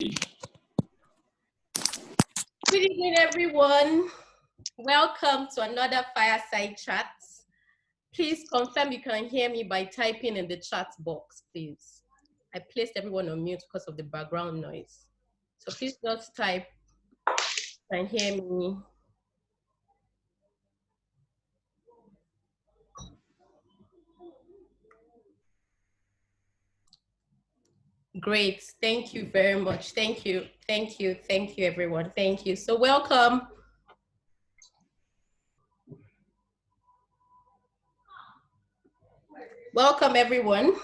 Good evening, everyone. Welcome to another Fireside Chat. Please confirm you can hear me by typing in the chat box, please. I placed everyone on mute because of the background noise. So please just type, can hear me. Great, thank you very much. Thank you, everyone. Thank you. So welcome. Welcome, everyone.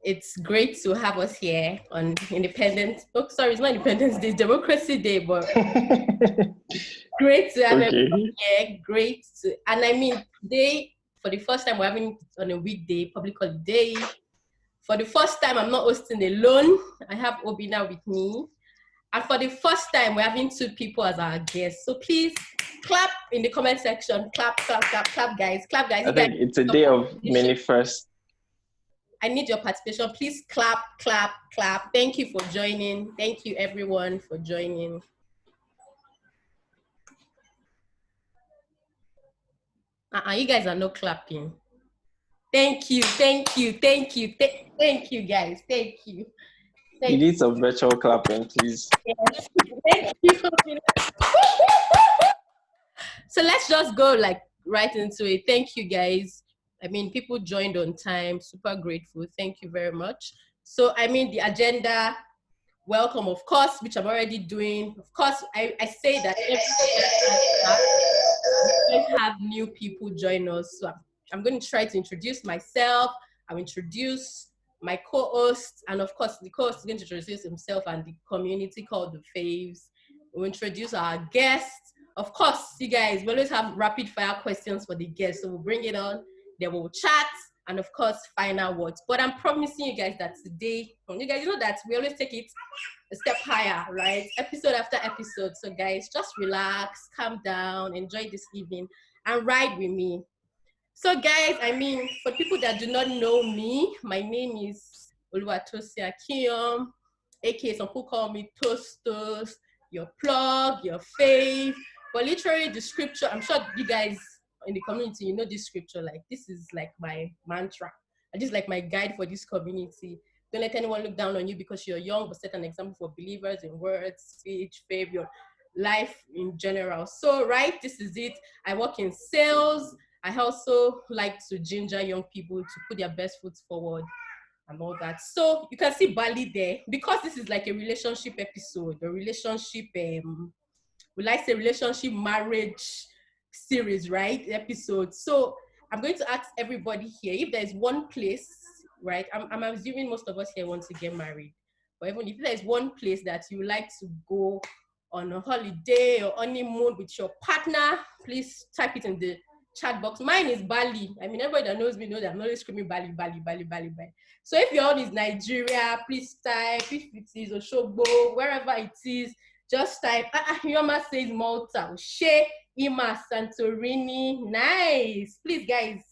It's great to have us here on Independence. Oh, sorry, it's not Independence Day, Democracy Day, but great to have everyone here. Great to, and I mean, today, for the first time, we're having it on a weekday, public holiday. For the first time, I'm not hosting alone. I have Obina with me. And for the first time, we're having two people as our guests. So please clap in the comment section. Clap, clap, clap, clap, guys. Clap, guys. I think it's a day of many firsts. I need your participation. Please clap, clap, clap. Thank you for joining. Thank you, everyone, for joining. You guys are not clapping. Thank you, thank you, thank you, thank you, guys. Thank you. You need some virtual clapping, please. Yes. Thank you. So let's just go like right into it. Thank you, guys. I mean, people joined on time. Super grateful. Thank you very much. So I mean, the agenda. Welcome, of course, which I'm already doing. Of course, I say that every have new people join us. So I'm going to try to introduce myself. I'll introduce my co-host, and of course, the co-host is going to introduce himself and the community called the Faves. We'll introduce our guests. Of course, you guys, we always have rapid fire questions for the guests, so we'll bring it on. Then we'll chat, and of course, final words. But I'm promising you guys that today, you guys know that we always take it a step higher, right? Episode after episode. So guys, just relax, calm down, enjoy this evening, and ride with me. So guys, I mean, for people that do not know me, my name is Oluwatosin Akiyom, aka some people call me Toast, your plug, your fave. But literally the scripture, I'm sure you guys in the community, you know this scripture, like this is like my mantra. This is like my guide for this community. Don't let anyone look down on you because you're young, but set an example for believers in words, speech, faith, your life in general. So, right, this is it. I work in sales. I also like to ginger young people to put their best foot forward and all that. So you can see Bali there, because this is like a relationship episode, a relationship, we like say relationship marriage series, right? Episode. So I'm going to ask everybody here if there's one place, right? I'm assuming most of us here want to get married, but even if there's one place that you like to go on a holiday or honeymoon with your partner, please type it in the chat box. Mine is Bali. I mean, everybody that knows me knows that I'm always screaming Bali, Bali, Bali, Bali, Bali. So if your own is Nigeria, please type. If it is Oshogbo, wherever it is, just type. Yoma says Malta. She, Ima, Santorini. Nice. Please, guys,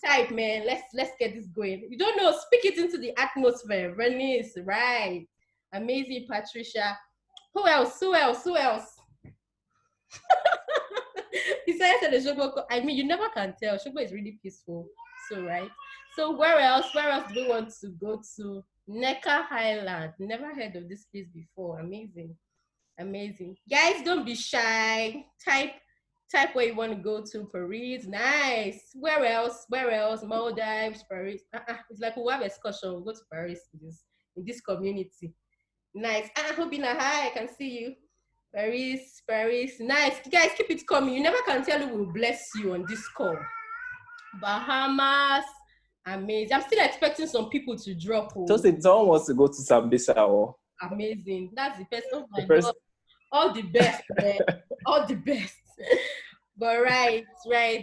type, man. Let's get this going. You don't know, speak it into the atmosphere. Venice, right? Amazing, Patricia. Who else? Besides the Shogo, I mean, you never can tell. Shogo is really peaceful. So, right? So, where else do we want to go to? Necker Highland. Never heard of this place before. Amazing. Guys, don't be shy. Type where you want to go to. Paris. Nice. Where else? Maldives, Paris. It's like we'll have excursion. We'll go to Paris in this community. Nice. Hobina, hi. I can see you. Paris. Nice. Guys, keep it coming. You never can tell who will bless you on this call. Bahamas. Amazing. I'm still expecting some people to drop. Just if someone wants to go to Sambisa. Amazing. That's the best. Oh my God. All the best, man. All the best. But right,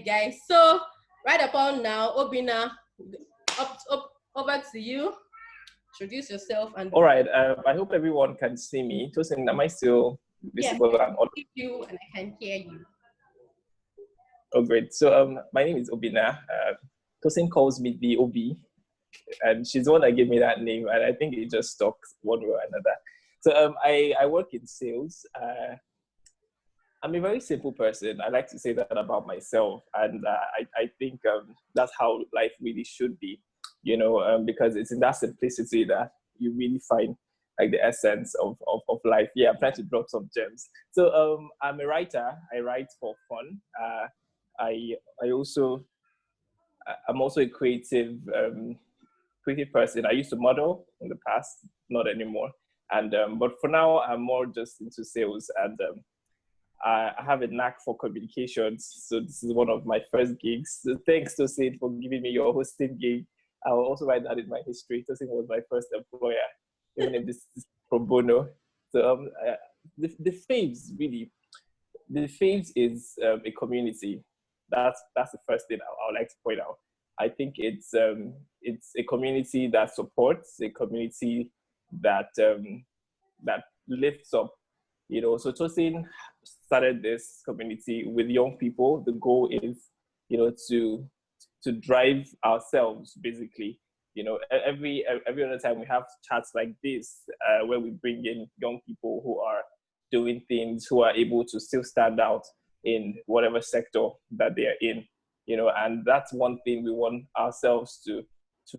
guys. So right upon now, Obina, up over to you. Introduce yourself and. All right. I hope everyone can see me. Tosin, am I still visible? Yes, I can see you and I can hear you. Oh, great. So my name is Obina. Tosin calls me the Obi. and she's the one that gave me that name, and I think it just stuck one way or another. So I work in sales. I'm a very simple person. I like to say that about myself, and I think that's how life really should be, because it's in that simplicity that you really find like the essence of life. Yeah, I'm trying to drop some gems. So I'm a writer. I write for fun. I also I'm also a creative person. I used to model in the past, not anymore. And but for now, I'm more just into sales, and I have a knack for communications. So this is one of my first gigs. So thanks to Sid for giving me your hosting gig. I will also write that in my history. Tosin was my first employer, even if this is pro bono. So the Faves really, the Faves is a community. That's the first thing I would like to point out. I think it's a community that supports, a community that that lifts up. So Tosin started this community with young people. The goal is, to drive ourselves basically. Every other time we have chats like this, where we bring in young people who are doing things, who are able to still stand out in whatever sector that they are in, and that's one thing we want ourselves to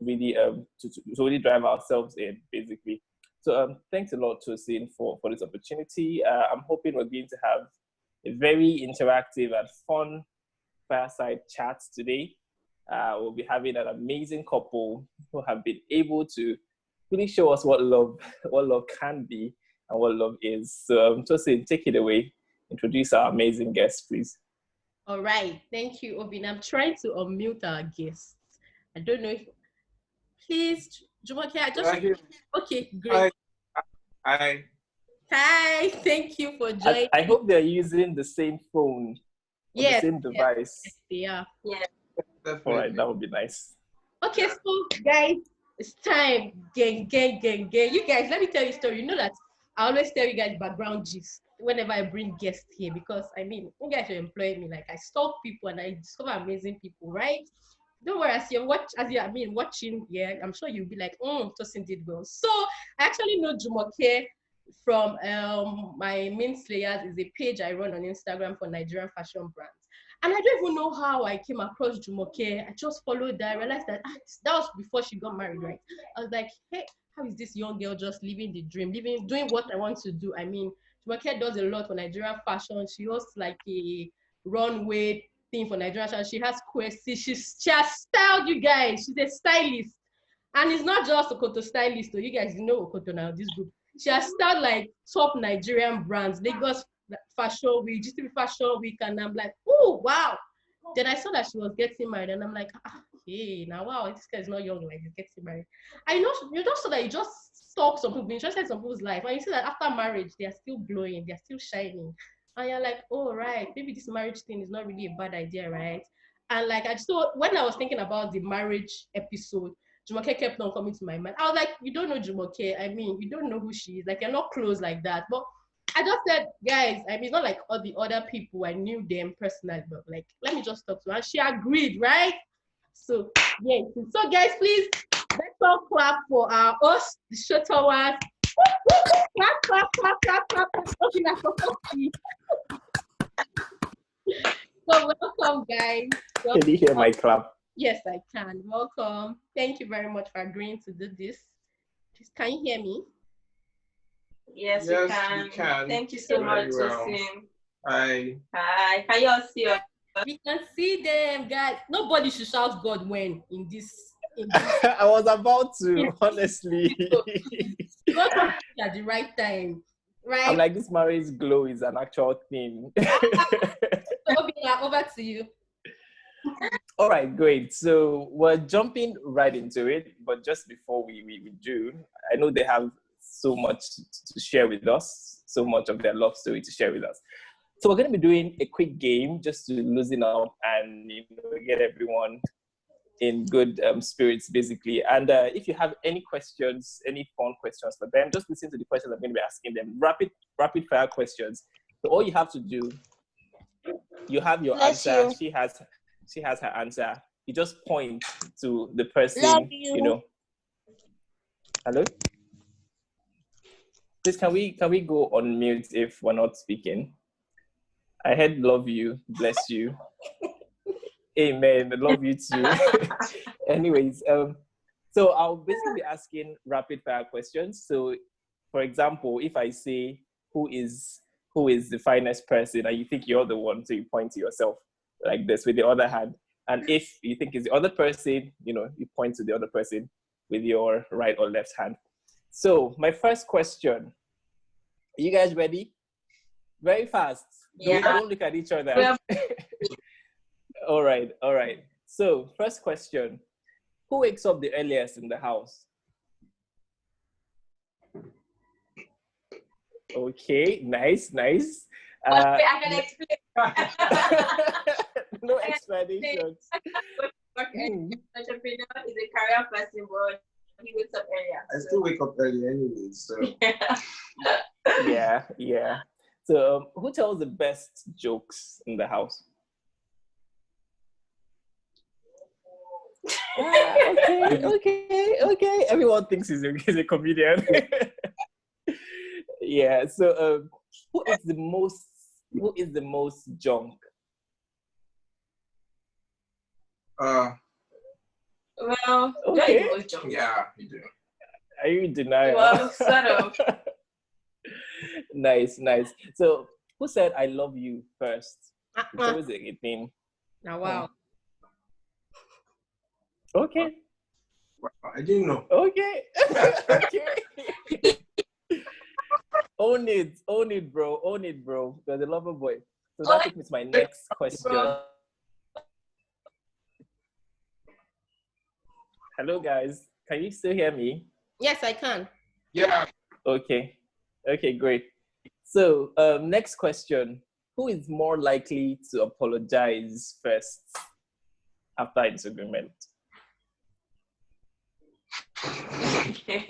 really to really drive ourselves in basically. So thanks a lot, Tosin, for this opportunity. I'm hoping we're going to have a very interactive and fun fireside chat today. We'll be having an amazing couple who have been able to really show us what love can be and what love is. So Tosin, take it away. Introduce our amazing guest, please. All right. Thank you, Obin. I'm trying to unmute our guests. I don't know if... Please, Jumoke, Okay, great. Hi. Hi. Thank you for joining. I hope they're using the same phone or the same device. Yes, they are. Yeah. All right, that would be nice. Okay, so guys, it's time. Gang. You guys, let me tell you a story. You know that I always tell you guys background gist whenever I bring guests here, because you guys are employing me. Like, I stalk people and I discover amazing people, right? Don't worry, as you're watching, yeah, I'm sure you'll be like, Tosin did well. So I actually know Jumoke from my main slayers is a page I run on Instagram for Nigerian fashion brands. And I don't even know how I came across Jumoke. I just followed that. I realized that that was before she got married, right? I was like, hey, how is this young girl just living the dream, doing what I want to do? Jumoke does a lot for Nigerian fashion. She hosts like a runway thing for Nigerian fashion. She has questions. She has styled you guys. She's a stylist. And it's not just Okoto stylist. So you guys know Okoto now, this group. She has styled like top Nigerian brands, Lagos Fashion Week, GTB Fashion Week, and I'm like, oh wow. Then I saw that she was getting married, and I'm like, hey, now wow, this guy is not young, like he's getting married. I know you just saw that you just stalk some people, interested in some people's life, and you see that after marriage they are still glowing, they're still shining, and you're like, oh right, maybe this marriage thing is not really a bad idea, right? And like when I was thinking about the marriage episode, Jumoke kept on coming to my mind. I was like, you don't know Jumoke. You don't know who she is. Like, you're not close like that. But I just said, guys, it's not like all the other people. I knew them personally, but like, let me just talk to her. And she agreed, right? So, yeah. So, guys, please, let's all clap for our host, the Shotonwas. Clap. So, welcome, guys. Can you hear my clap? Yes, I can. Welcome. Thank you very much for agreeing to do this. Can you hear me? Yes, we can. Thank you so much, Tosin. Hi. Can you all see us? We can see them, guys. Nobody should shout God when in this. I was about to, honestly. God at the right time, right? I'm like, this marriage glow is an actual thing. Over to you. All right, great. So we're jumping right into it, but just before we do, I know they have so much to share with us, so much of their love story to share with us. So we're going to be doing a quick game just to loosen up and get everyone in good spirits, basically. And if you have any questions, any fun questions for them, just listen to the questions I'm going to be asking them. Rapid fire questions. So all you have to do, you have your answer. She has her answer. you just point to the person, Love you. you know. Hello? Please, can we go on mute if we're not speaking? I heard love you, bless you. Amen. I love you too. Anyways, so I'll basically be asking rapid fire questions. So, for example, if I say who is the finest person, and you think you're the one, so you point to yourself like this with the other hand. And if you think it's the other person, you know, you point to the other person with your right or left hand. So my first question, are you guys ready? Very fast. Yeah. Don't look at each other. All right. So first question, who wakes up the earliest in the house? Okay, nice. I can explain. No explanations. Entrepreneur is a career person, but he wakes up earlier. I still wake up early anyway, so. Yeah. So who tells the best jokes in the house? Okay. Everyone thinks he's a comedian. Yeah. So who is the most junk? Well, Okay. Yeah, you do. Are you in denial? Well, sort of. Nice. So who said I love you first? It's always a thing. Now, wow. Okay. I didn't know. Okay. Own it, bro. You're the lover boy. So that takes me to my next question. Hello, guys. Can you still hear me? Yes, I can. Yeah. Okay, great. So next question. Who is more likely to apologize first after a disagreement? Okay.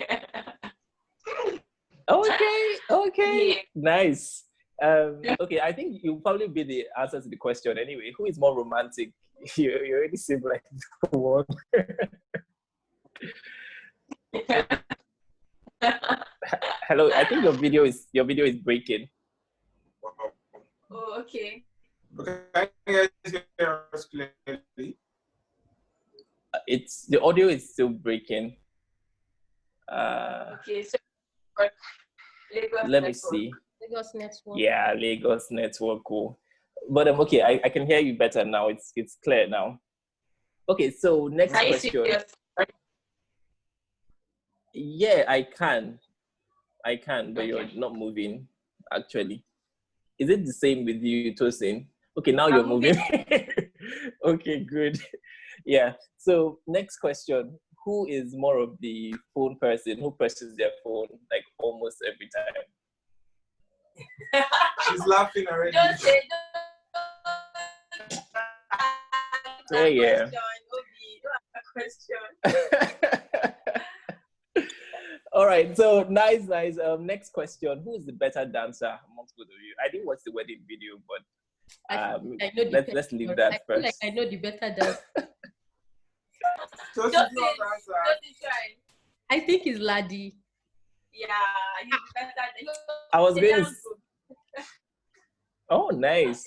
Yeah. Nice. Okay, I think you'll probably be the answer to the question anyway. Who is more romantic? You already seem like the one. Hello, I think your video is breaking. Oh, okay. Okay, can you guys hear us clearly? The audio is still breaking. Okay, so Lagos Let me Network. see. Lagos Network. Yeah, Lagos Network. Cool. But okay, I can hear you better now. It's clear now. Okay, so next Are you question. serious? Yeah, I can, but you're not moving, actually. Is it the same with you, Tosin? Okay, now you're moving. Okay, good. Yeah, so next question. Who is more of the phone person? Who presses their phone like almost every time? She's laughing already. Don't say Yeah. Question. All right, so nice. Next question. Who is the better dancer amongst both of you? I didn't watch the wedding video, but I know let's leave that first. I feel like I know the better dance. So Don't she's not answer. try. I think it's Ladi. Yeah, he's better. I was going to. Dance group. Oh, nice.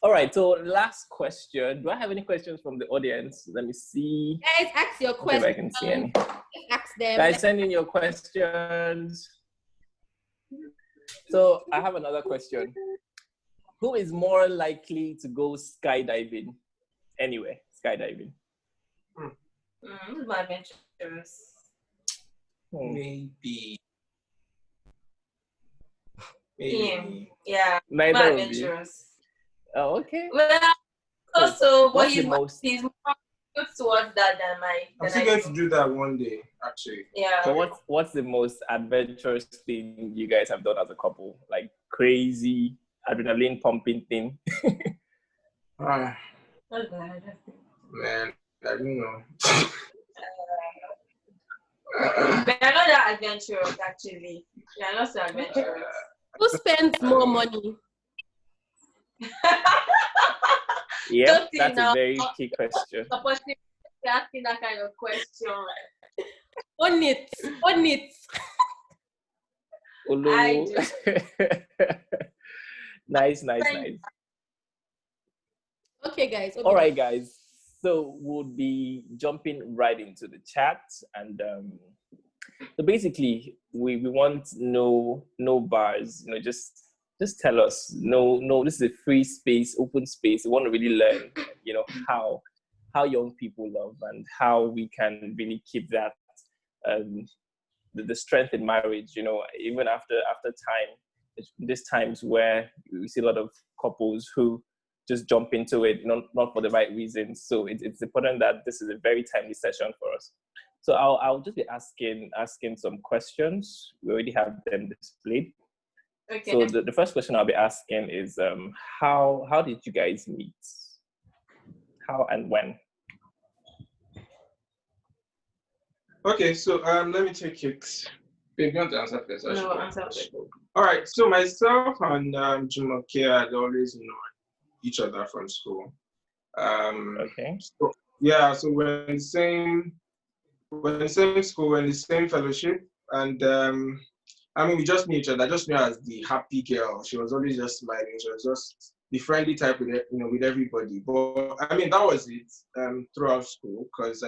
All right, so last question. Do I have any questions from the audience? Let me see. Guys, ask your If questions. I can see any. Ask them. Guys, send in your questions. So I have another question. Who is more likely to go skydiving? Anyway, skydiving. Who's more adventurous? Maybe. Yeah. Neither More of you. adventurous. Oh, okay. Well, also, but What's he's the most? more good towards that than I'm still going to do that one day, actually. Yeah. So what's the most adventurous thing you guys have done as a couple? Like crazy adrenaline pumping thing? Man, What's that? I don't know. But I'm not that adventurous, actually. Yeah, I'm not so adventurous. Who spends more money? Yeah, Don't think that's a now. very key question. Supporting asking that kind of question. On it. On it. Ulu. Nice. Okay, guys. All right, guys. So we'll be jumping right into the chat, and so basically, we want no bars. Just tell us. No. This is a free space, open space. We want to really learn. How young people love and how we can really keep that the strength in marriage. Even after time, there's times where we see a lot of couples who just jump into it, not for the right reasons. So it's important that this is a very timely session for us. So I'll just be asking some questions. We already have them displayed. Okay. So the first question I'll be asking is how did you guys meet? How and when? Okay, so let me take it. Babe, you want to answer first? No, answer first. All right, so myself and Jumoke had always known each other from school. Okay. So we're in the same school, we're in the same fellowship, and we just knew each other. I just knew her as the happy girl. She was always just smiling. She was just the friendly type with everybody. But that was it throughout school, because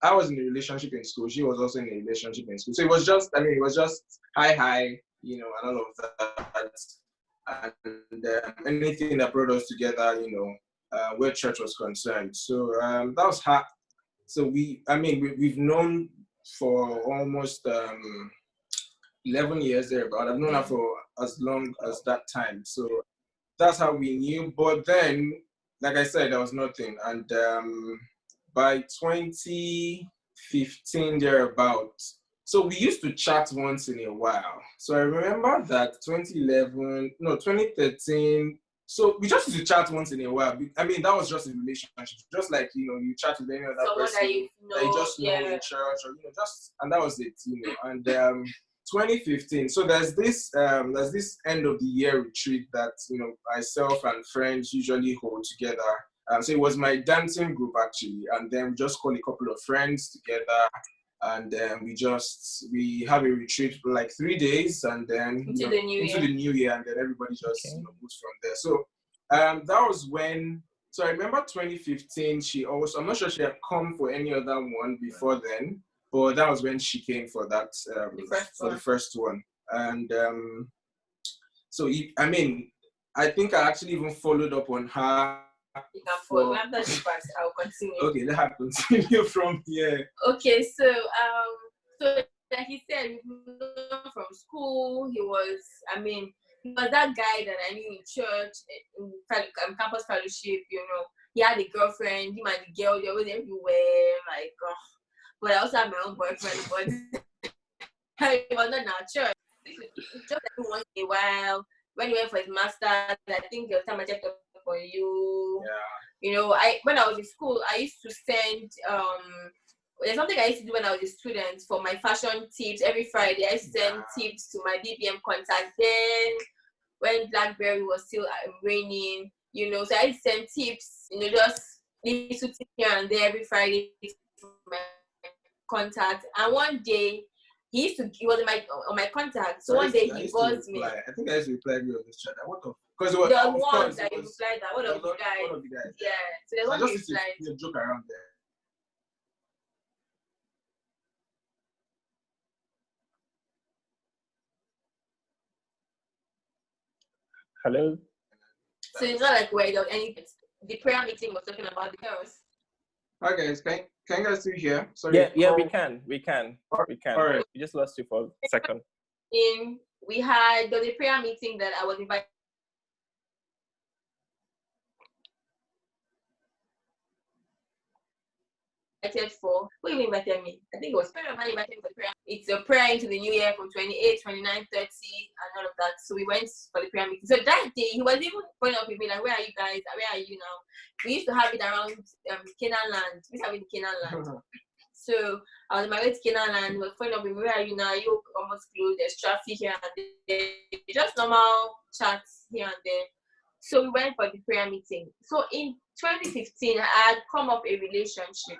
I was in a relationship in school. She was also in a relationship in school. So it was just hi, and all of that, and anything that brought us together, where church was concerned. So that was her. So we've known for almost 11 years there, but I've known her for as long as that time. So that's how we knew. But then, like I said, there was nothing. And by 2015, thereabouts, so we used to chat once in a while. So I remember that 2013, so we just used to chat once in a while. That was just a relationship. Just like, you chat with any other person that you just know in church, or, and that was it, And 2015, so there's this end of the year retreat that, myself and friends usually hold together. So it was my dancing group, actually, and then we just call a couple of friends together, and then we have a retreat for like 3 days, and then into the new year, and then everybody just moves from there. So that was when. So I remember 2015. I'm not sure she had come for any other one before then, but that was when she came for that the first one. And so I think I actually even followed up on her. You can follow. After she passed, I'll continue. Okay, let her continue from here. Okay, so like he said, we know from school. He was that guy that I knew in church, in campus fellowship. He had a girlfriend. Him and the girl, they were everywhere. But I also had my own boyfriend. But he was not in our church. Just every once in a while, when he went for his master's, I think the time I checked up for you. Yeah. When I was in school, I used to send there's something I used to do when I was a student for my fashion tips. Every Friday, I send tips to my BBM contact. Then, when BlackBerry was still raining, so I send tips, just little tips here and there every Friday to my contact. And one day, he was on my contact. So one day he buzzed me. I think I used to reply to this chat. What the? Because the one that you replied that one of the guys. Yeah. So there's one you replied. Joke around there. Hello. So it's not like where the prayer meeting was talking about the girls. Hi guys, can you guys still hear? Sorry. Yeah, we can. All right. We just lost you for a second. There was a prayer meeting that I was invited for. Who even invited me? I think it was prayer man invited me for the prayer. It's a prayer into the new year from 28, 29, 30, and all of that. So we went for the prayer meeting. So that day, he was even pointing up with me like, where are you guys? Where are you now? We used to have it around Canaan land. We used to have it in Canaan land. So I was on my way to Canaan land. He was pointing up with me, where are you now? You almost close. There's traffic here and there. Just normal chats here and there. So we went for the prayer meeting. So in 2015, I had come up a relationship.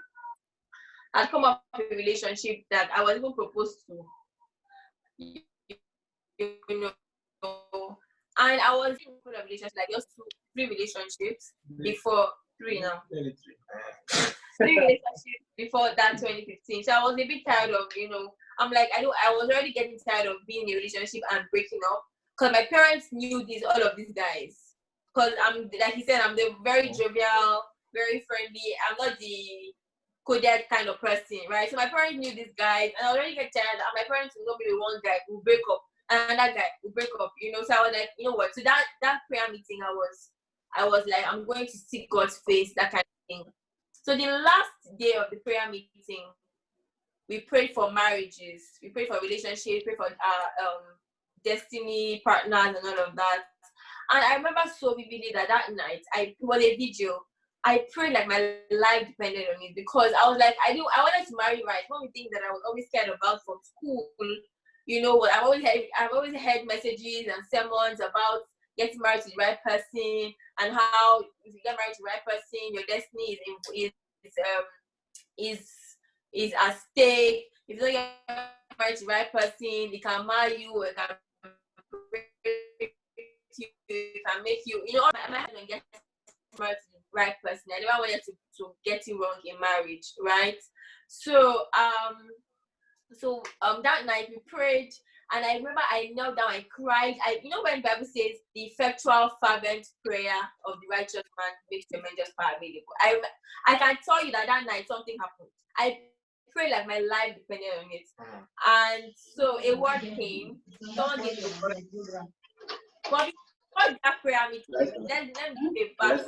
I'd come up with a relationship that I was even proposed to. You know, and I was in a relationship, like just 3 relationships before 3 now. 3 relationships before that 2015. So I was a bit tired of, I'm like, I was already getting tired of being in a relationship and breaking up. Because my parents knew all of these guys. Because I'm, like he said, I'm the very jovial, very friendly. I'm not the coded kind of person, right? So my parents knew these guys, and I already get tired. And my parents will not be the one guy who break up, and that guy will break up, So I was like, you know what? So that prayer meeting, I was like, I'm going to seek God's face, that kind of thing. So the last day of the prayer meeting, we prayed for marriages, we prayed for relationships, we prayed for destiny partners and all of that. And I remember so vividly that night, it was a video. I prayed like my life depended on it, because I was like, I wanted to marry right. One of the things that I was always scared about from school, what I've always heard messages and sermons about getting married to the right person, and how if you get married to the right person, your destiny is at stake. If you don't get married to the right person, they can marry you, or they can break you, they can make you, my husband get married to the right person. I never wanted to get it wrong in marriage, right? So that night we prayed, and I remember I knelt down, I cried. When the Bible says the effectual fervent prayer of the righteous man makes tremendous power available. I can tell you that night something happened. I prayed like my life depended on it. And so a word came. Someone gave me a word. But before that prayer meeting, let me give a back.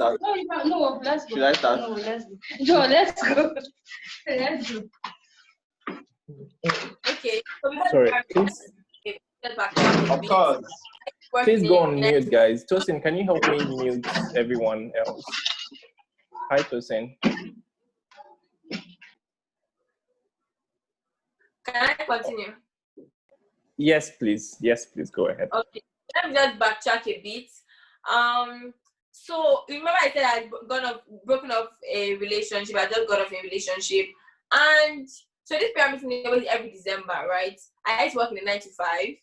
No, let's go. Should I start? No, let's go. No, let's go. Let's go. Okay. Sorry, please. Of course. Please go on mute, guys. Tosin, can you help me mute everyone else? Hi, Tosin. Can I continue? Yes, please. Yes, please. Go ahead. Okay. Let me just backtrack a bit. So remember I said I'd broken off a relationship. I just got off a relationship, and so this prayer meeting was every December, right? I used to work in a 9 to 5.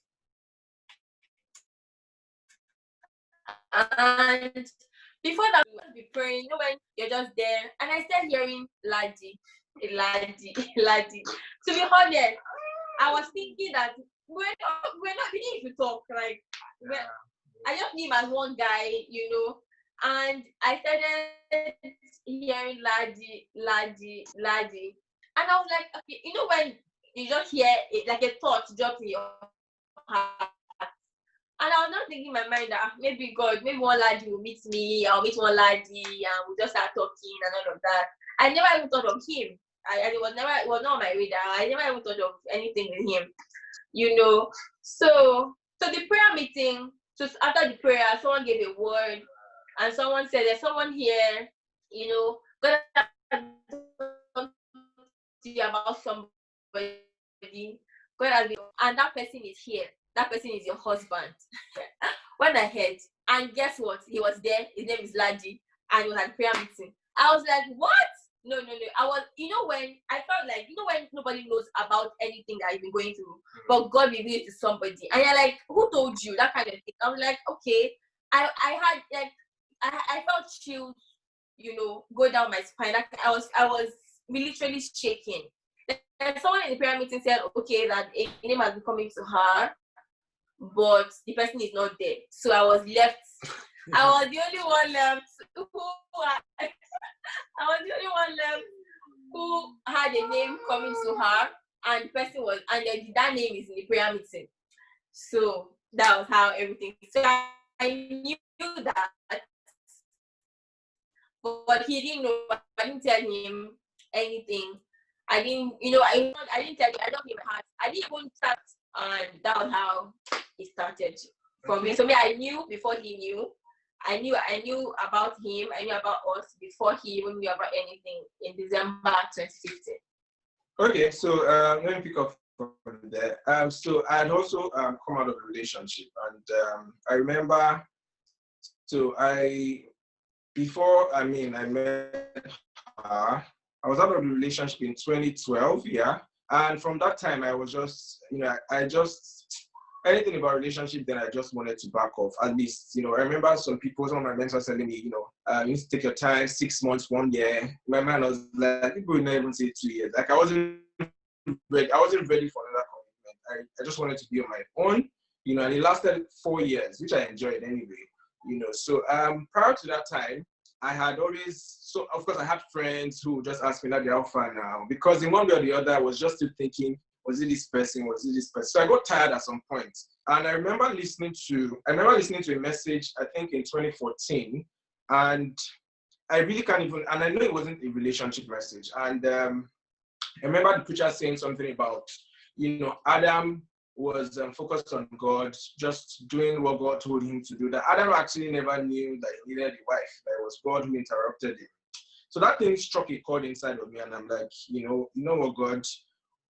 And before that, we must be praying, when you're just there, and I started hearing laddie. To be honest, I was thinking that we're not beginning to talk. Like, I just knew him as one guy, and I started hearing laddie. And I was like, okay, when you just hear it, like a thought drop in your heart. And I was not thinking in my mind that maybe one laddie will meet me, I'll meet one laddie, and we'll just start talking and all of that. I never even thought of him. It was not on my radar. I never even thought of anything with him, So the prayer meeting, so after the prayer, someone gave a word, and someone said, there's someone here, God has done to you about somebody. God has been, and that person is here. That person is your husband. When I heard, and guess what? He was there. His name is Laddie, and he was at prayer meeting. I was like, what? No. I was, when I felt like, when nobody knows about anything that I've been going through, but God revealed it to somebody, and you're like, who told you? That kind of thing. I was like, okay. I had like, I felt chills, go down my spine. I was literally shaking. And someone in the prayer meeting said, okay, that a name has been coming to her, but the person is not there. So I was left. I was the only one left who had a name coming to her, and the person was, and that name is in the prayer meeting. So that was how everything. So I knew that, but he didn't know. I didn't tell him anything. I didn't, I didn't tell him. I don't give my heart. I didn't even start, and that was how it started for me. So I knew before he knew. I knew about him. I knew about us before he even knew about anything in December 2015. Okay, so let me pick up from there. So I had also come out of a relationship, and I remember. So I before, I met her, I was out of a relationship in 2012, yeah. And from that time, I was just, I just, anything about relationship, then I just wanted to back off. At least, I remember some of my mentors telling me, you need to take your time, 6 months, 1 year. My mind was like, people would not even say 2 years. Like, I wasn't ready. I wasn't ready for another commitment. I just wanted to be on my own, and it lasted 4 years, which I enjoyed anyway, So prior to that time, I had always, so of course I had friends who just asked me that they're far now, because in one way or the other, I was just still thinking, was it this person? Was it this person? So I got tired at some point. And I remember listening to a message, I think in 2014, and I really can't even, and I know it wasn't a relationship message. And I remember the preacher saying something about, Adam was focused on God, just doing what God told him to do. That Adam actually never knew that he needed a wife. That it was God who interrupted him. So that thing struck a chord inside of me, and I'm like, you know what, God?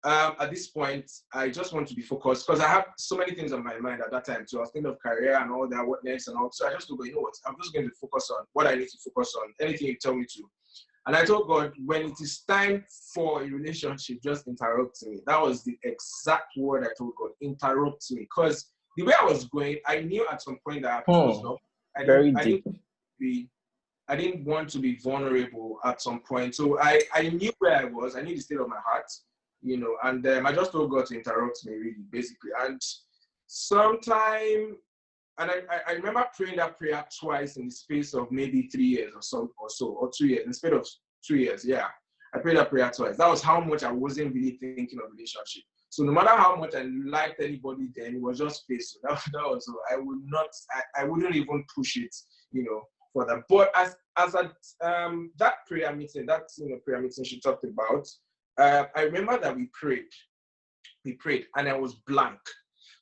At this point, I just want to be focused, because I have so many things on my mind at that time too. I was thinking of career and all that, what next and all. So I just go, you know what? I'm just going to focus on what I need to focus on. Anything you tell me to. And I told God, when it is time for a relationship, just interrupt me. That was the exact word I told God, interrupt me. Because the way I was going, I knew at some point that I closed up. I didn't want to be vulnerable at some point. So I knew where I was. I knew the state of my heart, and I just told God to interrupt me, really, basically. And sometime, and I remember praying that prayer twice in the space of maybe 3 years or 2 years, instead of 2 years, yeah. I prayed that prayer twice. That was how much I wasn't really thinking of relationship. So no matter how much I liked anybody then, it was just faith. So that was all. I wouldn't even push it, for that. But as at that prayer meeting, she talked about, I remember that we prayed, and I was blank.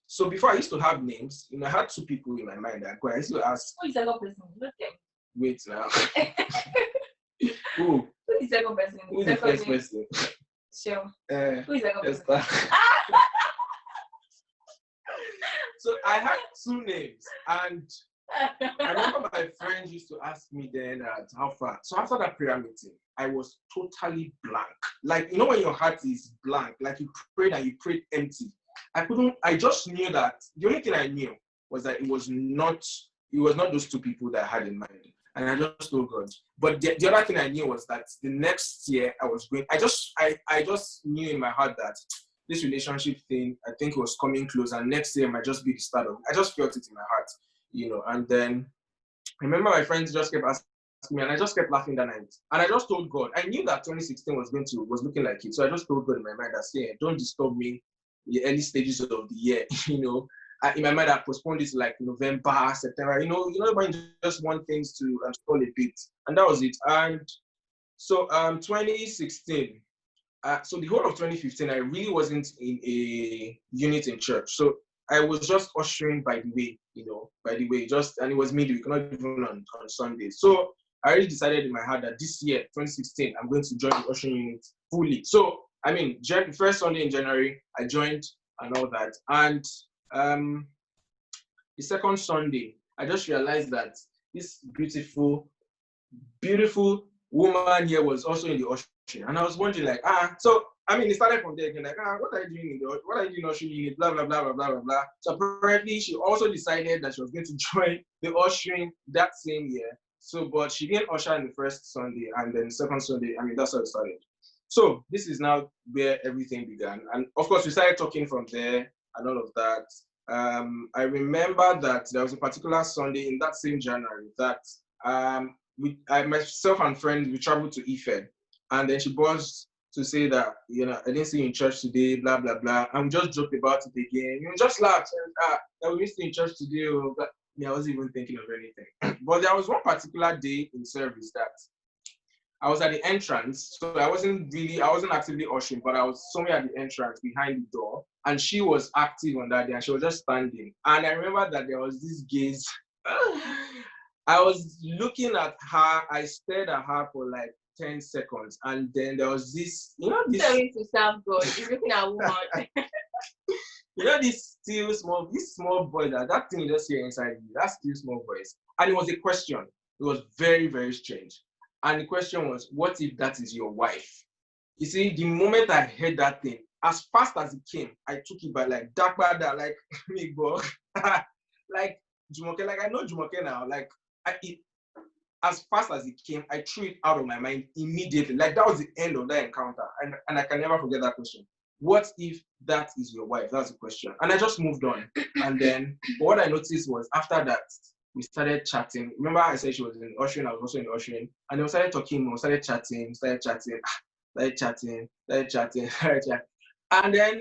So before, I used to have names. I had 2 people in my mind. I used to ask. Who is the second person? Wait now. Who? Who is the second person? Who is the first person? Sure. Who is the second person? So I had 2 names, and I remember my friends used to ask me then how far. So after that prayer meeting, I was totally blank. Like, when your heart is blank, like you prayed and you prayed empty. I just knew that the only thing I knew was that it was not those 2 people that I had in mind. And I just told God. But the other thing I knew was that the next year I just knew in my heart that this relationship thing, I think it was coming close, and next year might just be the start of it. I just felt it in my heart, and then I remember my friends just kept asking me, and I just kept laughing that night. And I just told God, I knew that 2016 was looking like it. So I just told God in my mind that, don't disturb me in the early stages of the year, in my mind, I postponed it to like November, September, when you just want things to stall a bit. And that was it. And so 2016, so the whole of 2015, I really wasn't in a unit in church. So I was just ushering by the way, and it was midweek, not even on Sundays. So I already decided in my heart that this year, 2016, I'm going to join the ushering unit fully. So, the first Sunday in January, I joined and all that. And the second Sunday, I just realized that this beautiful woman here was also in the ushering. And I was wondering, like, so it started from there again, like, what are you doing in ushering unit, blah, blah, blah, blah, blah, blah, blah. So apparently she also decided that she was going to join the ushering that same year. So, but she didn't usher in the first Sunday, and then the second Sunday, that's how it started. So this is now where everything began. And of course, we started talking from there and all of that. I remember that there was a particular Sunday in that same January that myself and friends, we traveled to Ife, and then she buzzed to say that, I didn't see you in church today, blah, blah, blah. And we just joked about it again. Just laughed. That we missed you in church today. But I wasn't even thinking of anything. But there was one particular day in service that I was at the entrance. So I wasn't actively ushering, but I was somewhere at the entrance behind the door. And she was active on that day, and she was just standing. And I remember that there was this gaze. I was looking at her. I stared at her for like 10 seconds, and then there was this, this. Telling to serve God, you're looking at a woman. This small voice, that thing you just hear inside you, that still small voice. And it was a question, It was very, very strange. And the question was, what if that is your wife? You see, the moment I heard that thing, as fast as it came, I took it by like dark bada, like me bro. Like Jumoke, like I know Jumoke now. Like as fast as it came, I threw it out of my mind immediately. Like that was the end of that encounter. And I can never forget that question. What if that is your wife? That's the question. And I just moved on. And then what I noticed was after that, we started chatting. Remember I said she was in ushering, I was also in ushering. And then we started talking more, started chatting. And then,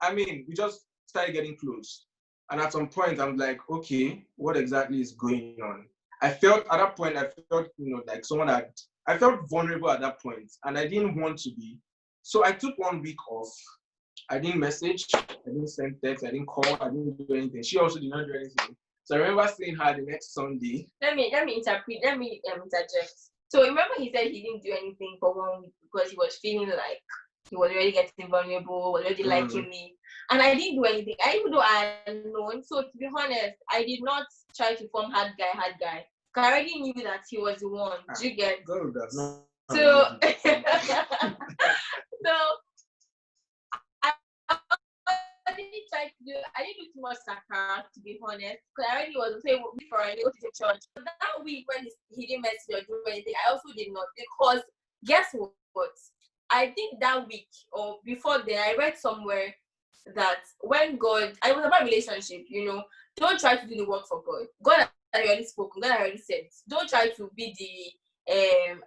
I mean, we just started getting close. And at some point, I'm like, okay, what exactly is going on? I felt at that point, like I felt vulnerable at that point, and I didn't want to be. So I took 1 week off. I didn't message, I didn't send text, I didn't call, I didn't do anything. She also did not do anything. So I remember seeing her the next Sunday. Let me interject. So remember he said he didn't do anything for 1 week because he was feeling like he was already getting vulnerable, was already liking me. And I didn't do anything. Even though I had known, so to be honest, I did not try to form hard guy. Because I already knew that he was the one. Do you get? So I didn't do too much sakara, to be honest, because I already was saying for a little to church. But that week when he didn't message or do anything, I also did not, because guess what? I think that week or before then, I read somewhere that when God, I was about relationship, don't try to do the work for God. God has already spoken, God has already said. Don't try to be the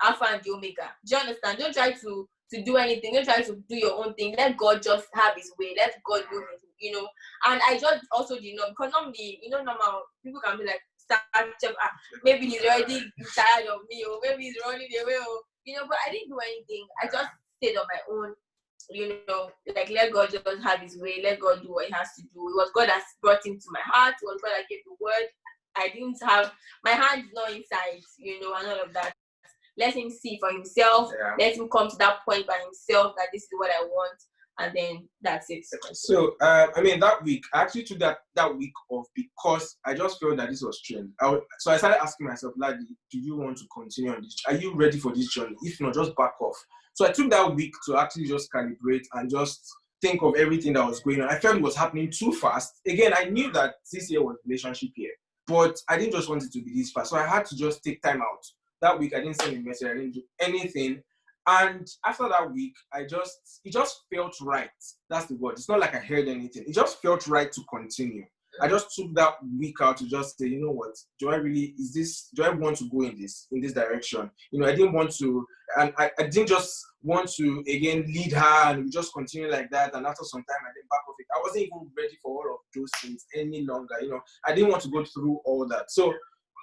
Alpha and the Omega. Do you understand? Don't try to do anything. Don't try to do your own thing. Let God just have his way. Let God do it, And I just also did not, because normally, normal people can be like, maybe he's already tired of me, or maybe he's running away, or, but I didn't do anything. I just stayed on my own, like let God just have his way. Let God do what he has to do. It was God that brought him to my heart. It was God that gave the word. I didn't have, my hand is not inside, and all of that. Let him see for himself. Yeah. Let him come to that point by himself that this is what I want, and then that's it. So, that week, I actually took that week off because I just felt that this was strange. So I started asking myself, like, do you want to continue on this? Are you ready for this journey? If not, just back off. So I took that week to actually just calibrate and just think of everything that was going on. I felt it was happening too fast. Again, I knew that this year was relationship year, but I didn't just want it to be this fast. So I had to just take time out. That week, I didn't send a message. I didn't do anything. And after that week, it just felt right. That's the word. It's not like I heard anything. It just felt right to continue. I just took that week out to just say, you know what? Do I want to go in this direction? I didn't want to, and I didn't just want to, again, lead her and we just continue like that. And after some time, I didn't back off it. I wasn't even ready for all of those things any longer. I didn't want to go through all that. So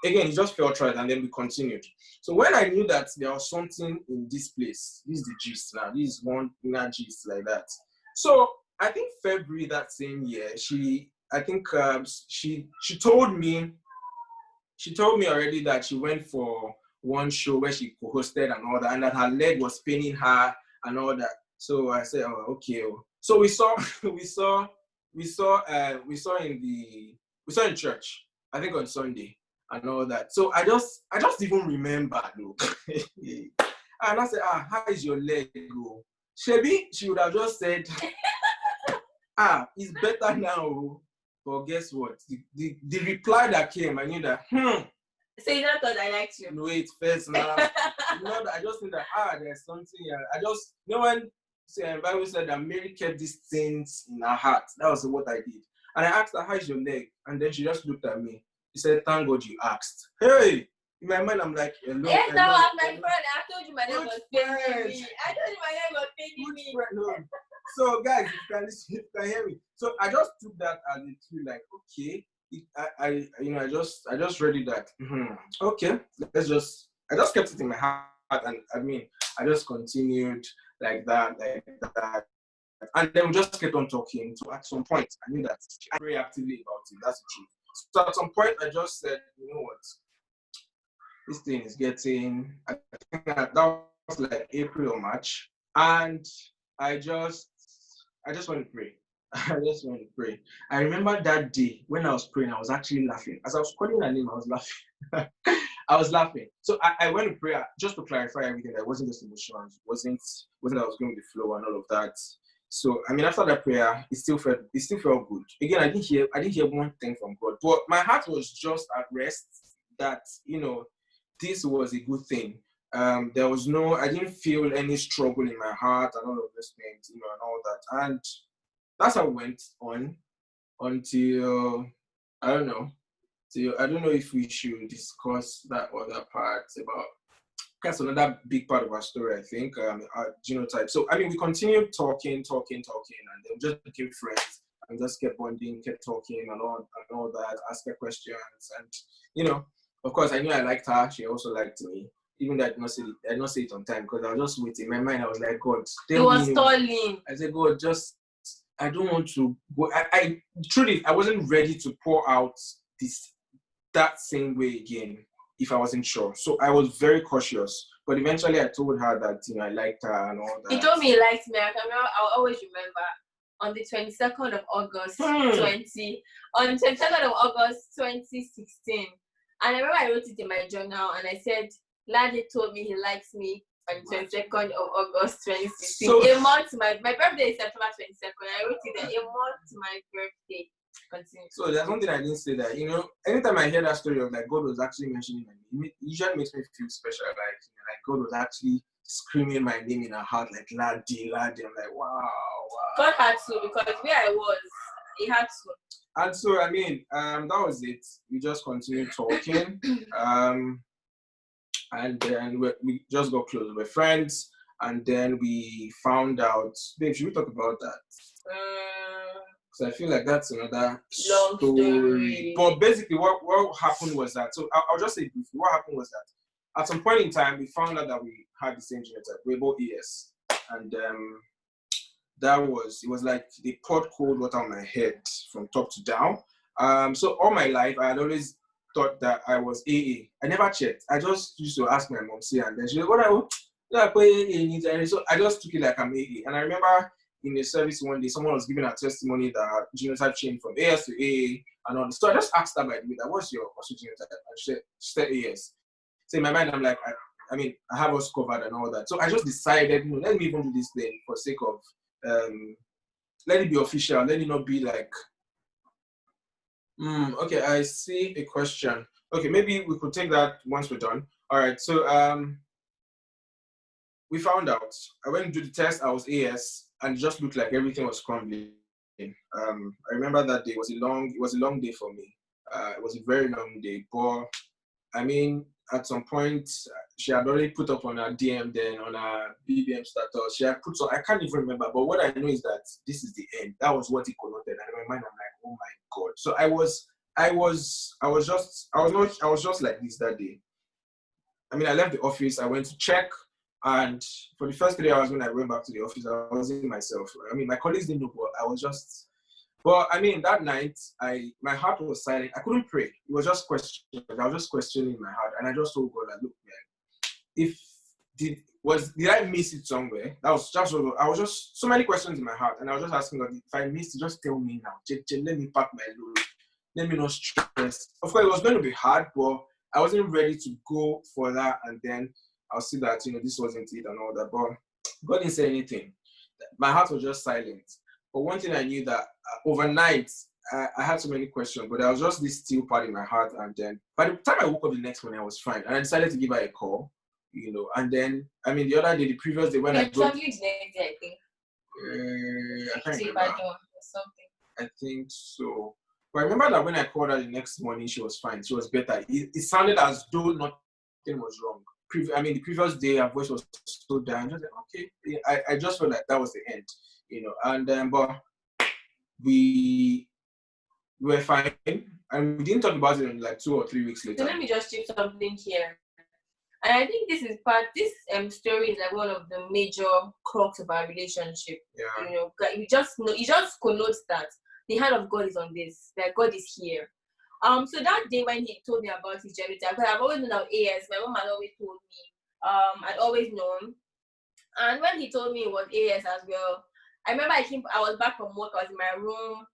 again, it just felt right, and then we continued. So when I knew that there was something in this place, this is the gist now, this is one inner gist like that. So I think February that same year, she told me already that she went for one show where she co-hosted and all that, and that her leg was paining her and all that. So I said, oh, okay. So we saw in church, I think on Sunday. And all that. So I just even remember though. And I said, how is your leg go? Shebi, she would have just said, it's better now. But guess what? The reply that came, I knew that, So you not thought I liked you? No, wait, first now. I just knew that, there's something here. I just, when the Bible said that Mary kept these things in her heart. That was what I did. And I asked her, how is your leg? And then she just looked at me. He said, thank God you asked. Hey! In my mind, I'm like, hello. Yes, now I'm my friend. I told you my leg was paining me. I told you my leg was paining me. No. So, guys, you can hear me. So, I just took that as a clue, like, okay. I just read it that, okay, I just kept it in my heart. And I just continued like that. And then we just kept on talking. So, at some point, I knew that I very actively about it. That's the truth. So at some point, I just said, you know what, this thing is getting, I think that was like April or March, and I just want to pray. I just want to pray. I remember that day when I was praying, I was actually laughing. As I was calling her name, I was laughing. I was laughing. So I went to prayer just to clarify everything. That wasn't just emotions. Wasn't that I was going with the flow and all of that. So I mean, after that prayer, it still felt good. Again, I didn't hear one thing from God, but my heart was just at rest that this was a good thing. There was I didn't feel any struggle in my heart and all of those things, and all that. And that's how it went on until I don't know. So I don't know if we should discuss that other part about. That's another big part of our story, I think. Our genotype. So I mean, we continued talking, and then we just became friends and just kept bonding, kept talking, and all that. Ask her questions, and of course, I knew I liked her. She also liked me. Even though I did not say it on time because I was just waiting. In my mind, I was like, God, tell me. Stalling. I said, God, I don't want to go. I truly, I wasn't ready to pour out that same way again if I wasn't sure. So I was very cautious. But eventually I told her that, I liked her and all that. He told me he liked me. I'll always remember on the 22nd of August, 2016. And I remember I wrote it in my journal and I said, Lade told me he likes me on the 22nd of August 2016. So, a month to my birthday is September 22nd. I wrote it there, a month to my birthday. Continue. So there's something I didn't say that, anytime I hear that story of like God was actually mentioning my name, it usually makes me feel special. Like God was actually screaming my name in her heart, like Lade. I'm like, wow. God had to, because where I was, he had to. And so, I mean, that was it. We just continued talking. And then we just got close. We were friends. And then we found out, babe, should we talk about that? Because I feel like that's another long story. But basically, what happened was that, so I'll just say briefly, what happened was that at some point in time, we found out that we had the same genotype. We were both ES. And it was like they poured cold water on my head from top to down. So all my life, I had always thought that I was AA. I never checked. I just used to ask my mom, and then she was like, so I just took it like I'm AA. And I remember in a service one day, someone was giving a testimony that genotype changed from AS to AA and all this. So I just asked her by the way, that what's your genotype? And she said AS. So in my mind, I'm like, I mean, I have us covered and all that. So I just decided, let me even do this thing for sake of, let it be official. Let it not be like, okay, I see a question. Okay, maybe we could take that once we're done. All right, so we found out. I went to do the test. I was AS, and it just looked like everything was crumbling. I remember that day. It was a long day for me. It was a very long day. But I mean, at some point, she had already put up on her DM, then on her BBM status. She had put so I can't even remember. But what I know is that this is the end. That was what it connoted. And in my mind, I'm like, oh my God. So I was just like this that day. I mean, I left the office. I went to check. And for the first 3 hours when I went back to the office, I wasn't myself. I mean, my colleagues didn't know, but I was just. But I mean, that night, my heart was silent. I couldn't pray. It was just questioning. I was just questioning my heart, and I just told God, like, look, man, did I miss it somewhere? That was just. I was just so many questions in my heart, and I was just asking God, if I missed it, just tell me now. Let me pack my load. Let me not stress. Of course, it was going to be hard, but I wasn't ready to go for that, and then I'll see that, this wasn't it and all that. But God didn't say anything. My heart was just silent. But one thing I knew that overnight, I had so many questions, but there was just this still part in my heart. And then by the time I woke up the next morning, I was fine. And I decided to give her a call, And then, I mean, the other day, the previous day, when I got... I think. I can't remember. I think so. But I remember that when I called her the next morning, she was fine. She was better. It sounded as though nothing was wrong. The previous day, her voice was so down. I was like, okay. I just felt like that was the end, And but we were fine, and we didn't talk about it in like 2 or 3 weeks later. So let me just do something here, and I think this story is like one of the major crux of our relationship. Yeah. You just connote that the hand of God is on this, that God is here. So that day when he told me about his genotype, because I've always known about AS, my mom had always told me, I'd always known. And when he told me it was AS as well, I remember I was back from work, I was in my room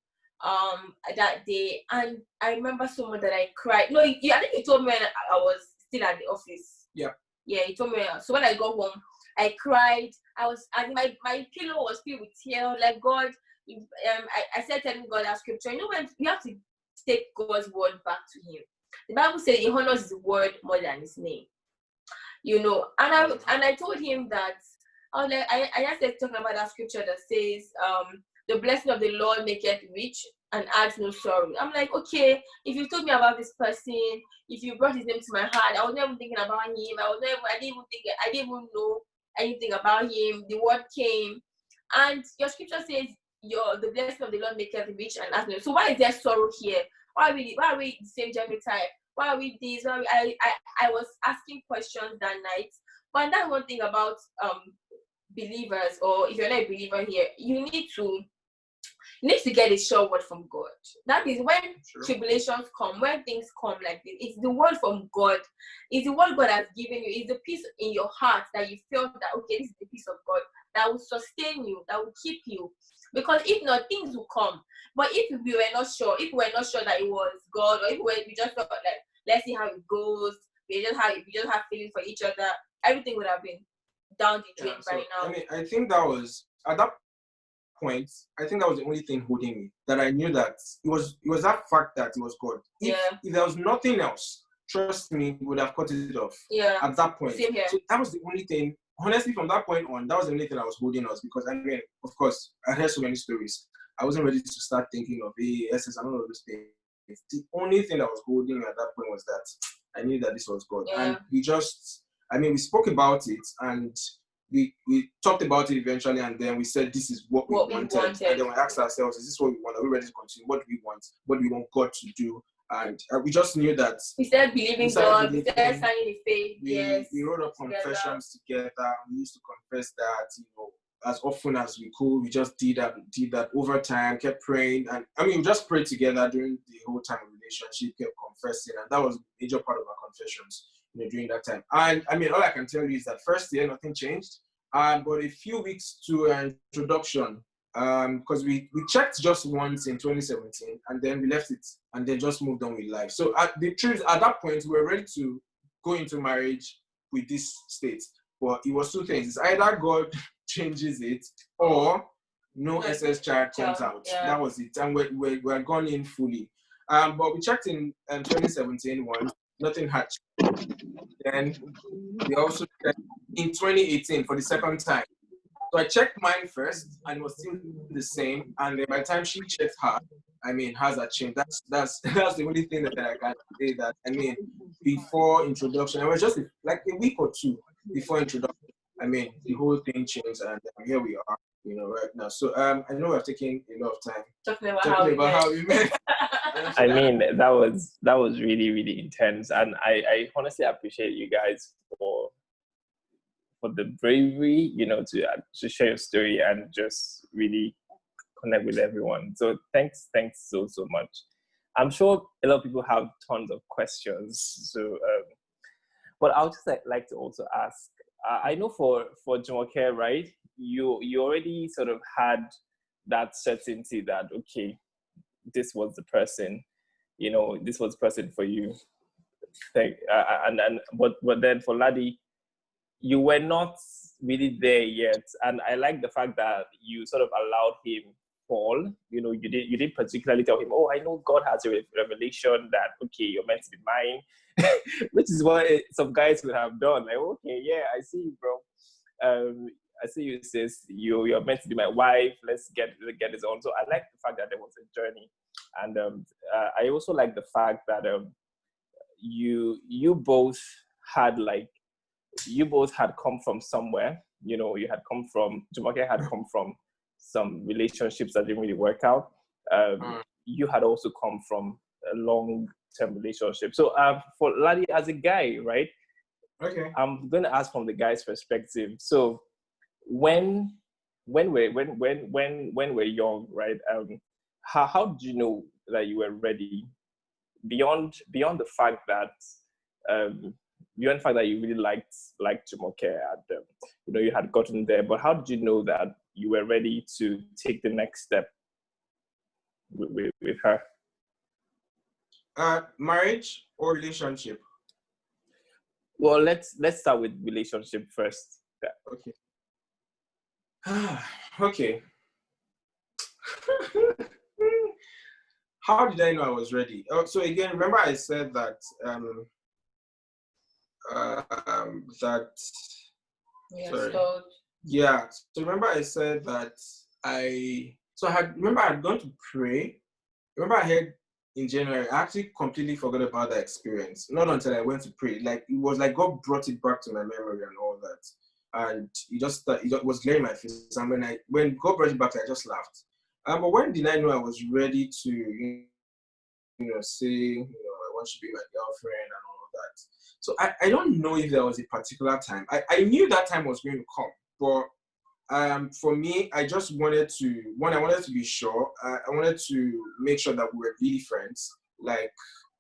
that day, and I remember so much that I cried. No, I think he told me when I was still at the office. Yeah. Yeah, he told me. So when I got home, I cried. And my pillow was filled with tears. Like, God, I said, telling God that scripture. You know, when we have to take God's word back to Him. The Bible says He honors His word more than His name. You know, and I told him that I was like, I just started talking about that scripture that says, the blessing of the Lord maketh rich and adds no sorrow. I'm like, okay, if you told me about this person, if you brought his name to my heart, I was never thinking about him. I didn't even know anything about him. The word came, and your scripture says, the blessing of the Lord maketh rich and adds no. So why is there sorrow here? Why are we the same genotype? Why are we this? I was asking questions that night. But that's one thing about believers, or if you're not a believer here, you need to get a sure word from God. That is when tribulations come, when things come like this. It's the word from God. It's the word God has given you. It's the peace in your heart that you feel that, okay, this is the peace of God that will sustain you, that will keep you. Because if not, things will come. But if we were not sure that it was God, or we just felt like, let's see how it goes, we just have feeling for each other, everything would have been down the drain by now. I mean, I think that was at that point. I think that was the only thing holding me. That I knew that it was that fact that it was God. If there was nothing else, trust me, we would have cut it off. Yeah. At that point. Same here. So that was the only thing. Honestly, from that point on, that was the only thing that was holding us, because I mean, of course, I heard so many stories. I wasn't ready to start thinking of SS and all of those things. The only thing that was holding me at that point was that I knew that this was God. Yeah. And we spoke about it, and we talked about it eventually, and then we said this is what we wanted. And then we asked ourselves, is this what we want? Are we ready to continue? What do we want? What do we want God to do? And we just knew that we started believing God, we started signing the faith. We wrote up confessions together. We used to confess that, as often as we could. We just did that over time, kept praying. And we just prayed together during the whole time of relationship, kept confessing. And that was a major part of our confessions, during that time. And all I can tell you is that first year, nothing changed. But a few weeks to introduction, because we checked just once in 2017, and then we left it, and then just moved on with life. So at that point, we were ready to go into marriage with this state. But it was two things. It's either God changes it, or no SS child comes out. Yeah. That was it. And we're gone in fully. But we checked in 2017 once, nothing hatched. Then we also checked in 2018 for the second time. So I checked mine first, and it was still the same. And then by the time she checked her, hers had changed. That's the only thing that I can say. That before introduction, it was just like a week or two before introduction. The whole thing changed, and here we are, right now. So I know we're taking a lot of time talking about how we met. That was really, really intense, and I honestly appreciate you guys for the bravery, to share your story and just really connect with everyone. So thanks so much. I'm sure a lot of people have tons of questions. So, but I would just like to also ask. I know for Jumoke, right? You already sort of had that certainty that, okay, this was the person, this was the person for you. But then for Ladi, you were not really there yet, and I like the fact that you sort of allowed him fall. You didn't particularly tell him, oh, I know God has a revelation that, okay, you're meant to be mine, which is what some guys would have done. Like, okay, yeah, I see you, bro. I see you, sis. You're meant to be my wife. Let's get this on. So I like the fact that there was a journey, and I also like the fact that you both had come from somewhere. Jumoke had come from some relationships that didn't really work out. You had also come from a long-term relationship. So for Ladi, as a guy, right? Okay. I'm going to ask from the guy's perspective. So when we're young, right? How did you know that you were ready? Beyond the fact that you really liked Jumoke, and you had gotten there, but how did you know that you were ready to take the next step with her? Marriage or relationship? Well, let's start with relationship first. Yeah. Okay. Okay. How did I know I was ready? Oh, so again, remember I said that that sorry. Stalled. Yeah. So remember I said that I had gone to pray. Remember I had in January, I actually completely forgot about that experience. Not until I went to pray. Like it was like God brought it back to my memory and all that. And it just was glaring my face. And when God brought it back, I just laughed. But when did I know I was ready to say, I want to be my girlfriend and all of that. So I don't know if there was a particular time. I knew that time was going to come, but for me, I just wanted to be sure. I wanted to make sure that we were really friends, like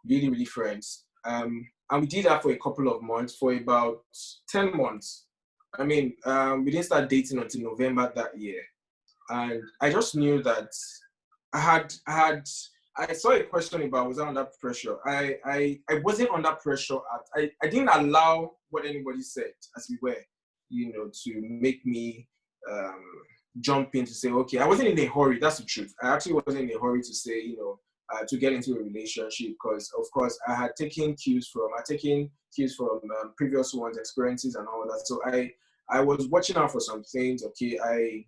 really, really friends. And we did that for a couple of months, for about 10 months. I mean, we didn't start dating until November that year. And I just knew that I saw a question about was I under pressure. I wasn't under pressure. I didn't allow what anybody said, as we were, to make me jump in to say, okay, I wasn't in a hurry. That's the truth. I actually wasn't in a hurry to say, to get into a relationship because, of course, I had taken cues from previous ones, experiences and all that. So I was watching out for some things. Okay,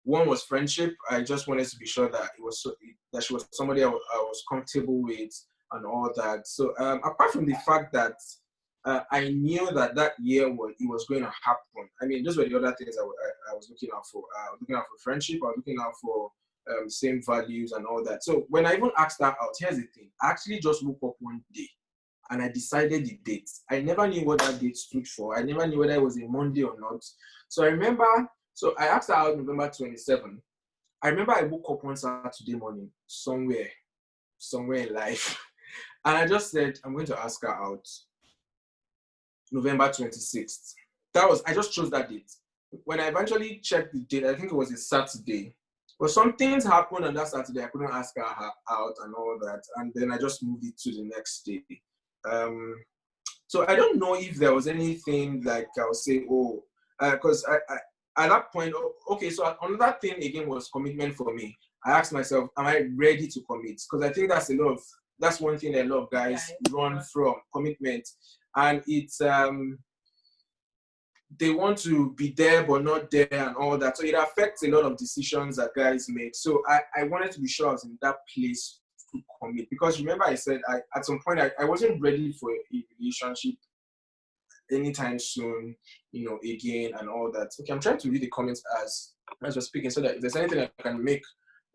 one was friendship. I just wanted to be sure that that she was somebody I was comfortable with and all that. So apart from the fact that I knew that year it was going to happen. I mean, those were the other things I was looking out for. I was looking out for friendship. I was looking out for same values and all that. So when I even asked her out, here's the thing. I actually just woke up one day and I decided the date. I never knew what that date stood for. I never knew whether it was a Monday or not. So I asked her out November 27. I remember I woke up one Saturday morning somewhere in life. And I just said, I'm going to ask her out November 26th. I just chose that date. When I eventually checked the date, I think it was a Saturday. But some things happened on that Saturday. I couldn't ask her out and all that. And then I just moved it to the next day. So I don't know if there was anything like I would say, because I at that point, okay, so another thing again was commitment for me. I asked myself, am I ready to commit? Because I think that's one thing that a lot of guys run from, commitment. And it's, they want to be there but not there and all that. So it affects a lot of decisions that guys make. So I wanted to be sure I was in that place to commit. Because remember I said at some point I wasn't ready for a relationship anytime soon, again and all that. Okay, I'm trying to read the comments as we're speaking so that if there's anything I can make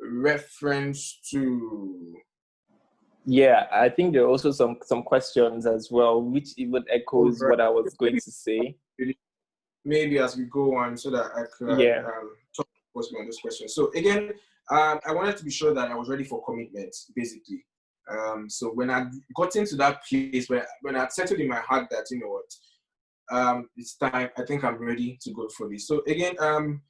reference to. Yeah, I think there are also some questions as well, which even echoes what I was going to say. Maybe as we go on so that I can talk on those questions. So again, I wanted to be sure that I was ready for commitment, basically. So when I got into that place when I settled in my heart that, it's time, I think I'm ready to go for this. So again, and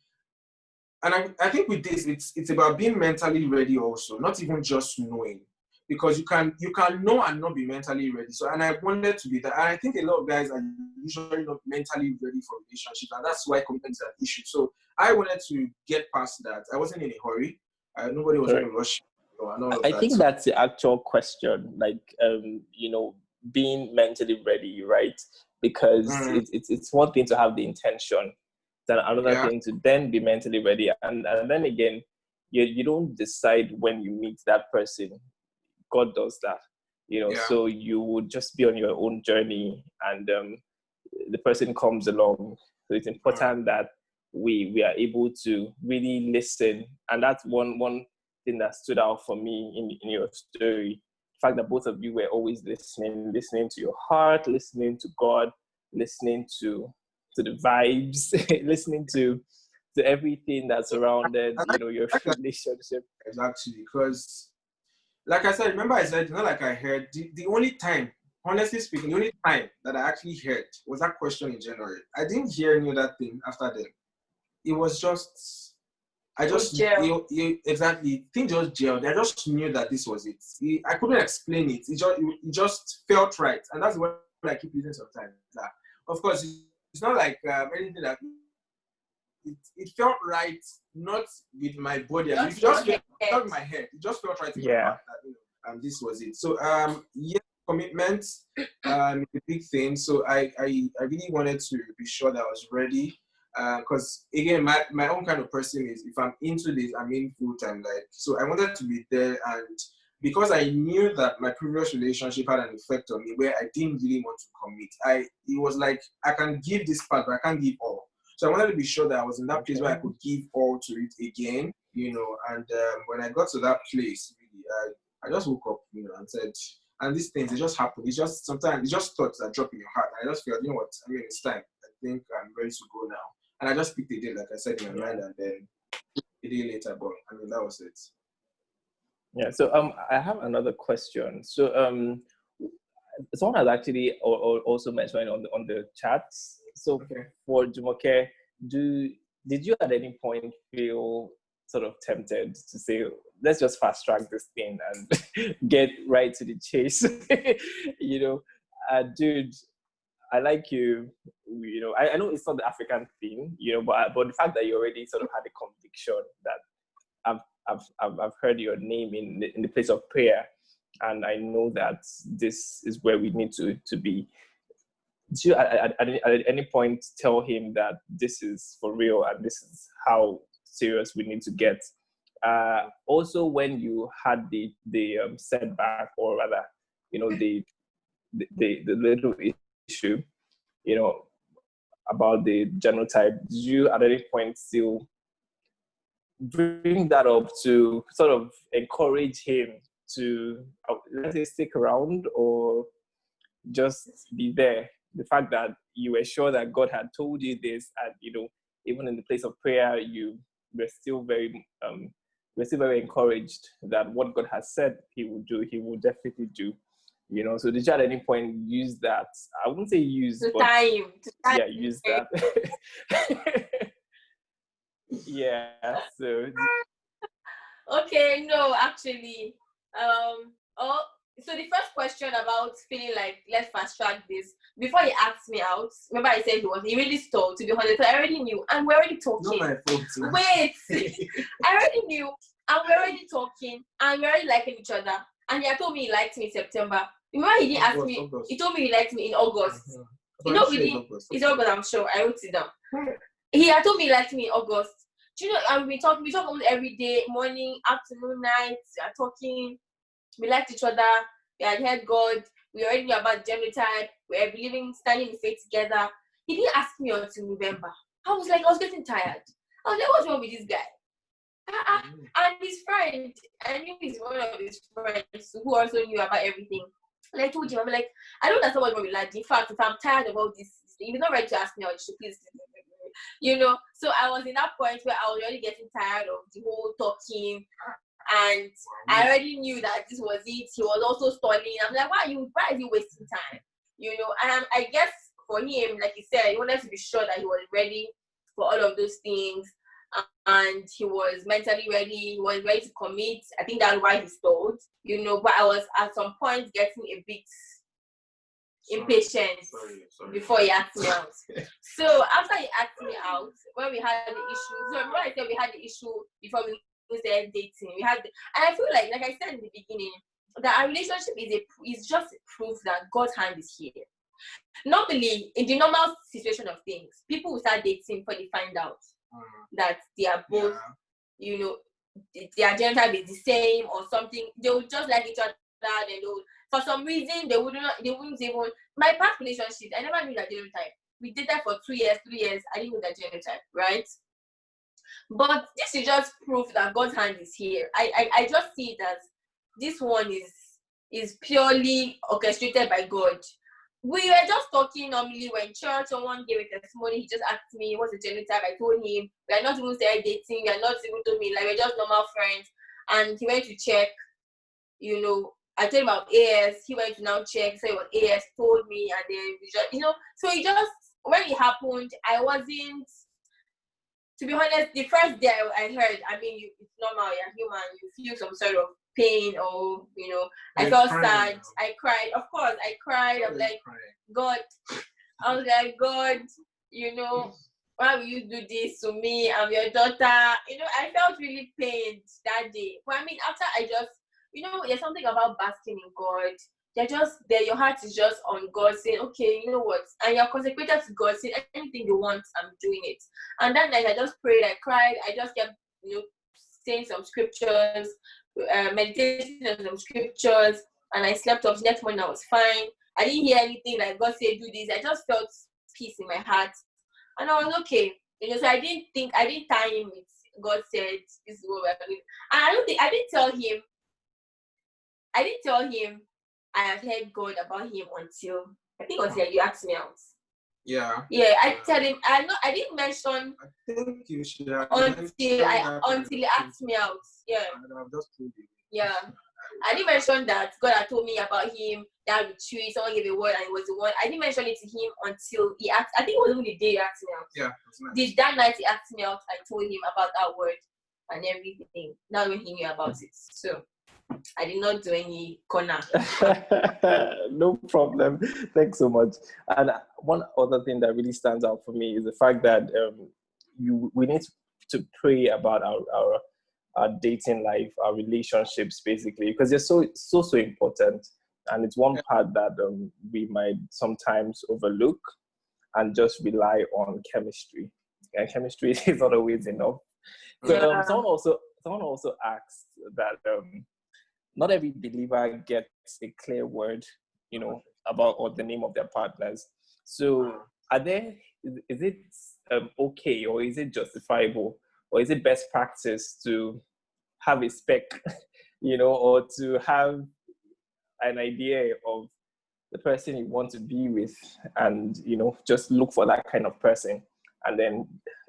I think with this, it's about being mentally ready also, not even just knowing, because you can know and not be mentally ready. So, and I wanted to be that. And I think a lot of guys are usually not mentally ready for relationships, and that's why commitment is an issue. So I wanted to get past that. I wasn't in a hurry. Nobody was going to rush. I think that's the actual question, like, being mentally ready, right? Because it's one thing to have the intention, then another thing to then be mentally ready. And then again, you don't decide when you meet that person. God does that, so you would just be on your own journey and the person comes along. So it's important that we are able to really listen. And that's one thing that stood out for me in your story. The fact that both of you were always listening to your heart, listening to God, listening to the vibes, listening to everything that surrounded, your relationship. Exactly, because like I said, remember I said, not like I heard, the only time, honestly speaking, the only time that I actually heard was that question in January. I didn't hear any other thing after then. It was just, exactly, things just gelled. I just knew that this was it. I couldn't explain it. It just felt right. And that's what I keep using sometimes. Of course, it's not like anything that it felt right, not with my body. It just felt not with my head. It just felt right in my heart that this was it. So commitment is a big thing. So I really wanted to be sure that I was ready. Because again, my own kind of person is, if I'm into this, I'm in full time. Like, so I wanted to be there, and because I knew that my previous relationship had an effect on me where I didn't really want to commit. It was like, I can give this part, but I can't give all. So I wanted to be sure that I was in that place where I could give all to it again, and when I got to that place, really, I just woke up, and said, and these things, they just happen. It's just, sometimes it's just thoughts that drop in your heart. And I just feel, what, it's time. I think I'm ready to go now. And I just picked a day, like I said, in my mind, and then a day later, but that was it. Yeah, so I have another question. So someone has actually also mentioned on the chat. So for Jumoke, did you at any point feel sort of tempted to say, let's just fast track this thing and get right to the chase? Dude, I like you. I know it's not the African thing, but the fact that you already sort of had a conviction that I've heard your name in the place of prayer, and I know that this is where we need to be. Did you at any point tell him that this is for real and this is how serious we need to get? Also, when you had the setback, or rather, the little issue, about the genotype, did you at any point still bring that up to sort of encourage him to, let's say, stick around, or just be there? The fact that you were sure that God had told you this, and even in the place of prayer, you were still very encouraged that what God has said He will do, He will definitely do. So did you at any point use that? I wouldn't say use, but yeah, use that. Yeah. So. Okay. No, actually. So the first question about feeling like, let's fast track this, before he asked me out, remember I said he really stalled, to be honest. So I already knew, and we're already talking. Not my fault. Wait, I already knew, and we're already talking, and we're already liking each other. And he had told me he liked me in September. Remember, he didn't ask me. August. He told me he liked me in August. It's August, I'm sure. I wrote it down. He had told me he liked me in August. Do you know, and we talk almost every day, morning, afternoon, night, talking. We liked each other. We had heard God. We already knew about genotype. We were believing, standing in faith together. He didn't ask me until November. I was getting tired. I was like, what's wrong with this guy? And his friend, I knew he's one of his friends who also knew about everything. And I told him, I'm like, I don't understand what's wrong with Lad. In fact, if I'm tired of all this, if you're not ready to ask me out, you should please, So I was in that point where I was already getting tired of the whole talking. And I already knew that this was it. He was also stalling. I'm like, why is he wasting time? And I guess for him, like he said, he wanted to be sure that he was ready for all of those things. And he was mentally ready. He was ready to commit. I think that's why he stalled, But I was at some point getting a bit impatient before he asked me out. So after he asked me out, when we had the issue, so remember I said we had the issue before we started dating. And I feel like I said in the beginning, that our relationship is just a proof that God's hand is here. Normally, in the normal situation of things, people will start dating before they find out that they are both, their genotype is the same or something. They will just like each other, and for some reason they wouldn't even. My past relationships, I never knew that genotype. We dated for 2 years, 3 years. I didn't know that genotype, right? But this is just proof that God's hand is here. I just see it as this one is purely orchestrated by God. We were just talking normally. We're in church, someone gave a testimony. He just asked me, what's the genotype? I told him. We are not even started dating. We are not even told me. We're just normal friends. And he went to check, I told him about AS. He went to now check. So it was AS, told me. And then we just, so it just, when it happened, I wasn't, to be honest, the first day I heard, it's normal, you're human. You feel some sort of pain or, you know, I You're felt crying sad. now. I cried. Of course, I cried. I'm like, God, I was like, God, you know, why will you do this to me? I'm your daughter. You know, I felt really pained that day. But I mean, after I just, you know, there's something about basking in God. You're just there, your heart is just on God, saying, okay, you know what? And you're consecrated to God, saying, anything you want, I'm doing it. And that night, I just prayed, I cried, I just kept, you know, saying some scriptures, meditating on some scriptures, and I slept off. Next morning, I was fine. I didn't hear anything like God said, do this. I just felt peace in my heart. And I was okay. You know, so I didn't tie him with God said, this is what we're doing. And I didn't tell him I had heard God about him until you asked me out. Yeah. Yeah, I tell him I didn't mention I think you should have until he asked me out. Yeah. I've just told you. Yeah. I didn't mention that God had told me about him, that retreat, someone gave a word and it was the one. I didn't mention it to him until he asked. I think it was even the day he asked me out. Yeah, that's nice. That night he asked me out, I told him about that word and everything. Now when he knew about it. So I did not do any corner. No problem. Thanks so much. And one other thing that really stands out for me is the fact that we need to pray about our dating life, our relationships, basically, because they're so important. And it's one part that we might sometimes overlook and just rely on chemistry. And chemistry is not always enough. So someone also asked that not every believer gets a clear word, you know, about or the name of their partners. So is it okay, or is it justifiable, or is it best practice to have a spec, you know, or to have an idea of the person you want to be with, and, you know, just look for that kind of person, and then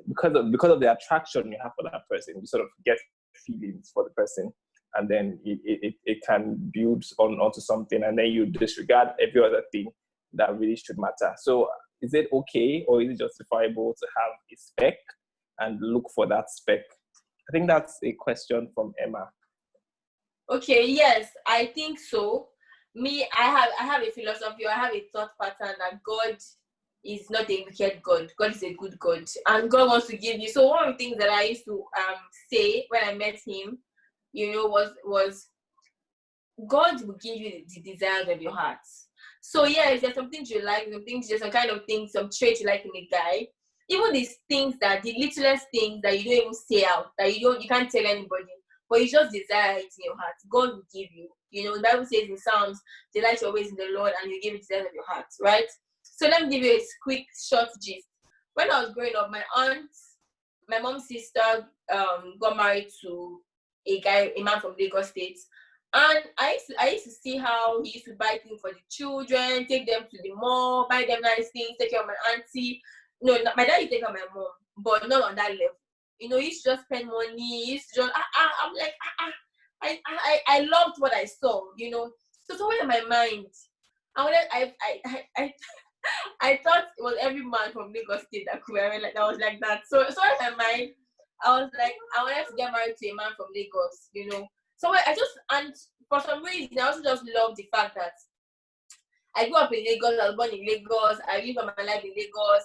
because of the attraction you have for that person, you sort of get feelings for the person, and then it can build onto something, and then you disregard every other thing that really should matter. So is it okay, or is it justifiable to have a spec and look for that spec? I think that's a question from Emma. Okay, yes, I think so. Me, I have a philosophy, I have a thought pattern that God is not a wicked God. God is a good God, and God wants to give you. So one of the things that I used to say when I met him, you know, was God will give you the desires of your heart. So yes, there's some things you like, there's some kind of things, some traits you like in a guy. Even these things that the littlest things that you don't even say out, that you can't tell anybody, but you just desire it in your heart. God will give you. You know, the Bible says in Psalms, delight your ways in the Lord and He'll give you the desires of your heart, right? So let me give you a quick short gist. When I was growing up, my mom's sister got married to a man from Lagos State. And I used to see how he used to buy things for the children, take them to the mall, buy them nice things, take care of my auntie. No, my dad used to take care of my mom, but not on that level. You know, he used to just spend money. He used to just, I'm like, I loved what I saw, you know. So somewhere in my mind, I thought it was every man from Lagos State that could wear that was like that. So in my mind, I was like, I wanted to get married to a man from Lagos, you know. So and for some reason, I also just love the fact that I grew up in Lagos, I was born in Lagos, I lived all my life in Lagos.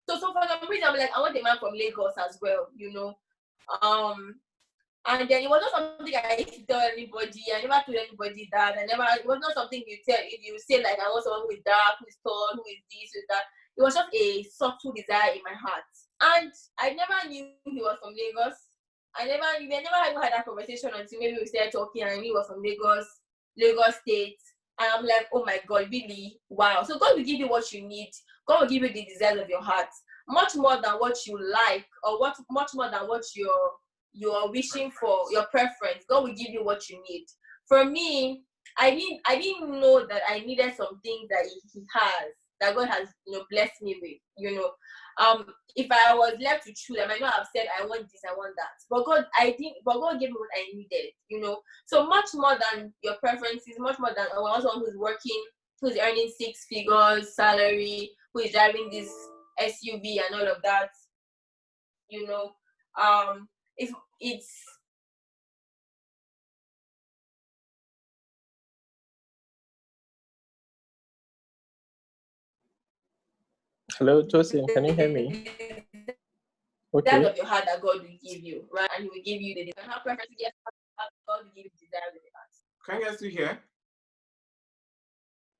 So for some reason, I'm like, I want a man from Lagos as well, you know. And then it was not something I used to tell anybody. I never told anybody that. It was not something you say like, I want someone who is dark, who is tall, who is this, who is that. It was just a subtle desire in my heart. And I never knew he was from Lagos. We never even had that conversation until maybe we started talking and I knew he was from Lagos State. And I'm like, oh my God, really? Wow. So God will give you what you need. God will give you the desires of your heart. Much more than what you like, or much more than what you're wishing for, your preference. God will give you what you need. For me, I didn't know that I needed some things that he has, that God has, you know, blessed me with, you know. If I was left to choose, I might not have said I want this, I want that. But God gave me what I needed, you know. So much more than your preferences, much more than someone who's working, who's earning 6 figures salary, who is driving this SUV and all of that, you know. If it's Hello, Jocelyn, can you hear me? Desires Okay. of your heart that God will give you, right? And He will give you the desire. Have preference to get God will give you the desires of your heart. Can you guys still hear?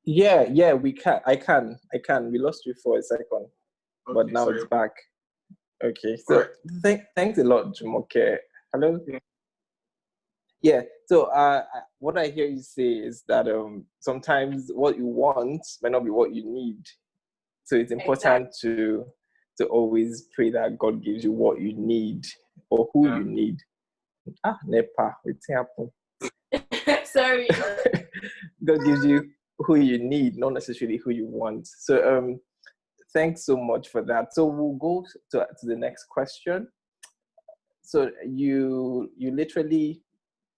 Yeah, we can. I can. We lost you for a second, but Okay, now sorry. it's back. Okay, All so right. thanks a lot, Jumoke. Hello. Yeah. Yeah. So, what I hear you say is that sometimes what you want might not be what you need. So it's important to always pray that God gives you what you need or who you need. Nepa, what's happening? Sorry. God gives you who you need, not necessarily who you want. So thanks so much for that. So we'll go to the next question. So you literally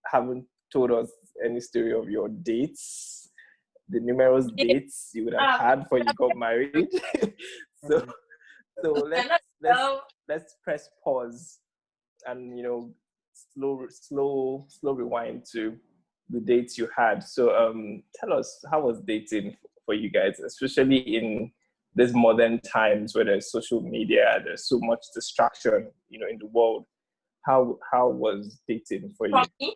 haven't told us any story of your dates, the numerous dates you would have had before you got married. so let's press pause and slow rewind to the dates you had. So tell us, how was dating for you guys, especially in these modern times where there's social media, there's so much distraction, in the world. How was dating for you?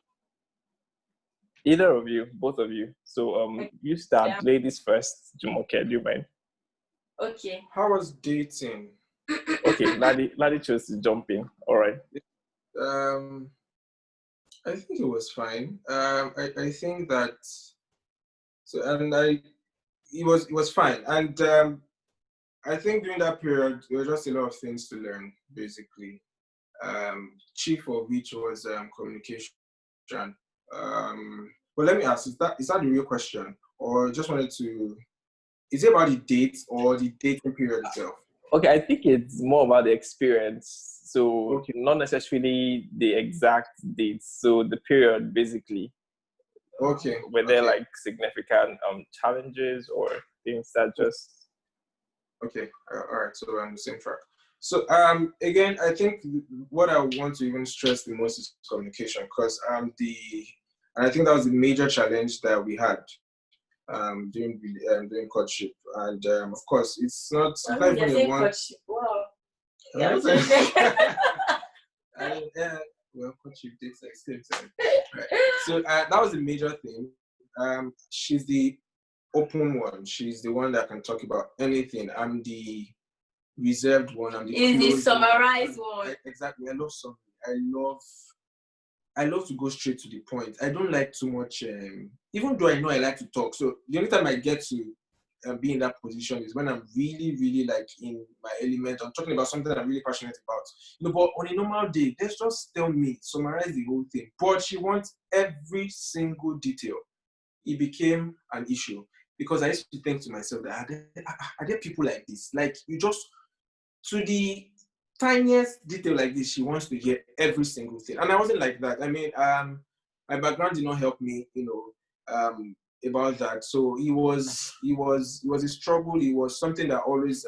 Either of you, both of you. So you start, ladies first. Jumoke, do you mind? Okay. How was dating? Okay, Ladi chose to jump in. All right. I think it was fine. I think that it was fine, and I think during that period there were just a lot of things to learn, basically. Chief of which was communication. But let me ask: is that the real question, or just wanted to? Is it about the date or the dating period itself? Okay, I think it's more about the experience. So not necessarily the exact dates. So the period, basically. Okay. Were there like significant challenges or things that just? Okay. All right. So we're on the same track. So again, I think what I want to even stress the most is communication, because and I think that was the major challenge that we had during courtship, and of course it's not even one. Courtship. Wow. Yeah. Well, courtship takes like same time. Right. So that was the major thing. She's the open one. She's the one that can talk about anything. I'm the reserved one. I'm the summarized one. Exactly. I love something. I love to go straight to the point. I don't like too much, even though I know I like to talk. So the only time I get to be in that position is when I'm really, really like in my element. I'm talking about something I'm really passionate about. But on a normal day, let's just tell me, summarize the whole thing. But she wants every single detail. It became an issue because I used to think to myself that are there people like this? Like, you just, to the tiniest detail like this, she wants to hear every single thing. And I wasn't like that. I mean, my background did not help me, about that. So it was a struggle. It was something that always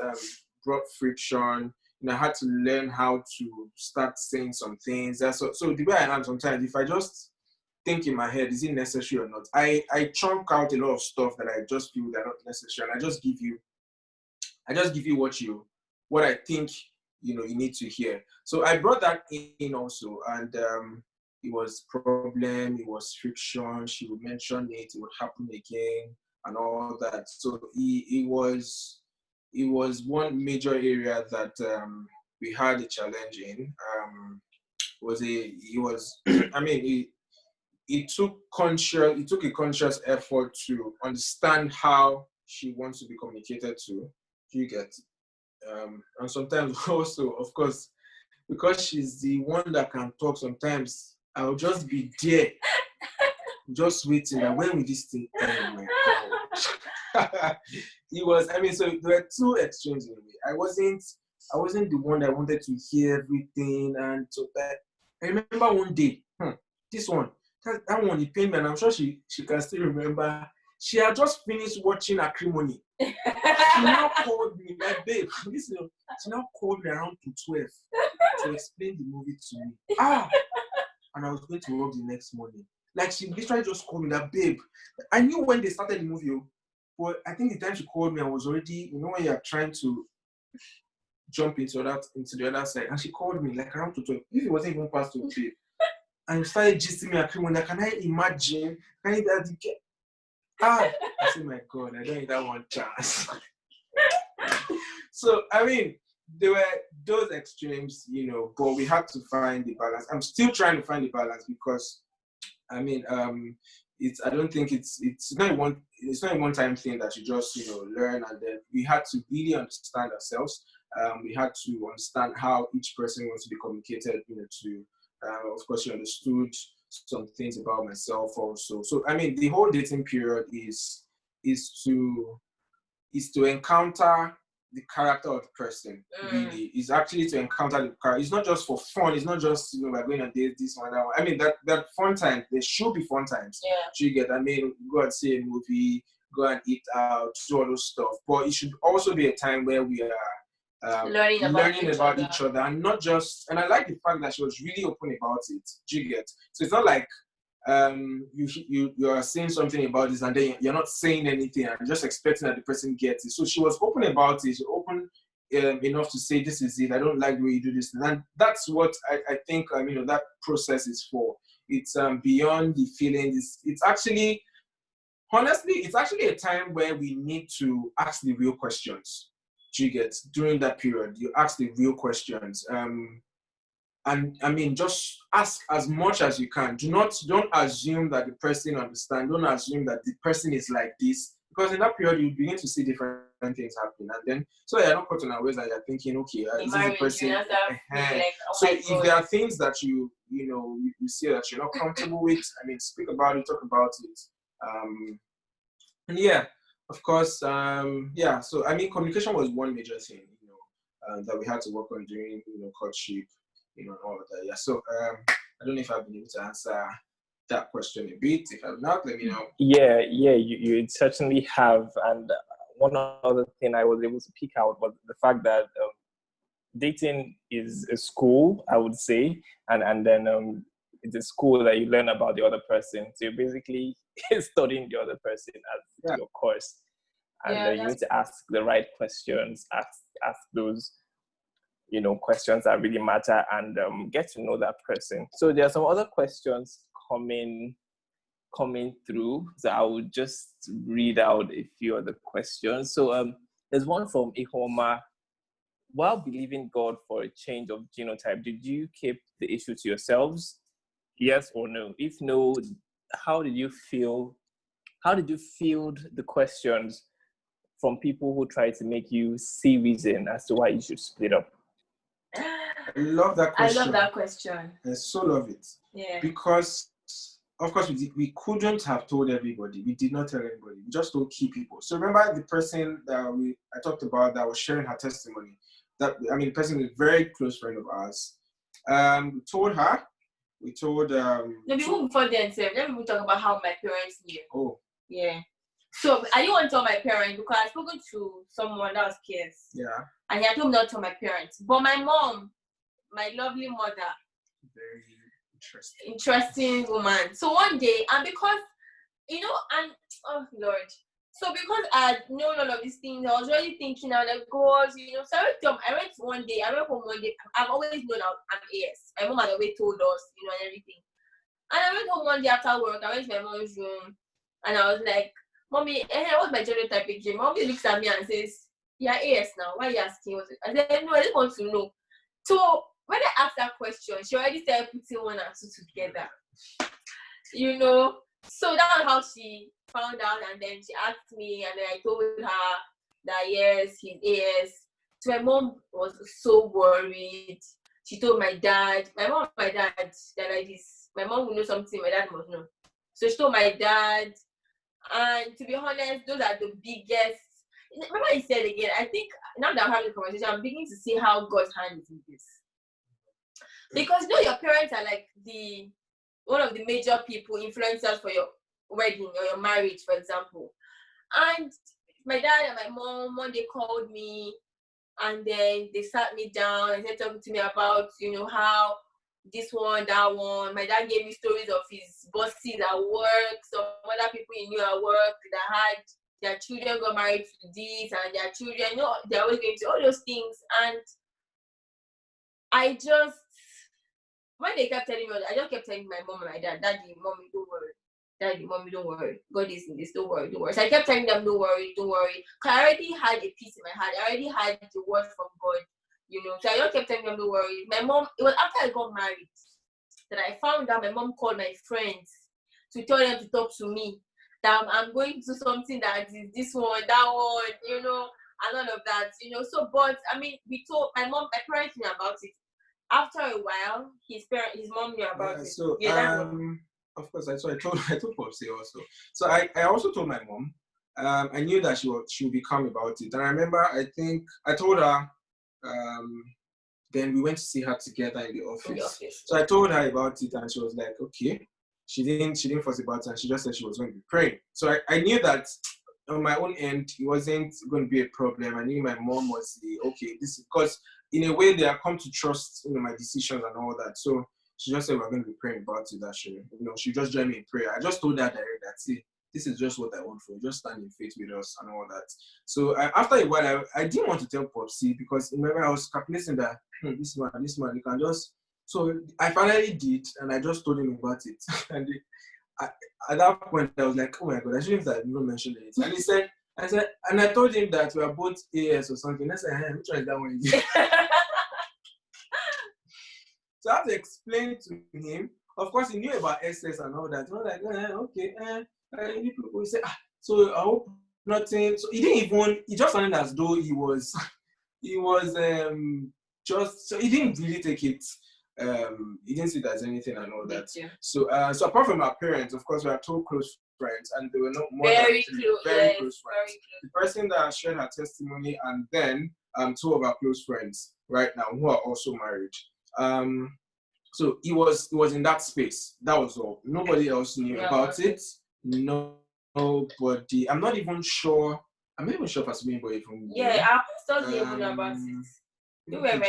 brought friction. I had to learn how to start saying some things. So the way I am sometimes, if I just think in my head, is it necessary or not? I chunk out a lot of stuff that I just feel that are not necessary, and I just give you what I think you need to hear. So I brought that in also, and it was problem, it was friction. She would mention it would happen again, and all that. So it was one major area that we had a challenge in. I mean, it took a conscious effort to understand how she wants to be communicated to. You get, and sometimes also, of course, because she's the one that can talk. Sometimes I'll just be there, just waiting. That when will this thing end? My God. It was. I mean, so there were two extremes in a way. I wasn't the one that wanted to hear everything, and so that I remember one day, this one. That one, it pained me, and I'm sure she can still remember. She had just finished watching Acrimony. She now called me, like, babe, listen, she now called me around to 12 to explain the movie to me. And I was going to work the next morning. Like, she literally just called me that, babe. I knew when they started the movie, but I think the time she called me, I was already, when you're trying to jump into the other side. And she called me like around 12. If it wasn't even past 12. And started gisting me and like, can I imagine? Can I get? I said, my God, I don't need that one chance. So, I mean, there were those extremes, you know, but we had to find the balance. I'm still trying to find the balance because, I mean, I don't think it's not a one-time thing that you just, you know, learn, and then we had to really understand ourselves. We had to understand how each person wants to be communicated, you know, to, of course, you understood some things about myself also. So, I mean, the whole dating period is to encounter the character of the person. Really, is actually to encounter the character. It's not just for fun. It's not just, you know, we're going on dates, this one, that one. I mean, that fun time. There should be fun times. Yeah. You get. I mean, go and see a movie, go and eat out, do all those stuff. But it should also be a time where we are learning about each other, and not just. And I like the fact that she was really open about it. Do you get? So it's not like you are saying something about this and then you're not saying anything and just expecting that the person gets it. So she was open about it. She open enough to say, this is it. I don't like the way you do this, and that's what I think. You know, that process is for. It's beyond the feelings. It's actually, honestly, it's actually a time where we need to ask the real questions. You get, during that period, you ask the real questions. And I mean, just ask as much as you can. Don't assume that the person understands. Don't assume that the person is like this, because in that period you begin to see different things happening, and then so you're not caught on ways that you're thinking, okay, this is the person. Like, so if there are things that you see that you're not comfortable with, I mean, speak about it, talk about it, and yeah, of course, yeah. So I mean, communication was one major thing, you know, that we had to work on during, you know, courtship. You know, all of that. Yeah. So I don't know if I've been able to answer that question a bit. If I'm not, let me know. Yeah, you certainly have. And one other thing I was able to pick out was the fact that dating is a school, I would say, and then it's a school that you learn about the other person. So you're basically studying the other person as your course, and you need to ask the right questions, ask those, you know, questions that really matter, and get to know that person. So there are some other questions coming through. So I will just read out a few of the questions. So there's one from Ihoma. While believing God for a change of genotype, did you keep the issue to yourselves? Yes or no? If no, how did you field the questions from people who try to make you see reason as to why you should split up? I love that question. I so love it. Yeah. Because, of course, we couldn't have told everybody. We did not tell anybody. We just told key people. So remember the person that I talked about that was sharing her testimony. The person is a very close friend of ours. We told her. We told. Before then, let me talk about how my parents knew. Oh. Yeah. So I didn't want to tell my parents because I spoke to someone that was Kiss. Yeah. And he had told me not to tell my parents. But my mom, my lovely mother, very interesting woman. So one day, and because, you know, and oh Lord. So because I had known all of these things, I was really thinking, I was like, God, you know, so I went home one day. I've always known I'm AS. My mom had always told us, you know, and everything. And I went home one day after work. I went to my mom's room, and I was like, Mommy, what's my genotype again? Mommy looks at me and says, you're AS now. Why are you asking? I said, no, I just want to know. So when I asked that question, she already started putting one and two together. You know? So that was how she found out, and then she asked me, and then I told her that yes, he's AS. So my mom was so worried. She told my dad, my mom and my dad, they're like this. My mom will know something, my dad must know. So she told my dad, and to be honest, those are the biggest. Remember I said again, I think now that I'm having a conversation, I'm beginning to see how God's hand is in this. Because you know your parents are like one of the major people, influencers for your wedding or your marriage, for example. And my dad and my mom, one day called me, and then they sat me down and started talking to me about, you know, how this one, that one. My dad gave me stories of his bosses at work, some other people he knew at work that had their children got married to this and their children, you know, they're always going to all those things. And I just, when they kept telling me, I just kept telling my mom and my dad, Daddy, Mommy, don't worry. Daddy, Mommy, don't worry. God is in this, don't worry, don't worry. So I kept telling them, don't worry, don't worry. Because I already had a peace in my heart. I already had the word from God, you know. So I just kept telling them, don't worry. My mom, it was after I got married that I found out my mom called my friends to tell them to talk to me. That I'm going to do something that is this one, that one, you know, and all of that, you know. So, but I mean, we told my parents knew about it. After a while, his mom knew about it. So of course, I told Popsy also. So I also told my mom. I knew that she would be calm about it, and I remember I think I told her. Then we went to see her together in the office. So I told her about it, and she was like, okay. She didn't fuss about it, and she just said she was going to be praying. So I knew that on my own end, it wasn't going to be a problem. I knew my mom was okay. This is because in a way they have come to trust, you know, my decisions and all that. So she just said we're going to be praying about it. That she just joined me in prayer. I just told her direct that, see, this is just what I want for you. Just stand in faith with us and all that. So after a while, I didn't want to tell Popsy because remember I was calculating that this man, you can just. So I finally did, and I just told him about it. And at that point, I was like, oh my God, I shouldn't have even mentioned it. And he said, and I told him that we are both AS or something. I said, hey, which one is that one? So I had to explain to him. Of course, he knew about SS and all that. I was like, okay. We said, so I hope nothing. So he just sounded as though he was just, so he didn't really take it. He didn't see it as anything and all that. Yeah. So apart from our parents, of course, we are two close friends, and they were not more very than close, very close friends. The person that shared her testimony, and then two of our close friends right now who are also married. So he was in that space. That was all. Nobody else knew about it. Nobody. I'm not even sure if anybody from. Yeah, our pastors didn't even know about it. You were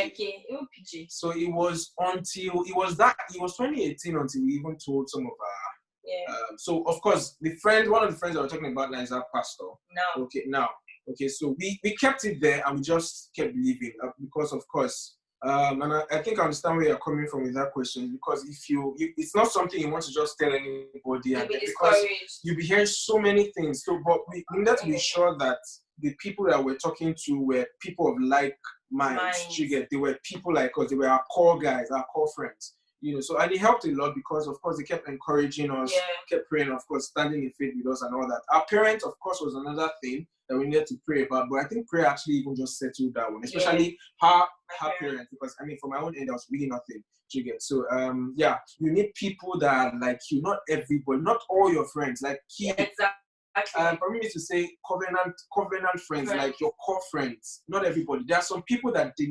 PG. So it was 2018 until we even told some of our. Yeah. So of course one of the friends that we're talking about now is our pastor. Okay. So we kept it there and we just kept believing because of course. And I think I understand where you're coming from with that question, because if it's not something you want to just tell anybody, and because you'll be hearing so many things. So, but we needed to be sure that the people that we're talking to were people of like minds. They were people like us. They were our core guys, our core friends. You know, so and it helped a lot because of course they kept encouraging us, kept praying, of course, standing in faith with us and all that. Our parents, of course, was another thing that we needed to pray about, but I think prayer actually even just settled that one, especially her parents, because I mean, from my own end, there was really nothing to get. So you need people that are like you, not everybody, not all your friends, like for me to say covenant friends, like your core friends, not everybody. There are some people that they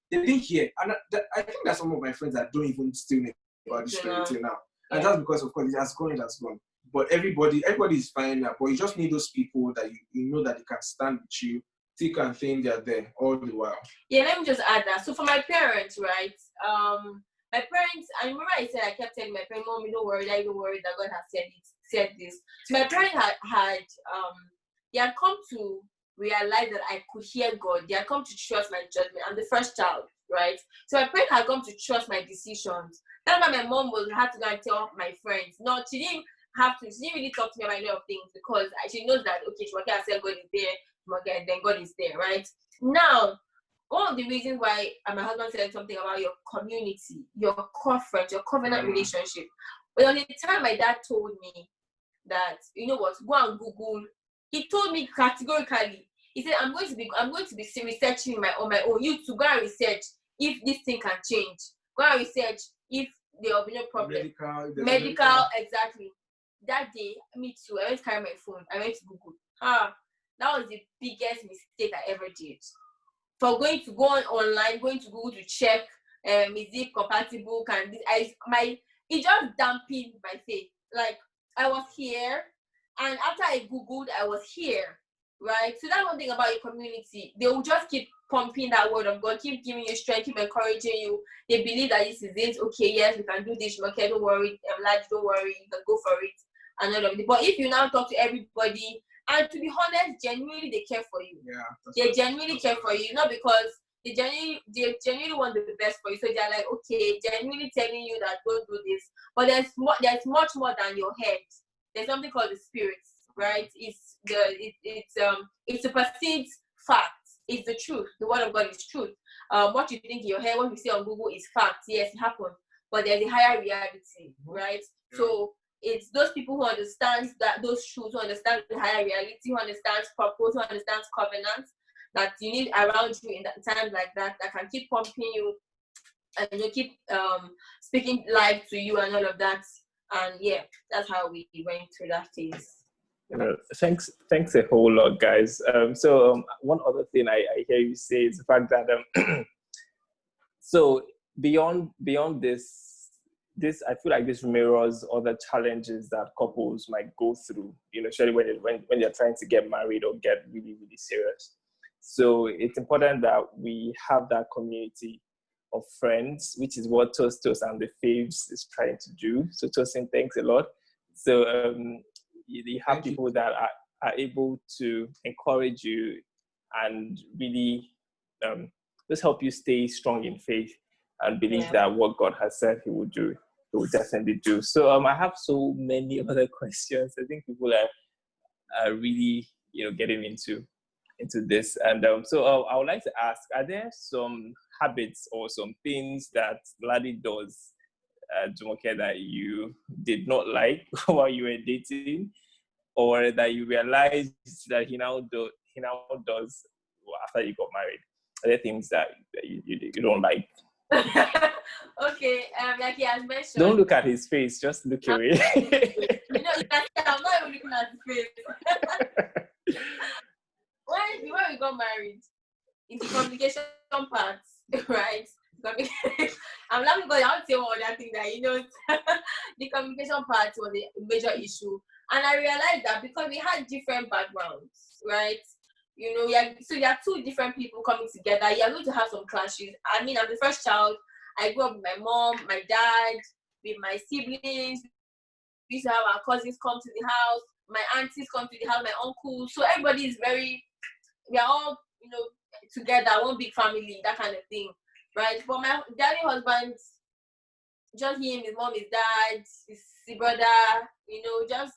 didn't hear, and I think there's some of my friends that don't even still know about this story till now, and that's because of course it has gone. But everybody is fine now. But you just need those people that you know that they can stand with you, thick and thin. They're there all the while. Yeah, let me just add that. So for my parents, right? My parents. I remember I kept telling my parents, "Mommy, don't worry, don't worry that God has said this." So my parents they had come to realize that I could hear God. They had come to trust my judgment. I'm the first child, right? So my parents had come to trust my decisions. That's why my mom had to go and tell my friends. No, she didn't really talk to me about a lot of things because she knows that, okay, Jumoke has said God is there, then God is there, right? Now, one of the reasons why my husband said something about your community, your core friends, your covenant relationship. But on the time my dad told me that, you know what, go and Google. He told me categorically, he said, I'm going to be researching on my own. You to go and research if this thing can change. Go and research if there will be no problem. Medical, exactly. That day, me too, I went to carry my phone. I went to Google. That was the biggest mistake I ever did. For going to go online, going to Google to check, is it compatible? It just dampened my faith. Like, I was here, and after I Googled, I was here, right? So that's one thing about your community. They will just keep pumping that word of God, keep giving you strength, keep encouraging you. They believe that this is it. Okay, yes, we can do this. Okay, don't worry. Lad, don't worry. You can go for it. And all of it. But if you now talk to everybody And to be honest, genuinely they care for you. Yeah. They genuinely care for you, not because they genuinely want the best for you. So they're like, okay, genuinely telling you that don't do this. But there's much more than your head. There's something called the spirits, right? It supersedes facts. It's the truth. The word of God is truth. What you think in your head, what you see on Google is facts. Yes, it happened. But there's a higher reality, right? Yeah. So it's those people who understand those truths, who understand the higher reality, who understands purpose, who understands covenants, that you need around you in times like that can keep pumping you and keep speaking life to you and all of that. And yeah, that's how we went through that phase. Thanks a whole lot, guys. So one other thing I hear you say is the fact that so beyond this, I feel like this mirrors other challenges that couples might go through, especially when they're trying to get married or get really, really serious. So it's important that we have that community of friends, which is what Toast and the Faves is trying to do. So Tosin, thanks a lot. So you have people that are able to encourage you and really just help you stay strong in faith and believe that what God has said he will do, he will definitely do. So I have so many other questions. I think people are really getting into this. And so I would like to ask, are there some habits or some things that Ladi does, Jumoke, that you did not like while you were dating, or that you realized that he now does after you got married? Are there things that you don't like? Okay, like he has mentioned. Don't look at his face, just look away. You can see I'm not even looking at his face. When we got married, it's the communication part, right? I'm laughing because I want to say one other thing that the communication part was a major issue. And I realized that because we had different backgrounds, right? So there are two different people coming together. You're going to have some clashes. I mean, I'm the first child. I grew up with my mom, my dad, with my siblings. We used to have our cousins come to the house, my aunties come to the house, my uncles. So everybody is we are all, together, one big family, that kind of thing, right? But my daddy husband, just him, his mom, his dad, his brother, just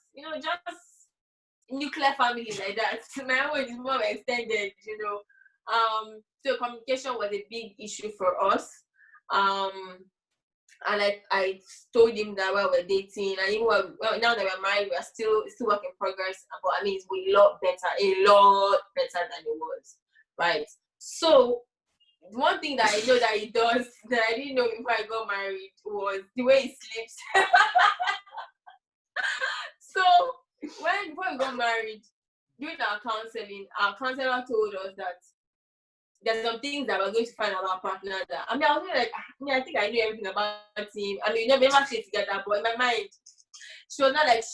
nuclear family like that. My own is more extended, So communication was a big issue for us. And I told him that while we're dating, and even now that we're married, we're still work in progress. But I mean, it's a lot better than it was, right? So one thing that I know that he does that I didn't know before I got married was the way he sleeps. So before we got married, during our counseling, our counselor told us that there's some things that we're going to find about our partner that, I was like, I think I knew everything about him. I mean, we never stayed together, but in my mind, she was not like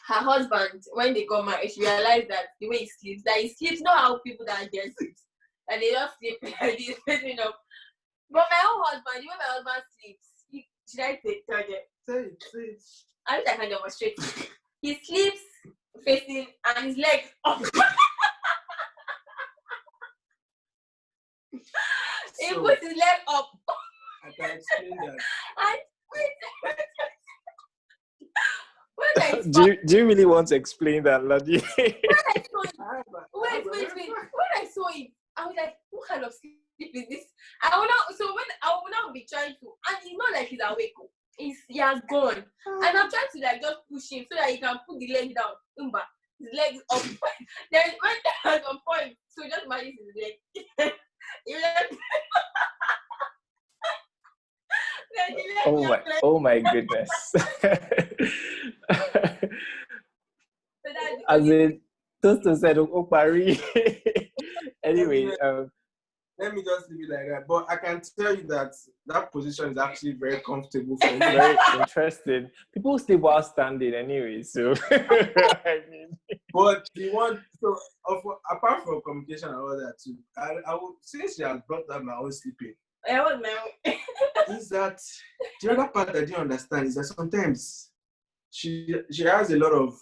her husband, when they got married, she realized that the way he sleeps, not how people that are there sleep. And they just sleep like this, up. But my own husband, the way my husband sleeps, should I tell you? Say it. I wish I can demonstrate. He sleeps facing and his legs up. He puts his leg up. I can explain that. Do you really want to explain that, Ladi? Wait. When I saw it, I was like, what kind of sleep is this? I will not be trying to, and it's not like he's awake. He has gone. And I'm trying to just push him so that he can put the leg down. His legs up. Then when at some point, so just imagine his leg. Oh my goodness. As in, Tosto said, Paris. Anyway, let me just leave it like that. But I can tell you that position is actually very comfortable for me. Very interesting. People sleep while standing anyway, so I mean. But apart from communication and all that too, I would, since she has brought up my own sleeping. Is that the other part I didn't understand is that sometimes she has a lot of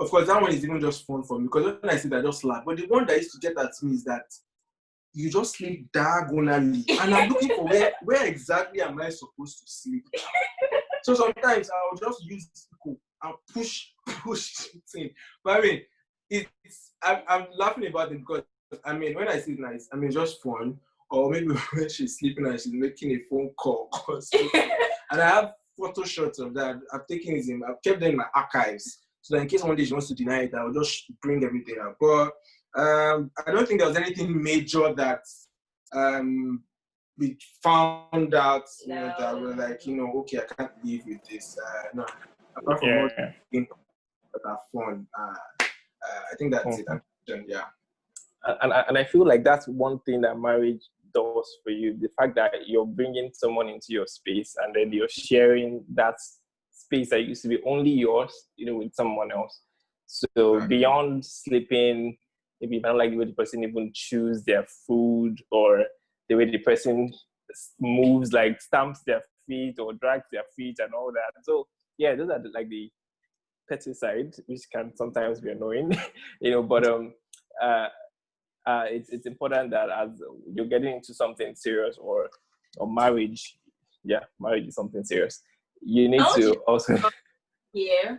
of course, that one is even just fun for me because when I see that, I just laugh. But the one that used to get at me is that you just sleep diagonally, and I'm looking for where exactly am I supposed to sleep now? So sometimes I'll just use and push the thing. But I mean, I'm laughing about it because I mean, when I see it nice, I mean, it's just fun. Or maybe when she's sleeping and she's making a phone call. And I have photo shots of that. I've taken it in, I've kept them in my archives. So that in case one day she wants to deny it, I'll just bring everything up. But I don't think there was anything major that we found out, you know, that we're like, you know, okay, I can't live with this. No, apart from all the things that are fun, I think that's it. Yeah. And I feel like that's one thing that marriage does for you. The fact that you're bringing someone into your space and then you're sharing that space that used to be only yours, you know, with someone else. So beyond sleeping, maybe you don't like the way the person even choose their food or the way the person moves, like stamps their feet or drags their feet and all that. So yeah, those are like the petty side, which can sometimes be annoying, you know, but it's important that as you're getting into something serious or marriage, marriage is something serious. You need to also. Yeah.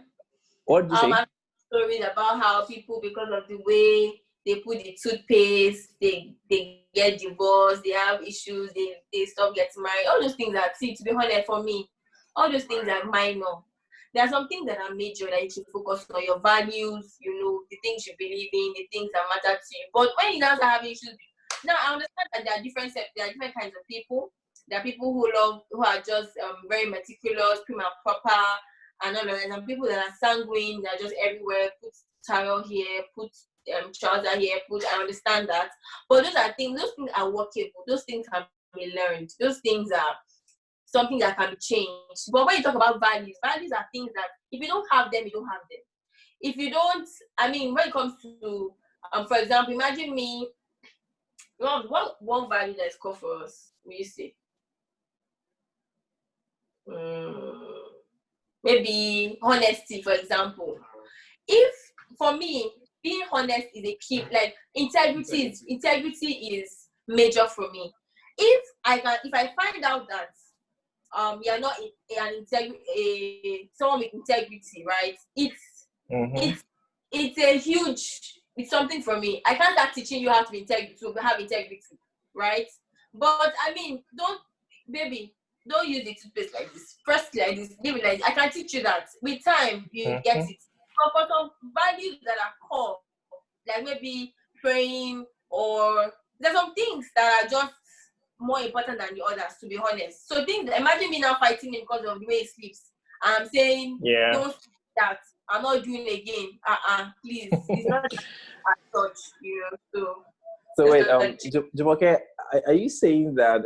What did you say? I'm worried about how people, because of the way they put the toothpaste, they get divorced, they have issues, they stop getting married. All those things are, see, to be honest, for me, all those things are minor. There are some things that are major that you should focus on, your values, you know, the things you believe in, the things that matter to you. But when you guys are having issues, now I understand that there are different kinds of people. There are people who are just very meticulous, prim and proper, and all of that. And people that are sanguine, that are just everywhere, put towel here, put trouser here, I understand that. But those things are workable. Those things can be learned. Those things are something that can be changed. But when you talk about values are things that if you don't have them, you don't have them. If you don't, I mean, when it comes to, for example, imagine me, one value that is core for us, will you say? Maybe honesty, for examul. If, for me, being honest is a key, like integrity is major for me. If I find out that you're not someone with integrity, right? It's something for me. I can't start teaching you how to have integrity, right? But I mean, don't use the toothpaste like this. First like this, leave it like this. I can teach you that. With time, you get it. But for some values that are core, like maybe praying, or there's some things that are just more important than the others, to be honest. So imagine me now fighting him because of the way he sleeps. I'm saying, don't do that. I'm not doing it again. Please. It's not as such, you know. So wait, Jumoke, are you saying that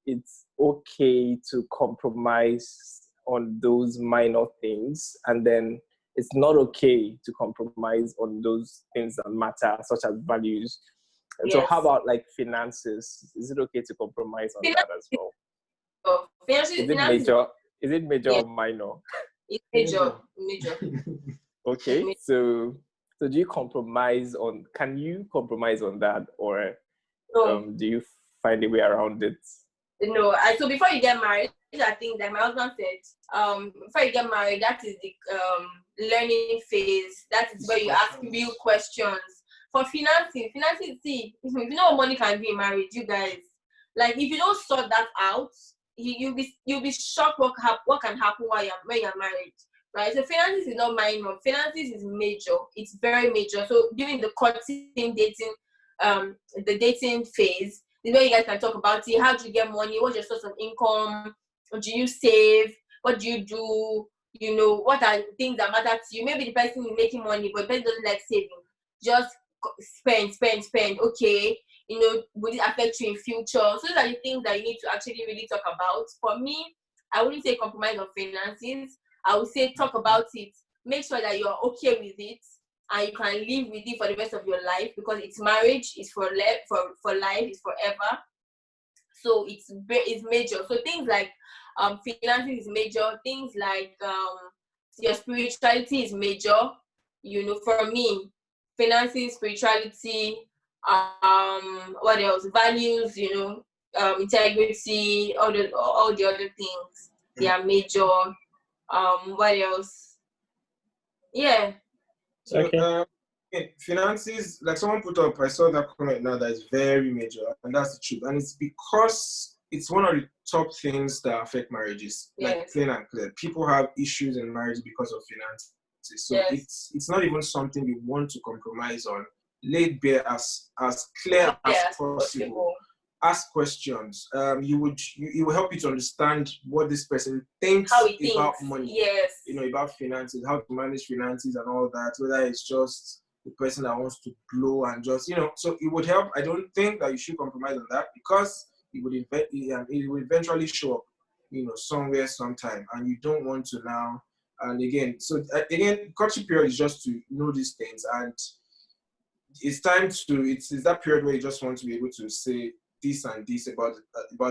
it's okay to compromise on those minor things, and then it's not okay to compromise on those things that matter, such as values? And so how about like finances? Is it okay to compromise on that as well? Is it major or minor? It's major. Okay, so do you compromise on? Can you compromise on that, or do you find a way around it? No. So before you get married, I think that my husband said, before you get married, that is the learning phase. That is where you ask real questions. For financing, see, if you know what money can do in marriage, you guys, like if you don't sort that out, you'll be shocked what can happen when you're married, right? So finances is not minor. Finances is major. It's very major. So during the courting, dating, the dating phase, is where you guys can talk about it. How do you get money? What's your source of income? Do you save? What do you do? You know, what are things that matter to you? Maybe the person is making money, but the person doesn't like saving. Just spend. Okay, you know, would it affect you in future? So those are the things that you need to actually really talk about. For me, I wouldn't say compromise on finances. I would say talk about it. Make sure that you're okay with it and you can live with it for the rest of your life, because it's marriage, it's for life, it's forever. So it's major. So things like finances is major. Things like your spirituality is major. For me, finances, spirituality, what else? Values, integrity, all the other things. They are major. What else? Yeah. So, Okay. finances, like someone put up, I saw that comment now that is very major, and that's the truth. And it's because it's one of the top things that affect marriages, like Yes. plain and clear. People have issues in marriage because of finances. So Yes. it's not even something we want to compromise on. Lay it bare as clear as possible. Ask questions. It will help you to understand what this person thinks How he about thinks. money. Yes. About finances, how to manage finances and all that. Whether it's just the person that wants to blow and just so it would help. I don't think that you should compromise on that because it will eventually show up, somewhere, sometime, and you don't want to now. And again, courtship period is just to know these things, and it's time to it's that period where you just want to be able to say this and this about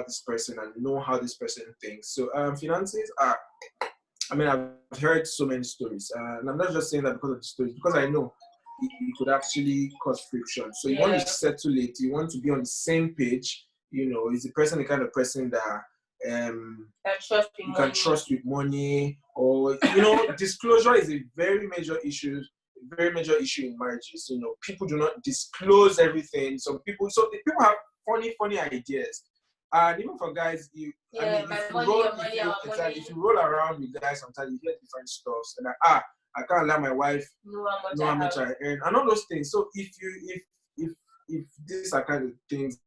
this person and know how this person thinks. So finances are, I've heard so many stories, and I'm not just saying that because of the stories, because I know it could actually cause friction. So you want to settle it, you want to be on the same page. Is the person the kind of person that you can trust with money, or disclosure is a very major issue in marriages. People do not disclose everything. People have funny ideas. And even for guys, if you roll around with guys, sometimes you hear different stuff. And I can't let my wife know how much I earn, and all those things. So if these are kind of things,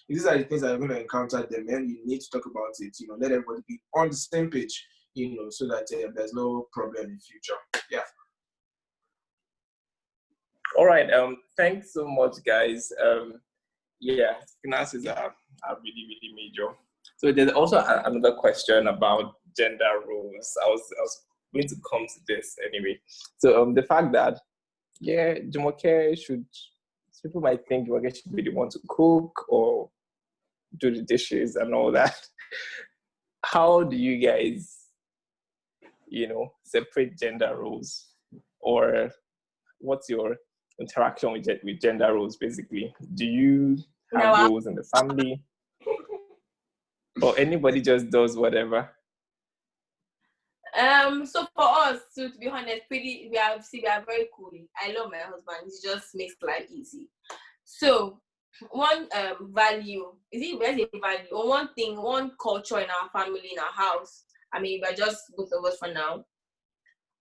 if these are the things that you're going to encounter, then you need to talk about it. Let everybody be on the same page. So that there's no problem in future. Yeah. All right. Thanks so much, guys. Yeah, finances are really, really major. So there's also another question about gender roles. I was going to come to this anyway. So the fact that Jumoke people might think Jumoke should be the one to cook or do the dishes and all that. How do you guys, separate gender roles, or what's your interaction with gender roles? Basically, do you have roles in the family, or anybody just does whatever? So for us, to be honest, we are very cool. I love my husband. He just makes life easy. So one value, or one culture in our family, in our house. We're just both of us for now.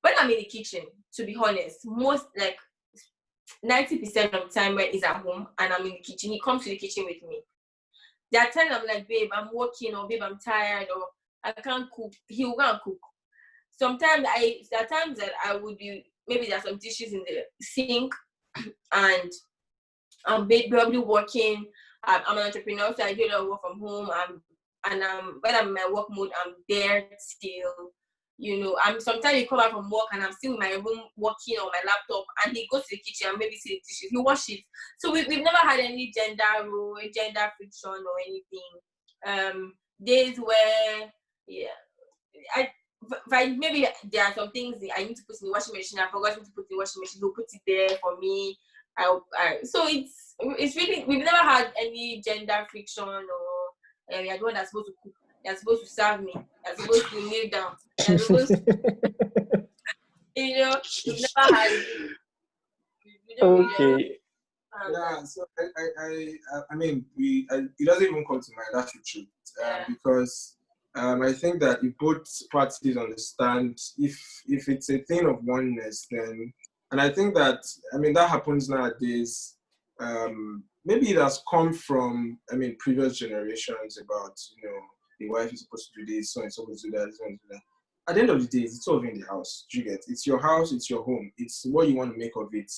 When I'm in the kitchen, to be honest, most 90% of the time when he's at home and I'm in the kitchen, he comes to the kitchen with me. There are times I'm like, babe, I'm working, or babe, I'm tired, or I can't cook. He will go and cook. Sometimes there are times that I would be, maybe there's some dishes in the sink and I'm probably working. I'm an entrepreneur, so I do a lot of work from home. When I'm in my work mode, I'm there still. Sometimes you come back from work and I'm still in my room working on my laptop, and he goes to the kitchen and maybe see the dishes. He washes. So we've never had any gender friction or anything. Days where, maybe there are some things that I need to put in the washing machine. I forgot to put in the washing machine. He'll put it there for me. So it's really, we've never had any gender friction, or you're the one that's supposed to cook. You're supposed to serve me. You're supposed to kneel down. You're supposed to, we've never had it. Okay. Yeah, so it doesn't even come to mind. That's the truth, because I think that if both parties understand, if it's a thing of oneness, then, and I think that that happens nowadays. Maybe it has come from previous generations about the wife is supposed to do this, so and supposed to do that, so and do that. At the end of the day, it's all in the house. Do you get? It's your house, it's your home, it's what you want to make of it.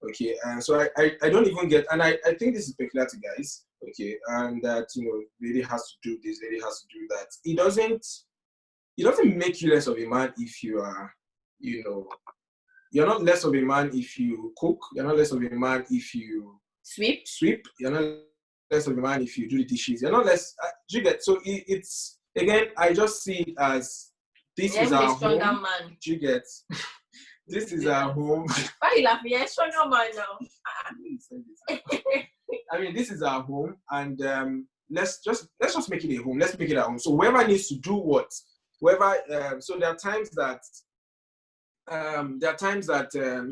Okay, and so I don't even get, and I think this is peculiar to guys, okay, and that lady has to do this, lady has to do that. It doesn't make you less of a man if you are, you're not less of a man if you cook, you're not less of a man if you sweep, you're not less of a man if you do the dishes, you're not less, do you get? So it's, again, I just see it as, this is our home, man. Do you get? This is our home. Why you laughing? You're a stronger man now. I mean, this is our home, and let's just make it a home. Let's make it our home. So whoever needs to do what, whoever. So there are times that,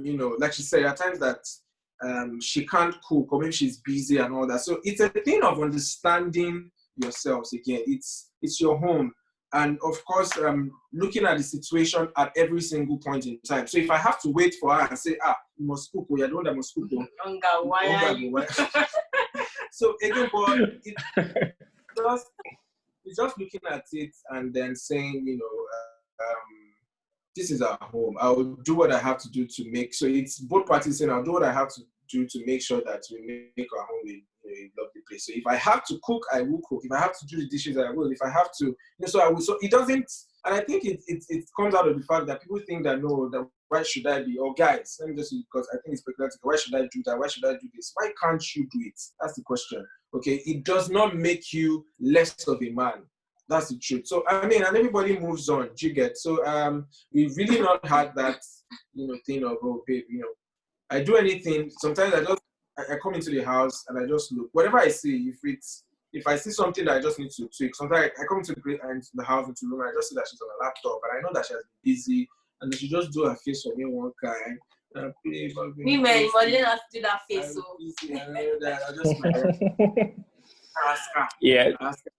you know, like she said, there are times that she can't cook, or maybe she's busy and all that. So it's a thing of understanding yourselves again. It's your home. And of course, looking at the situation at every single point in time. So if I have to wait for her and say, you must cook, or you're the one that must cook. Why? So again, but it's just looking at it and then saying, you know, this is our home. I'll do what I have to do to make. So it's both parties saying, I'll do what I have to do to make sure that we make our home a lovely place. So if I have to cook, I will cook. If I have to do the dishes, I will. If I have to, you know, so I will. So it doesn't, and I think it comes out of the fact that people think that, no, that why should I be, or guys, let me just, because I think it's speculative, why should I do that? Why should I do this? Why can't you do it? That's the question. Okay, it does not make you less of a man. That's the truth. So I mean, and everybody moves on. Do you get? So we've really not had that, you know, thing of, oh babe, you know, I do anything. Sometimes I come into the house and I just look. Whatever I see, if I see something that I just need to tweak, sometimes I come into the house, into the room, and I just see that she's on a laptop, and I know that she has been busy, and then she just do her face for me one kind. Me, man, but then have to do that face. So I know that. I just ask her. Yeah. Ask her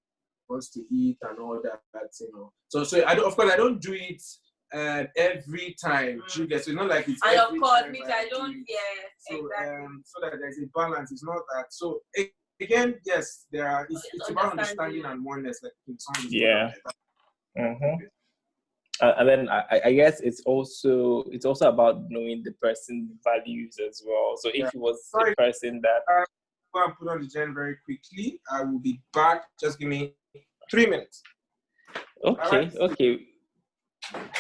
wants to eat and all that, you know. So I don't, of course, I don't do it every time. You get, so it's not like it's and every of course, time me, I I don't. do it. Yeah, So, exactly. so that there's a balance. It's not that. So again, yes, there are. It's about understanding and oneness. Like some Yeah. And then I guess it's also about knowing the person's values as well. So if it was a person that go and put on the gen very quickly, I will be back. Just give me 3 minutes. Okay.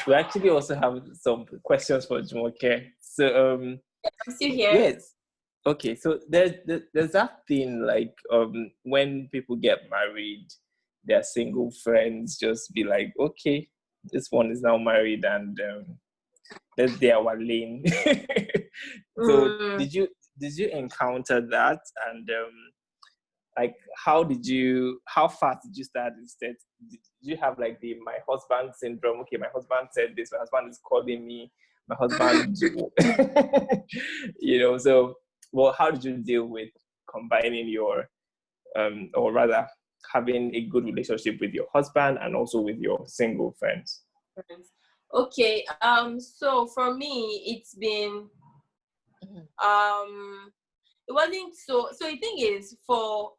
We actually also have some questions for Jumoke. So I'm still here. Yes. Okay. So there's that thing like when people get married, their single friends just be like, okay, this one is now married and let's do our lane. So did you encounter that, and like how fast did you start instead? Did you have like the my husband syndrome? Okay, my husband said this, my husband is calling me, my husband you know, so well, how did you deal with combining your or rather having a good relationship with your husband and also with your single friends? Okay, so for me, it's been it wasn't so the thing is, for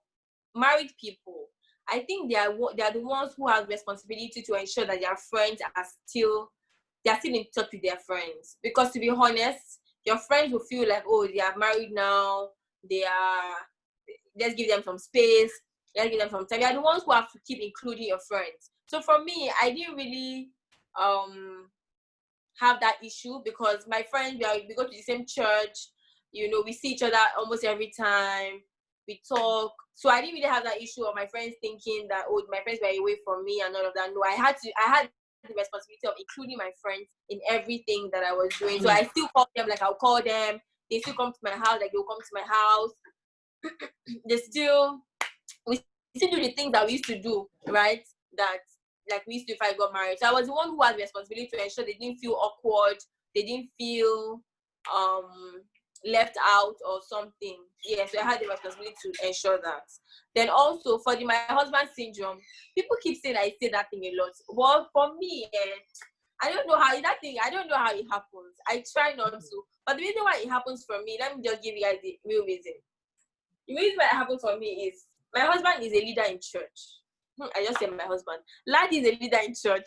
married people, I think they are the ones who have responsibility to ensure that their friends are still in touch with their friends, because to be honest, your friends will feel like, oh, they are married now, let's give them some space, let's give them some time. They are the ones who have to keep including your friends. So for me, I didn't really have that issue, because my friends, we go to the same church, you know, we see each other almost every time, we talk. So I didn't really have that issue of my friends thinking that, oh, my friends were away from me and all of that. No, I had the responsibility of including my friends in everything that I was doing. So I still call them, like I'll call them. They still come to my house, like they'll come to my house. we still do the things that we used to do, right? That like we used to if I got married. So I was the one who had the responsibility to ensure they didn't feel awkward, they didn't feel left out or something. Yeah, so I had the responsibility to ensure that. Then also for my husband syndrome, people keep saying I say that thing a lot. Well, for me, I don't know how it happens. I try not to. But the reason why it happens for me, let me just give you guys the real reason. The reason why it happens for me is my husband is a leader in church. I just said my husband. Lad is a leader in church.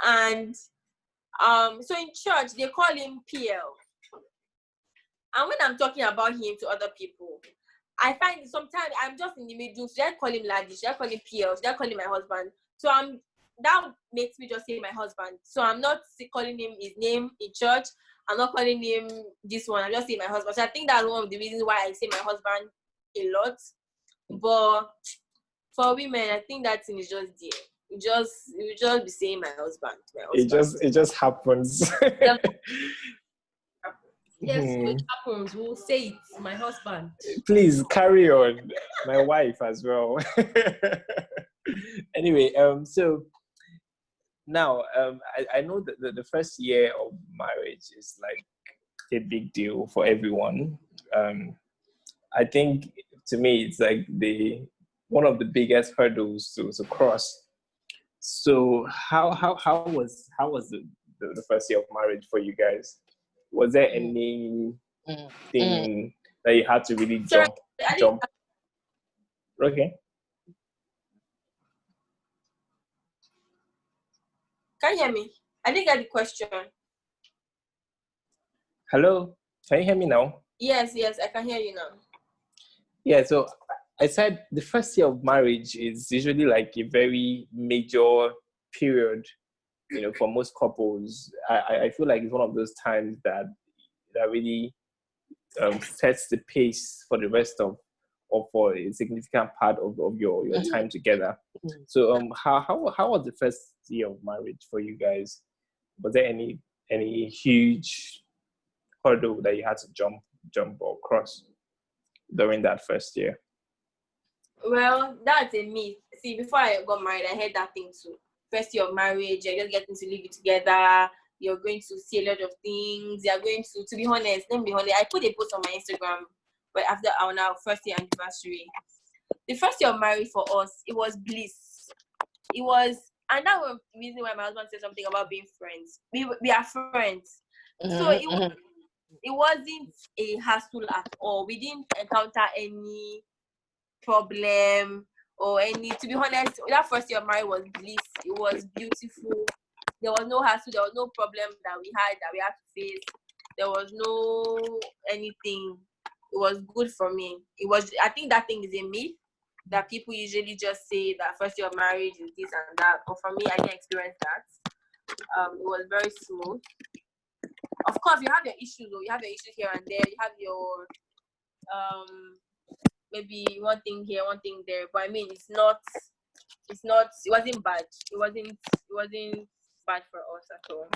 And so in church, they call him PL. And when I'm talking about him to other people, I find sometimes I'm just in the middle. Should I call him Laddie? Should I call him PL? Should I call him my husband? So that makes me just say my husband. So I'm not calling him his name in church. I'm not calling him this one. I'm just saying my husband. So I think that's one of the reasons why I say my husband a lot. But for women, I think that thing is just there. You just be saying my husband. It just happens. Yes, so it happens. We'll say it. My husband. Please carry on. My wife as well. Anyway, so now I know that the first year of marriage is like a big deal for everyone. I think to me it's like one of the biggest hurdles to cross. So how was the first year of marriage for you guys? Was there anything that you had to really jump? Okay. Can you hear me? I didn't get the question. Hello, can you hear me now? Yes, I can hear you now. Yeah, so I said the first year of marriage is usually like a very major period, for most couples. I feel like it's one of those times that really sets the pace for the rest of or for a significant part of your time together. So how was the first year of marriage for you guys? Was there any huge hurdle that you had to jump or cross during that first year? Well, that's a myth. See, before I got married, I heard that thing too. First year of marriage, you're just getting to live it together. You're going to see a lot of things. You're going to be honest, let me be honest. I put a post on my Instagram, but after our first year anniversary. The first year of marriage for us, it was bliss. It was, and that was the reason why my husband said something about being friends. We are friends. So it wasn't a hassle at all. We didn't encounter any problem or any, to be honest, that first year of marriage was bliss. It was beautiful. There was no hassle, there was no problem that we had to face. There was no anything. It was good for me. I think that thing is a myth that people usually just say that first year of marriage is this and that. But for me, I didn't experience that. It was very smooth. Of course, you have your issues, though. You have your issues here and there. You have your maybe one thing here, one thing there. But I mean, it wasn't bad. It wasn't bad for us at all.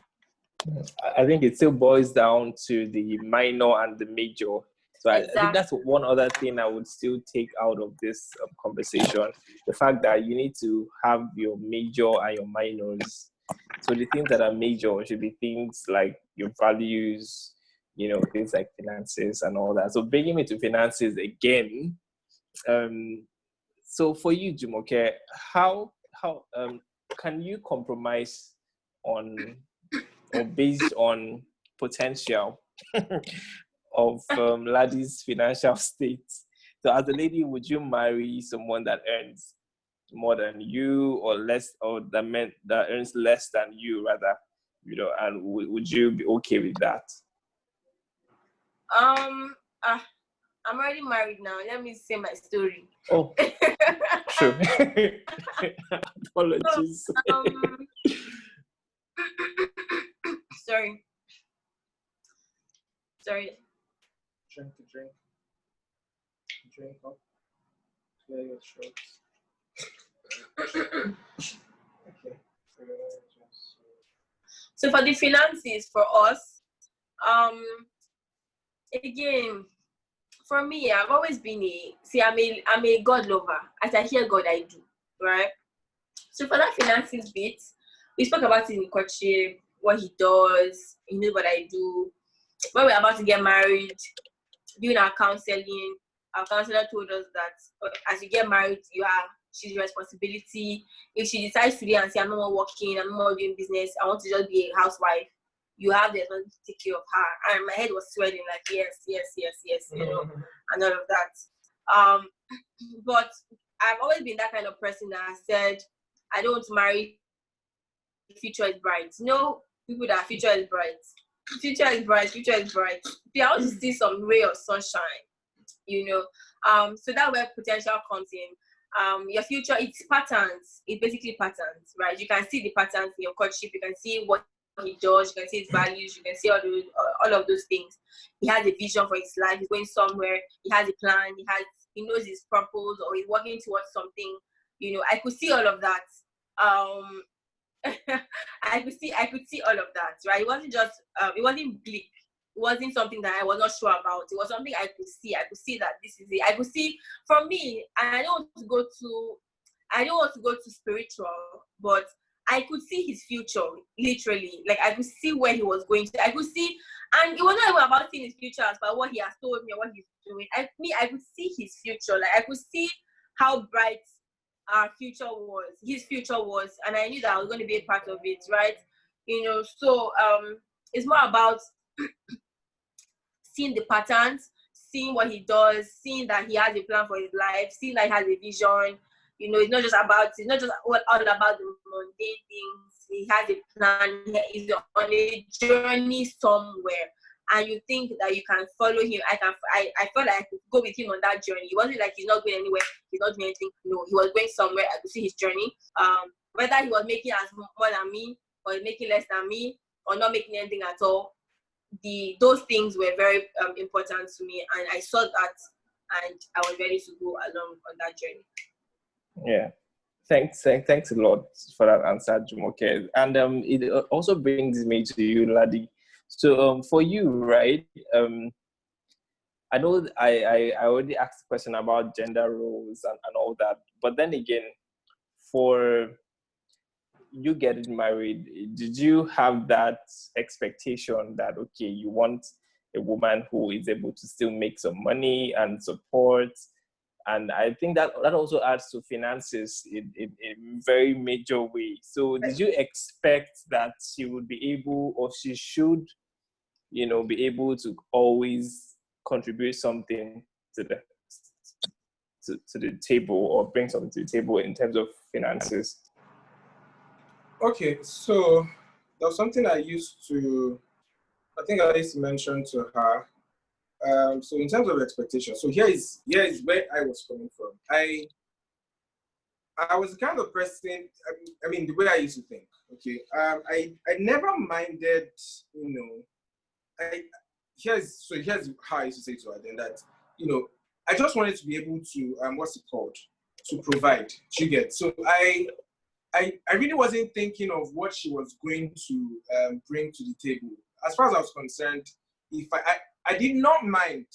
I think it still boils down to the minor and the major. So exactly. I think that's one other thing I would still take out of this conversation. The fact that you need to have your major and your minors. So the things that are major should be things like your values, things like finances and all that. So bringing me to finances again. So for you, Jumoke, how can you compromise on or based on potential of lady's financial state? So as a lady, would you marry someone that earns more than you or less, or that earns less than you rather, and would you be okay with that? I'm already married now. Let me say my story. Oh, true. Apologies. Sorry. Drink up. Clear your throat. Okay. So for the finances for us, again, for me, I've always been I'm a God lover. As I hear God, I do, right? So for that finances bit, we spoke about it in courtship, what he does, he knows what I do. When we're about to get married, doing our counseling, our counselor told us that as you get married, she's your responsibility. If she decides today and say, I'm no more working, I'm no more doing business, I want to just be a housewife, you have the responsibility to take care of her. And my head was swelling like, yes, and all of that. But I've always been that kind of person that said, I don't want to marry, future is bright. No, people that future is bright. Future is bright. I want to see some ray of sunshine, So that's where potential comes in. Your future, it's patterns. It's basically patterns, right? You can see the patterns in your courtship. You can see what he does. You can see his values. You can see all of those things. He has a vision for his life. He's going somewhere. He has a plan. He knows his purpose, or he's working towards something. I could see all of that. I could see all of that, right? It wasn't just it wasn't bleak. It wasn't something that I was not sure about. It was something I could see. I could see that this is it. I could see from me, and I don't want to go to spiritual, but I could see his future, literally. Like, I could see where he was going to. I could see, and it was not even about seeing his future as but what he has told me or what he's doing. I could see his future. Like, I could see how bright his future was, and I knew that I was going to be a part of it, right? So it's more about seeing the patterns, seeing what he does, seeing that he has a plan for his life, seeing that he has a vision. It's not just all about the mundane things. He has a plan. He's on a journey somewhere, and you think that you can follow him. I felt like I could go with him on that journey. It wasn't like he's not going anywhere. He's not doing anything. No, he was going somewhere. I could see his journey. Whether he was making as more than me, or making less than me, or not making anything at all, those things were very important to me, and I saw that, and I was ready to go along on that journey. Yeah, thanks a lot for that answer, Jumoke. And it also brings me to you, Ladi. So for you, right? I know I already asked a question about gender roles and all that, but then again, for you getting married, did you have that expectation that, okay, you want a woman who is able to still make some money and support? And I think that also adds to finances in a very major way. So did you expect that she would be able, or she should, be able to always contribute something to the table, or bring something to the table in terms of finances? Okay, so there was something I used to mention to her. So in terms of expectations, so here is where I was coming from. I was the kind of person, I mean, the way I used to think, okay, I never minded, here's how I used to say to her then, that, I just wanted to be able to, to provide, you get. So I really wasn't thinking of what she was going to bring to the table. As far as I was concerned, if I did not mind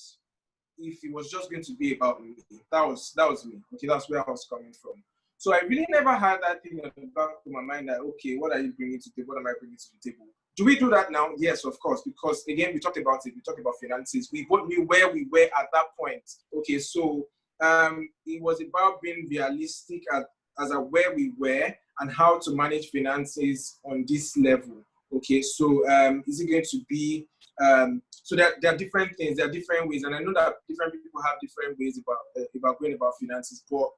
if it was just going to be about me. That was me. Okay, that's where I was coming from. So I really never had that thing in the back of my mind that, okay, what are you bringing to the table? What am I bringing to the table? Do we do that now? Yes, of course, because again, we talked about it. We talked about finances. We both knew where we were at that point. Okay, so it was about being realistic as a where we were and how to manage finances on this level. Okay, so is it going to be so there are different things, there are different ways, and I know that different people have different ways about going about finances, but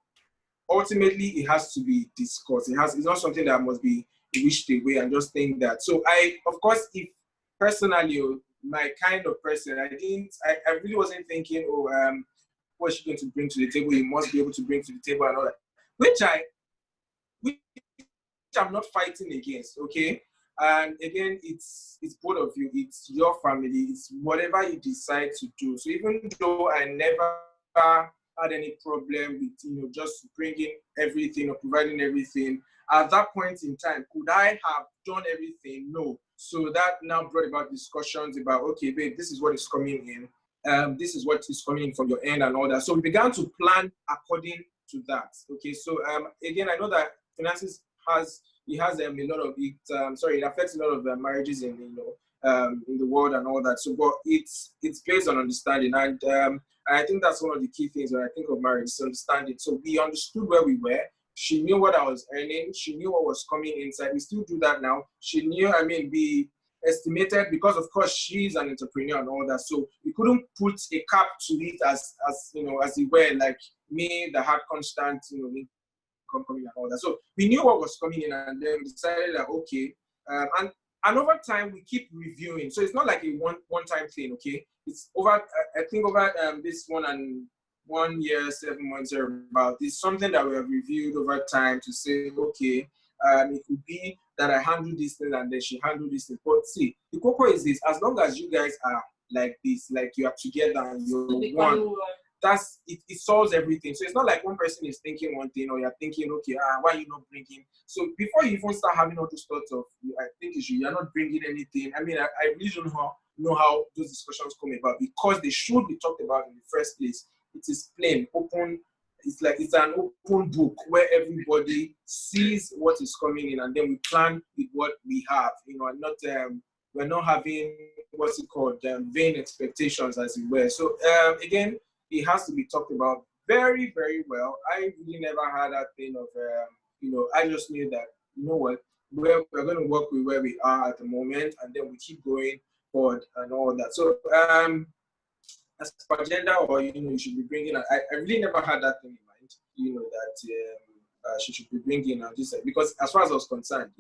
ultimately it has to be discussed. It's not something that must be wished away and just think that. So of course, if personally, my kind of person, I really wasn't thinking, what's she going to bring to the table? You must be able to bring to the table and all that, which I'm not fighting against, okay? And again, it's both of you. It's your family. It's whatever you decide to do. So even though I never had any problem with just bringing everything or providing everything, at that point in time, could I have done everything? No. So that now brought about discussions about, okay, babe, this is what is coming in. This is what is coming in from your end and all that. So we began to plan according to that. Okay. So again, I know that finances it affects a lot of marriages in the world and all that. So, but it's based on understanding, and I think that's one of the key things when I think of marriage is understanding. So we understood where we were. She knew what I was earning. She knew what was coming inside. We still do that now. She knew. We estimated, because of course she's an entrepreneur and all that. So we couldn't put a cap to it as it were, like me that had constant coming and all that. So we knew what was coming in, and then we decided that okay, and over time we keep reviewing. So it's not like a one-time thing, okay? It's over. I think over this 1 year, 7 months or about. It's something that we have reviewed over time to say, okay, it could be that I handle this thing and then she handle this thing. But see, the cocoa is this: as long as you guys are like this, like you are together and you're one. that's it, it solves everything. So it's not like one person is thinking one thing or you're thinking, okay, why are you not bringing? So before you even start having all those thoughts of, I think you're not bringing anything. I mean, I really don't know how those discussions come about, because they should be talked about in the first place. It is plain, open. It's like it's an open book where everybody sees what is coming in, and then we plan with what we have. You know, and not we're not having what's it called vain expectations, as it were. So again, it has to be talked about very, very well. I really never had that thing of you know, I just knew that, you know what, we're going to work with where we are at the moment, and then we keep going forward and all that. So as per gender, or you know, you should be bringing. I really never had that thing in mind. You know that she should be bringing and this, because as far as I was concerned,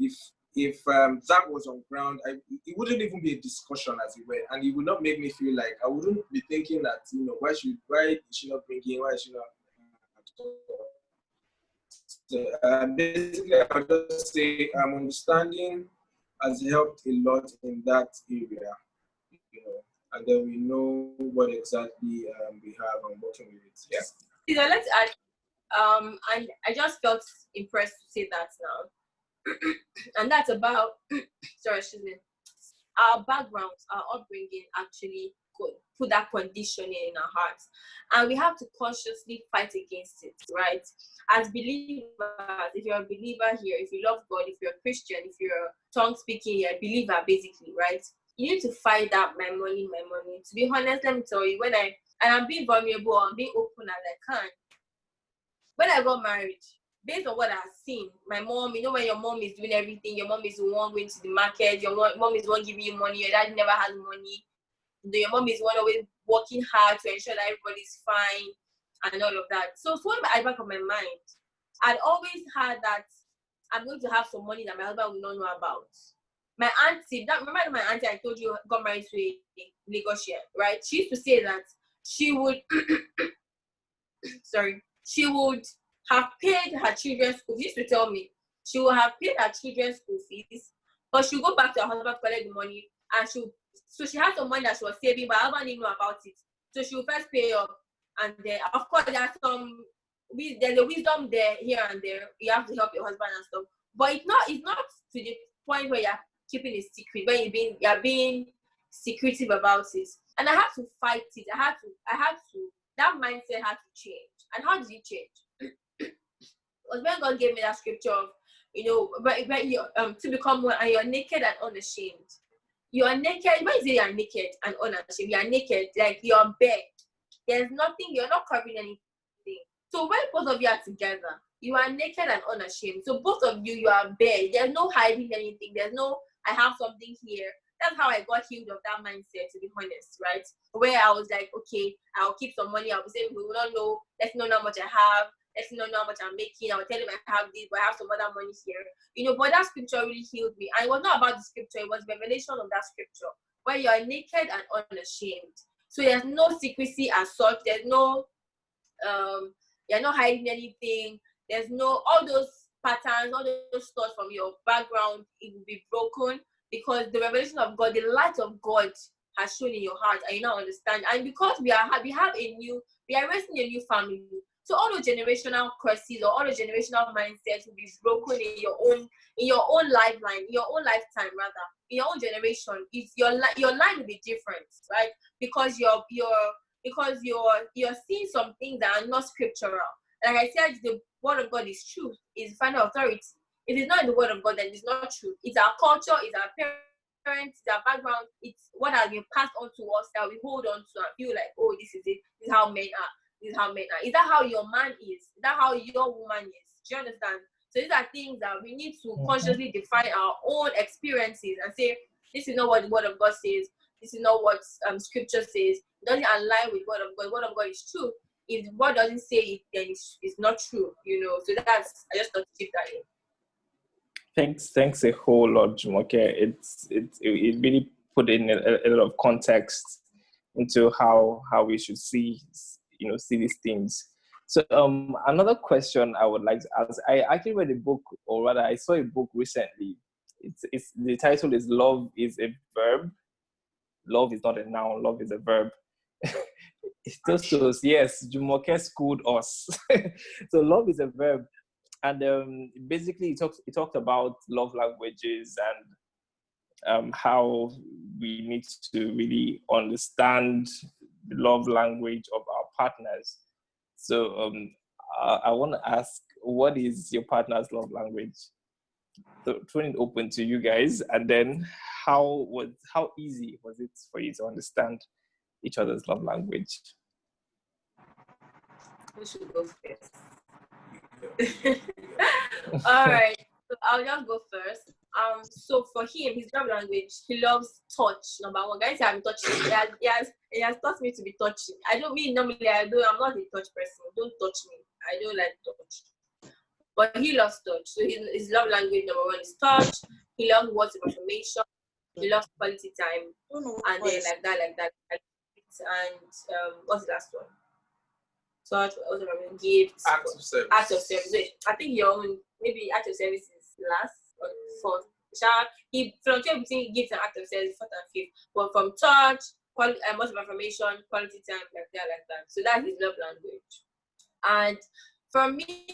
if that was on ground, it wouldn't even be a discussion, as it were, and it would not make me feel like I wouldn't be thinking that, you know, why is she not bringing, why is she not. So, basically, I'll just say understanding has helped a lot in that area, you know, and then we know what exactly we have and working with it. Yeah. So let's add, and I just felt impressed to say that now, and that's about sorry, excuse me. Our backgrounds, our upbringing actually put that conditioning in our hearts, and we have to consciously fight against it, right? As believers, if you're a believer here, if you love God, if you're a Christian, if you're tongue speaking, you're a believer, basically, right? You need to fight that my money. To be honest, let me tell you, and I'm being vulnerable, I'm being open as I can. When I got married, based on what I've seen, my mom, you know, when your mom is doing everything, your mom is the one going to the market, your mom is the one giving you money, your dad never has money, your mom is the one always working hard to ensure that everybody's fine and all of that. So when I back of my mind, I'd always had that I'm going to have some money that my husband will not know about. My auntie, remember my auntie I told you got married to a Lagosian, right? She used to say that she would she would have paid her children's school fees. She used to tell me she would have paid her children's school fees, but she'll go back to her husband to collect the money, and so she had some money that she was saving, but her husband didn't know about it. So she will first pay up, and then of course there's a wisdom there here and there. You have to help your husband and stuff, but it's not to the point where you're keeping it secret, where you're being secretive about it. And I had to fight it. I had to. That mindset had to change. And how did it change? Because when God gave me that scripture of, you know, when you to become one, and you're naked and unashamed. You are naked. When you say you are naked and unashamed, you are naked, like you're bare. There's nothing. You're not covering anything. So when both of you are together, you are naked and unashamed. So both of you are bare. There's no hiding anything. There's no, I have something here. That's how I got healed of that mindset, to be honest, right? Where I was like, okay, I'll keep some money. I'll be saying, we will not know. Let's not know how much I have. Let's not know how much I'm making. I'll tell him I have this, but I have some other money here. You know, but that scripture really healed me. And it was not about the scripture. It was revelation of that scripture, where you are naked and unashamed. So there's no secrecy as such. There's no, you're not hiding anything. There's no, all those patterns, all those thoughts from your background, it will be broken, because the revelation of God, the light of God has shown in your heart, and you now understand. And because we are raising a new family, so all the generational curses or all the generational mindsets will be broken in your own lifeline, in your own lifetime rather, in your own generation. It's your line will be different, right? Because you're seeing some things that are not scriptural. Like I said, the word of God is truth, is final authority. If it's not in the word of God, then it's not true. It's our culture, it's our parents, it's our background, it's what has been passed on to us that we hold on to and feel like, oh, this is it. This is how men are. This is how men are. Is that how your man is? Is that how your woman is? Do you understand? So these are things that we need to consciously define our own experiences and say, this is not what the word of God says. This is not what scripture says. It doesn't align with word of God. Word of God is true. If the word doesn't say it, then it's not true, you know. So I just thought to keep that in. Thanks a whole lot, Jumoke. It really put in a lot of context into how we should see these things. So another question I would like to ask, I actually read a book, or rather I saw a book recently. It's the title is Love is a Verb. Love is not a noun, love is a verb. Tostos, yes, Jumoke schooled us. So love is a verb, and basically it talked about love languages and how we need to really understand the love language of our partners. So I want to ask, what is your partner's love language? So throwing it open to you guys, and then how easy was it for you to understand each other's love language? Who should go first? All right, so I'll just go first. So for him, his love language, he loves touch. Number one, guys, I'm touching. He has taught me to be touchy. I don't mean normally. I'm not a touch person. Don't touch me. I don't like touch. But he loves touch. So his love language number one is touch. He loves words of affirmation. He loves quality time. And then like that. And what's the last one? Touch, also gifts. Acts of service. Acts of service. Wait, I think your own maybe act of service is last or fourth. He fluctuates between gifts and act of service, fourth and fifth. But from touch, words of affirmation, quality time, like that. So that's his love language. And for me,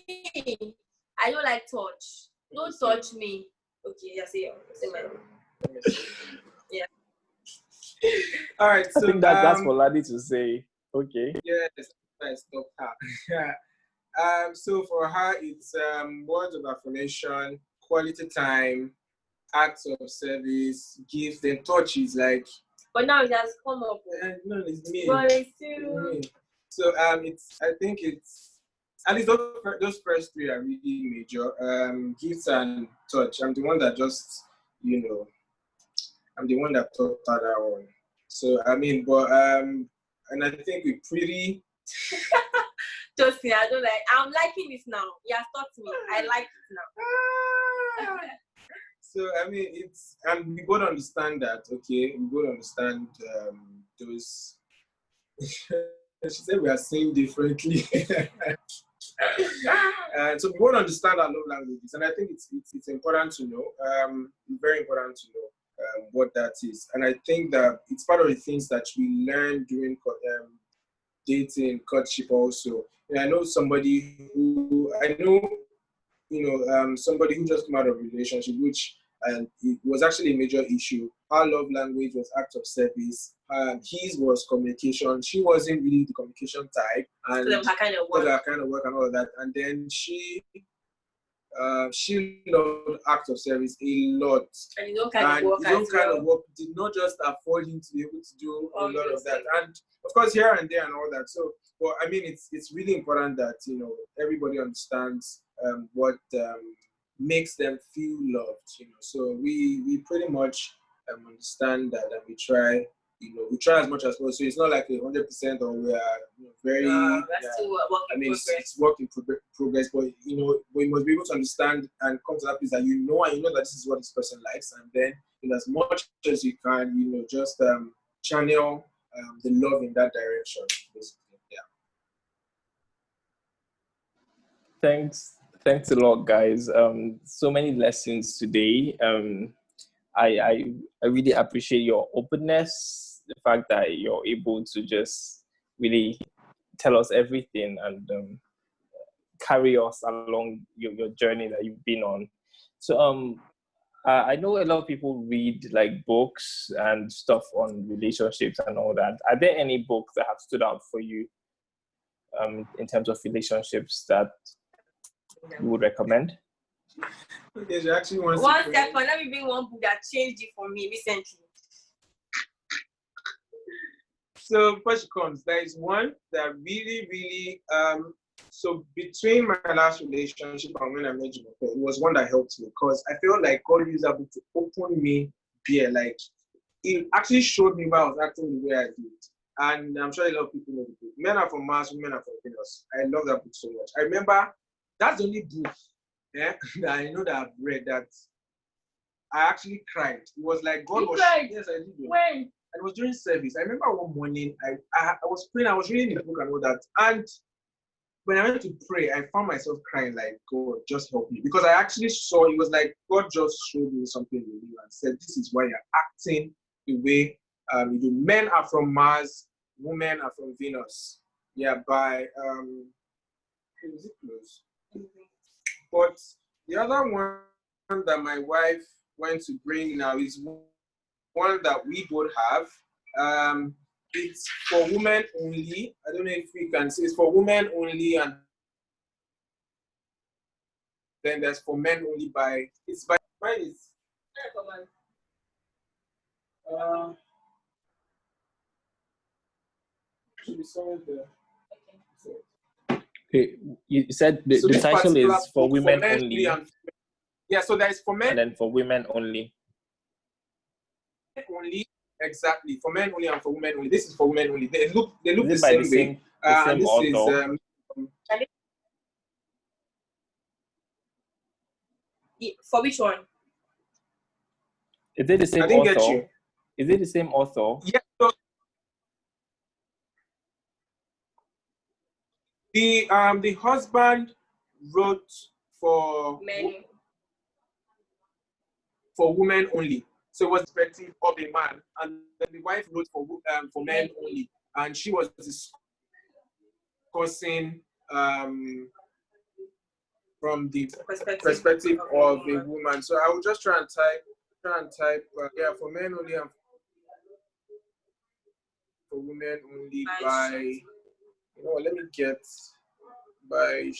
I don't like touch. Don't touch me. Okay, yeah, say my own. Yeah. All right. So I think that's for Ladi to say. Okay. Yes, I stopped her. So for her, it's words of affirmation, quality time, acts of service, gifts, then touches like. But now it has come up. No, it's me. But it's still. So I think it's at least those first three are really major. Gifts and touch. I'm the one that just I'm the one that taught her that one. So and I think we pretty. Just I don't like. I'm liking this now. You have taught me. I like it now. So and we both understand that. Okay, we both understand those. She said we are saying differently. And so we both understand our love languages, and I think it's important to know. Very important to know what that is, and I think that it's part of the things that we learn during dating, courtship. Also, I know somebody who somebody who just came out of a relationship, which it was actually a major issue. Her love language was act of service. His was communication. She wasn't really the communication type, and her kind of work and all of that. And then she loved act of service a lot. And his own kind of work did not just afford him to be able to do a lot of that. And of course, here and there and all that. So, but it's really important that everybody understands what makes them feel loved. So we pretty much understand that, and we try as much as possible. So it's not like 100% or we are very. That's still a work in progress. It's work in progress, but we must be able to understand and come to that place that and you know that this is what this person likes, and then as much as you can, just channel the love in that direction, basically. Yeah. Thanks a lot, guys. So many lessons today. I really appreciate your openness, the fact that you're able to just really tell us everything and carry us along your journey that you've been on. So I know a lot of people read like books and stuff on relationships and all that. Are there any books that have stood out for you in terms of relationships that you would recommend? Okay, so actually one second, let me bring one book that changed it for me recently. So first comes, there is one that really, really, so between my last relationship and when I met Jumoke, it was one that helped me because I felt like God used that book to open me bare. Like, it actually showed me why I was acting the way I did. And I'm sure a lot of people know the book. Men Are From Mars, Women Are From Venus. I love that book so much. I remember that's the only book that I know that I've read that I actually cried. It was like God was. Cried? Yes, I did. When? And it was during service. I remember one morning I was praying, I was reading the book and all that. And when I went to pray, I found myself crying like, God, just help me. Because I actually saw, it was like God just showed me something in you and said, this is why you're acting the way you do. Men are from Mars, Women Are from Venus. Yeah, by is it close? But the other one that my wife went to bring now is one that we both have. It's for women only. I don't know if we can say it's for women only, and then there's for men only by it's by mine is should be somewhere there. Okay, you said the, So the this title particular is for book women men only, and yeah, so there is for men and then for women only. only, exactly, for men only and for women only. This is for women only. They look Is the it by the same way. same the And same this is author? For which one? Is it the I same didn't get you. author? Is it the same author? Yeah. So the husband wrote for Men. for women only. So it was the perspective of a man, and then the wife wrote for men only, and she was discussing from the perspective of a woman. So I will just try and type yeah, for men only and for women only by you know what, let me get by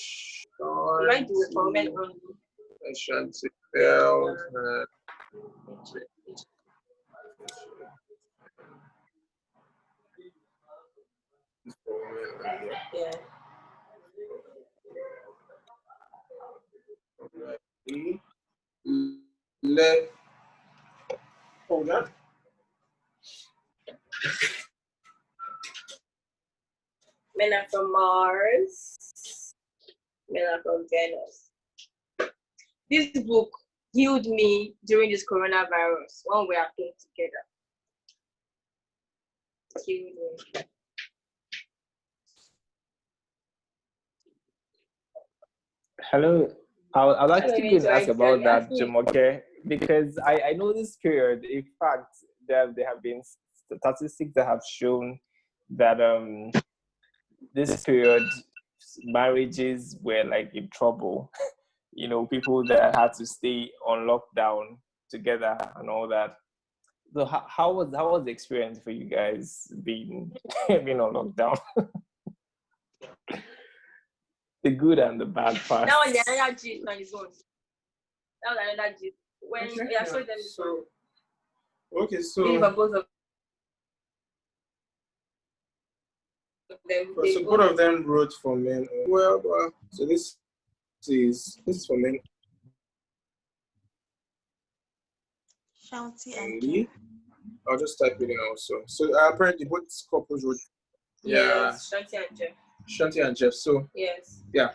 Right, do it for men only. Shanti Bell. Yeah. Let hold on. Men are from Mars. Men are from Venus. This book healed me during this coronavirus when we are playing together. Healed me. Hello. I'd actually going to ask about that, Actually, Jumoke, because I know this period. In fact, there have been statistics that have shown that this period marriages were like in trouble. You know, people that had to stay on lockdown together and all that. So how was the experience for you guys being being on lockdown? The good and the bad part. Now the another G on his own. That was another G. When Okay, we are showing them so okay, this so for both of them. so both of them wrote for men. Well, so this is for men Shanti and only. I'll just type it in also. So apparently both couples wrote. Yeah, Yes, Shanti and Jeff. Shanti and Jeff. So Yes. yeah,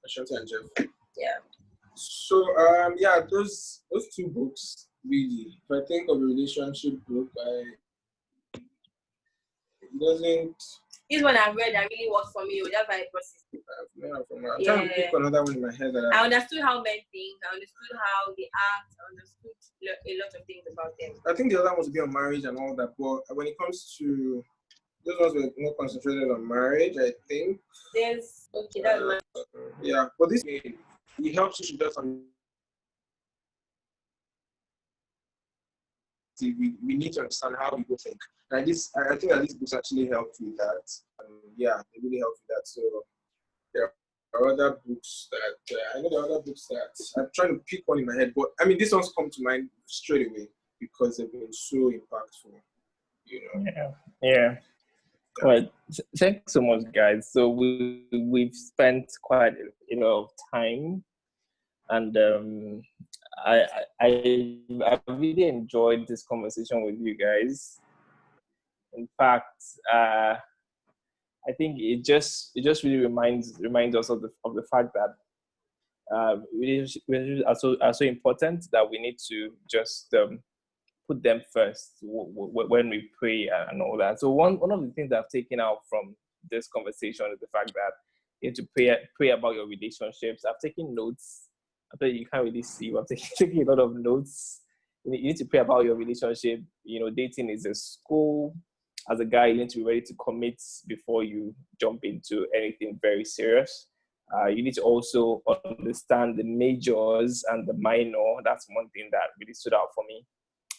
Shanti and Jeff. Yeah. So yeah, those two books really. If I think of a relationship book, it doesn't. This one I read that really worked for me. That's why I processed it. I'm trying to pick another one in my head that I understood how men think. I understood how they act. I understood a lot of things about them. I think the other ones would be on marriage and all that. But when it comes to those ones were more concentrated on marriage, I think. There's okay, that's my Yeah, but this it helps you to just we need to understand how people think. And I think that these books actually helped with that. Yeah, they really helped with that. So there are other books that I know there are other books that I'm trying to pick one in my head, but I mean these ones come to mind straight away because they've been so impactful. You know. Yeah. Well, thanks so much, guys. So we've spent quite a lot of time, and I really enjoyed this conversation with you guys. In fact, I think it just really reminds us of the fact that relationships are so important that we need to just put them first when we pray and all that. So one of the things I've taken out from this conversation is the fact that you need to pray about your relationships. I've taken notes. I bet you can't really see, but I'm taking a lot of notes. You need to pray about your relationship. You know, dating is a school. as a guy, you need to be ready to commit before you jump into anything very serious. You need to also understand the majors and the minor. That's one thing that really stood out for me.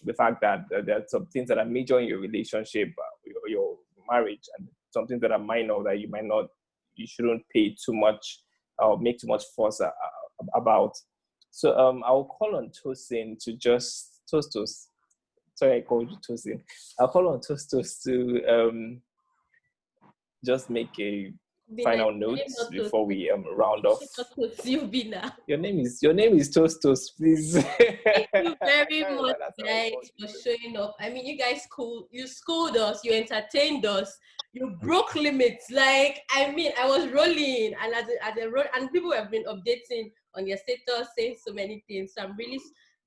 The fact that there are some things that are major in your relationship, your marriage, and some things that are minor that you shouldn't pay too much or make too much fuss about. So I'll call on Tosin to just Toast. Sorry, I called you Tosin. I'll call on Toast to just make a final notes before we round off. Your name is Toast, please. Thank you very much, guys, for showing up. I mean, you guys you schooled us, you entertained us, you broke limits. Like, I mean, I was rolling, and as a roll, and people have been updating on your status, saying so many things. So I'm really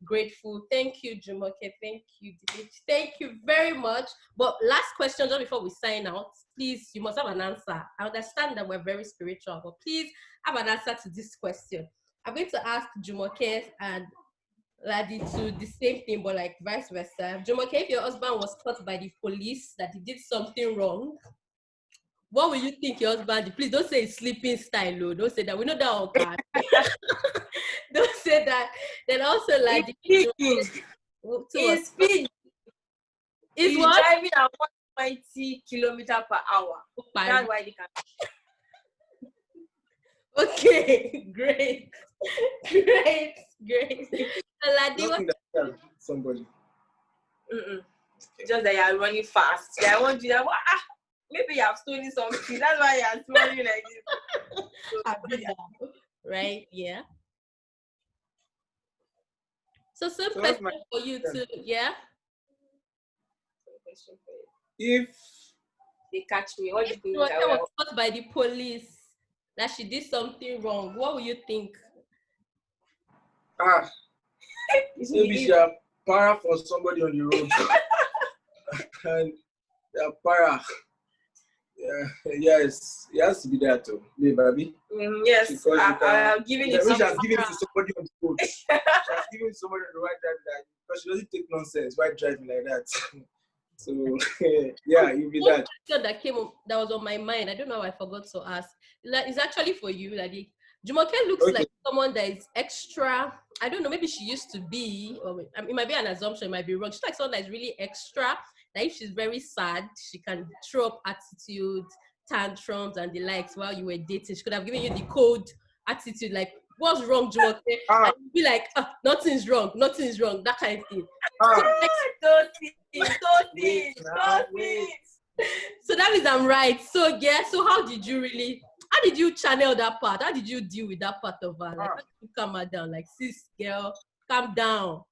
grateful. Thank you, Jumoke. Thank you, Dimitri. Thank you very much. But last question, just before we sign out, please, you must have an answer. I understand that we're very spiritual, but please have an answer to this question. I'm going to ask Jumoke and Ladi to the same thing, but like vice versa. Jumoke, if your husband was caught by the police that he did something wrong, what will you think your husband did? Please don't say it's sleeping style, though. Don't say that. We know that on card. Don't say that. Then also like He's what? driving at 120 kilometers per hour. That's why they can. Okay, great. Ladi, what? Somebody. Just that you are running fast. Yeah, I want you to maybe you have stolen something. That's why you are smiling like this. Right? Yeah. So some question for you too, yeah? If they catch me, what do you think? If I was caught by the police that she did something wrong, what will you think? Maybe she a para for somebody on the road. And a para. Yes, it has to be that too. Yeah, baby. Yes, I'm giving it to somebody. She has given it to somebody on the road. She has given it to somebody on the right driving, because she doesn't take nonsense while driving like that. So yeah, you'll be that. That was on my mind. I don't know how I forgot to ask. It's actually for you, Ladi. Jumoke looks like someone that is extra. I don't know, maybe she used to be, or it might be an assumption, it might be wrong. She's like someone that is really extra. That if she's very sad, she can throw up attitude, tantrums, and the likes while you were dating. She could have given you the cold attitude, like, what's wrong, Jumoke? And you'd be like, nothing's wrong, that kind of thing. So that means I'm right. So yeah, so how did you channel that part? How did you deal with that part of her? Like, how did you calm her down? Like, sis, girl, calm down.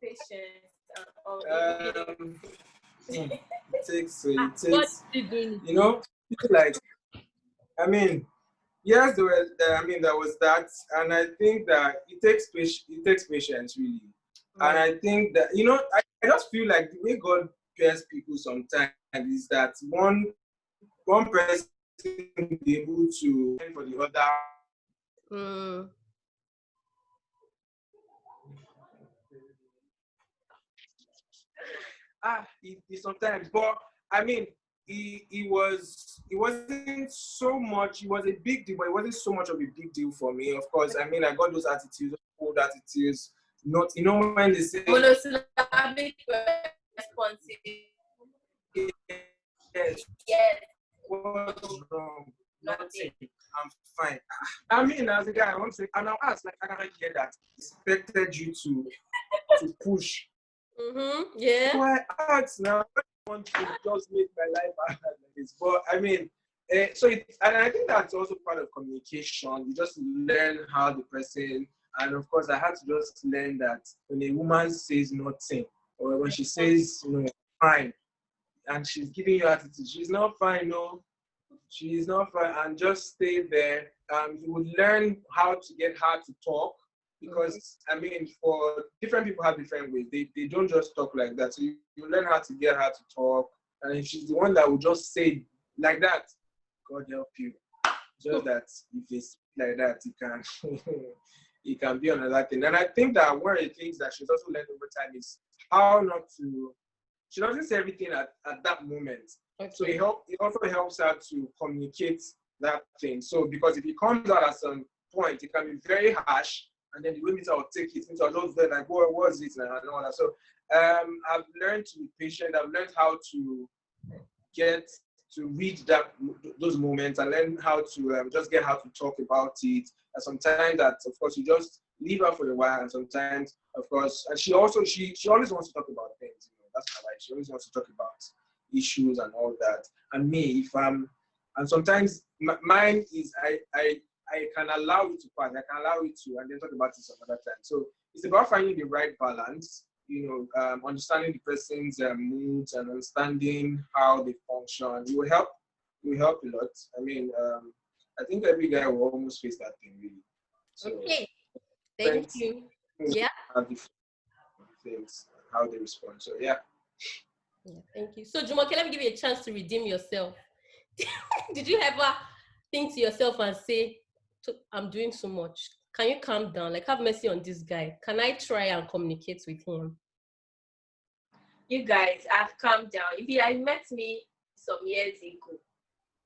Patience. It takes, what did you do? You know, like, I mean, yes, there was that, and I think that it takes patience, really. And I think that, you know, I just feel like the way God pairs people sometimes is that one person be able to for the other. He sometimes, but I mean, it wasn't so much. It was a big deal, but it wasn't so much of a big deal for me. Of course, I mean, I got those attitudes, old attitudes. Not, you know, when they say monosyllabic responses. Yes. What's wrong? Nothing. I'm fine. I mean, as a guy, I want to say, and I'll ask, like, I can hear that. Expected you to push. Yeah. So I asked now, I want to just make my life hard like this. But I mean, and I think that's also part of communication. You just learn how the person, and of course, I had to just learn that when a woman says nothing, or when she says, you know, fine, and she's giving you attitude, she's not fine, no, she's not fine, and just stay there. You would learn how to get her to talk, because I mean, for different people have different ways. They don't just talk like that. So you learn how to get her to talk, and if she's the one that will just say like that, God help you. Just that if it's like that, it can be another thing. And I think that one of the things that she's also learned over time is how not to. She doesn't say everything at that moment. Okay. So it also helps her to communicate that thing. So because if it comes out at some point, it can be very harsh, and then the way Mita will take it, Mita will just be like, what was it, and all that. So I've learned to be patient. I've learned how to get to read those moments, and learn how to just get how to talk about it. And sometimes that, of course, you just leave her for a while, and sometimes, of course, and she always wants to talk about things. That's my life. She always wants to talk about issues and all that. And me, and sometimes mine is I can allow it to pass. I can allow it to, and then talk about it some other time. So it's about finding the right balance. Understanding the person's moods and understanding how they function. It will help. It will help a lot. I mean, I think every guy will almost face that thing, really. So, okay. Thank you. Yeah. Have the things, how they respond. So yeah. Yeah, thank you. So Jumoke, let me give you a chance to redeem yourself. Did you ever think to yourself and say, I'm doing so much? Can you calm down? Like, have mercy on this guy. Can I try and communicate with him? You guys, I've calmed down. If you had met me some years ago,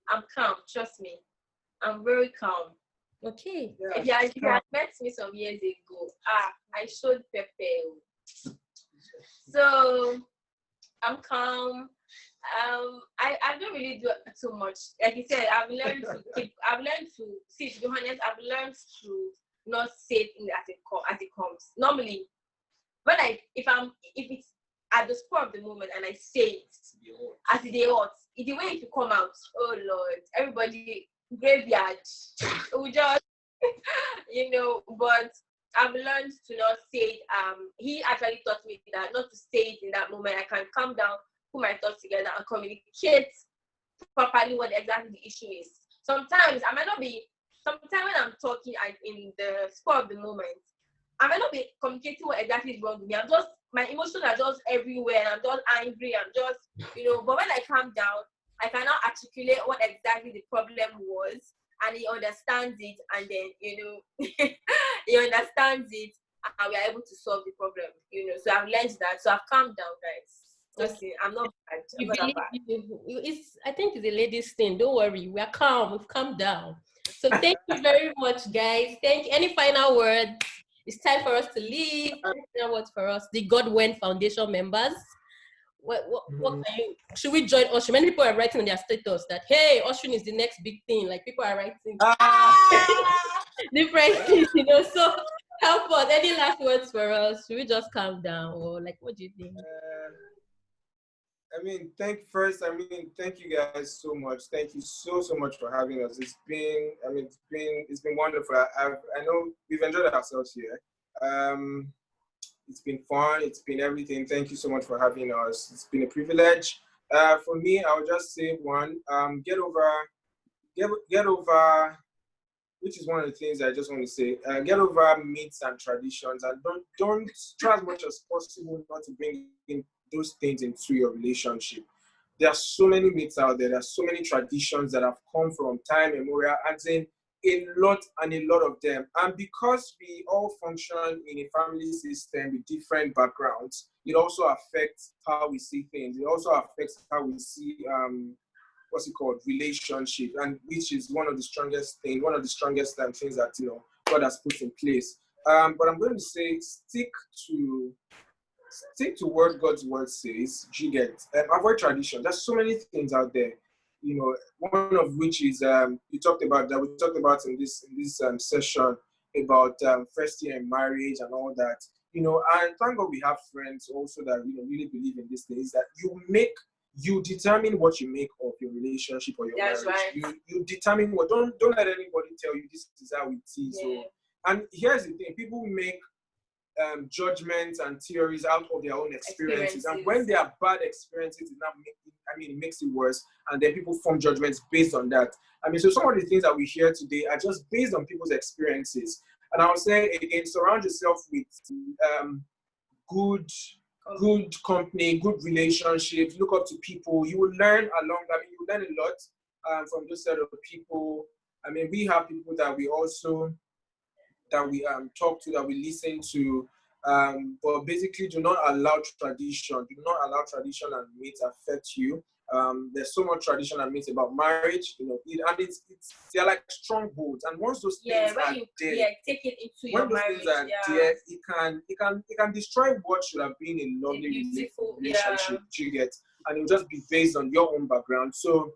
I'm calm. Trust me. I'm very calm. Okay. Yeah. If you had met me some years ago, I showed Pepe. So I'm calm. I don't really do too much. Like you said, I've learned to see, to be honest, I've learned to not say things as it comes. Normally, if it's at the spur of the moment and I say it as it ought, the way it will come out, oh Lord, everybody graveyard. We just but I've learned to not say it. He actually taught me that not to say it in that moment. I can calm down, put my thoughts together, and communicate properly what exactly the issue is. Sometimes when I'm talking in the spur of the moment, I might not be communicating what exactly is wrong with me. My emotions are just everywhere, and I'm just angry. I'm just, but when I calm down, I cannot articulate what exactly the problem was, and he understands it, and then, he understands it, and we are able to solve the problem, So I've learned that. So I've calmed down, guys. Listen, I'm not bad. I think it's a lady's thing. Don't worry. We are calm. We've calmed down. So thank you very much, guys. Any final words? It's time for us to leave. Any final words for us, the Godwin Foundation members? What should we join Oshun? Many people are writing on their status that, hey, Oshun is the next big thing. Like, people are writing different things, So help us. Any last words for us? Should we just calm down, or like, what do you think? Thank you guys so much. Thank you so much for having us. It's been wonderful. I know we've enjoyed ourselves here. It's been fun. It's been everything. Thank you so much for having us. It's been a privilege. For me, I'll just say get over, which is one of the things I just want to say. Get over myths and traditions, and don't try as much as possible not to bring in those things into your relationship. There are so many myths out there. There are so many traditions that have come from time immemorial, and then a lot of them. And because we all function in a family system with different backgrounds, it also affects how we see things. It also affects how we see relationship, and which is one of the strongest things that God has put in place. But I'm going to say stick to what God's word says. You get avoid tradition. There's so many things out there. One of which is we talked about in this session about first year in marriage and all that. And thank God we have friends also that really believe in these things, that you determine what you make of your relationship or your marriage. Right. You determine what. Don't let anybody tell you this is how it is. Yeah. And here's the thing: people make judgments and theories out of their own experiences. And when they are bad experiences, it makes it worse. And then people form judgments based on that. So some of the things that we hear today are just based on people's experiences. And I would say again, surround yourself with good company, good relationships. Look up to people. You will learn you learn a lot from those set of people. We have people that we talk to, that we listen to, but basically do not allow tradition and myths affect you. There's so much tradition and myth about marriage, and they're like strongholds. And once those things are there, take it into when your those marriage, things are there, it can destroy what should have been a lovely relationship. You get, and it will just be based on your own background. So,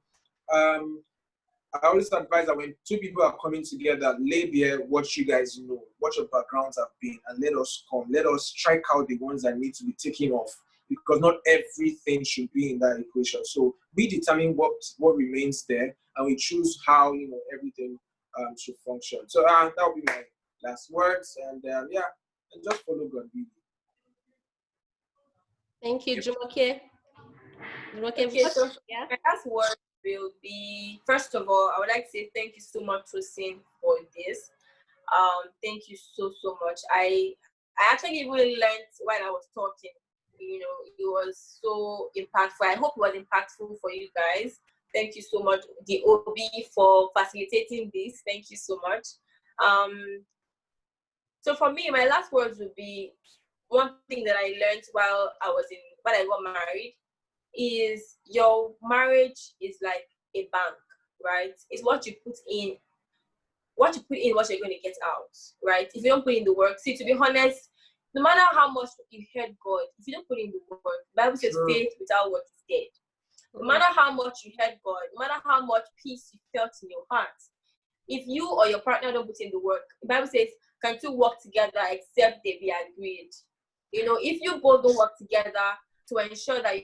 I always advise that when two people are coming together, lay bare what you guys know, what your backgrounds have been, and let us strike out the ones that need to be taken off, because not everything should be in that equation. So we determine what remains there, and we choose how everything should function. So that will be my last words, and and just follow God. Thank you, Jumoke. Okay, so my last word will be, first of all, I would like to say thank you so much, Tosin, for this. Thank you so much. I actually even learned while I was talking. It was so impactful. I hope it was impactful for you guys. Thank you so much, the OB, for facilitating this. Thank you so much. So for me, my last words would be, one thing that I learned while I got married is your marriage is like a bank, right? It's what you put in, what you're going to get out, right? If you don't put in the work, see, to be honest, no matter how much you heard God, if you don't put in the work, the Bible says faith without work is dead. No matter how much you heard God, no matter how much peace you felt in your heart, if you or your partner don't put in the work, the Bible says, can two work together except they be agreed? If you both don't work together to ensure that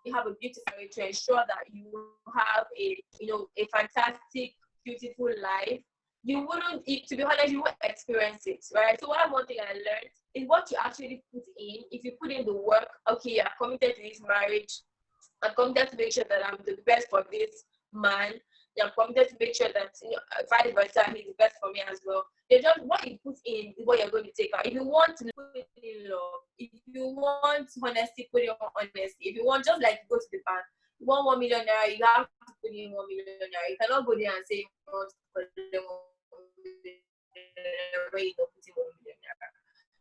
you have a beautiful marriage, to ensure that you have a fantastic, beautiful life, you wouldn't, to be honest, you won't experience it, right? So one thing I learned is what you actually put in. If you put in the work, okay, I'm committed to this marriage, I'm committed to make sure that I'm the best for this man, I'm committed to make sure that vice versa, he's the best for me as well. Just what you put in is what you're going to take out. If you want to put in love, if you want honesty, put in honesty. If you want, just like go to the bank, you want 1 million naira, you have to put in 1 million naira. You cannot go there and say you want to put in 1 million naira when you don't put in 1 million naira.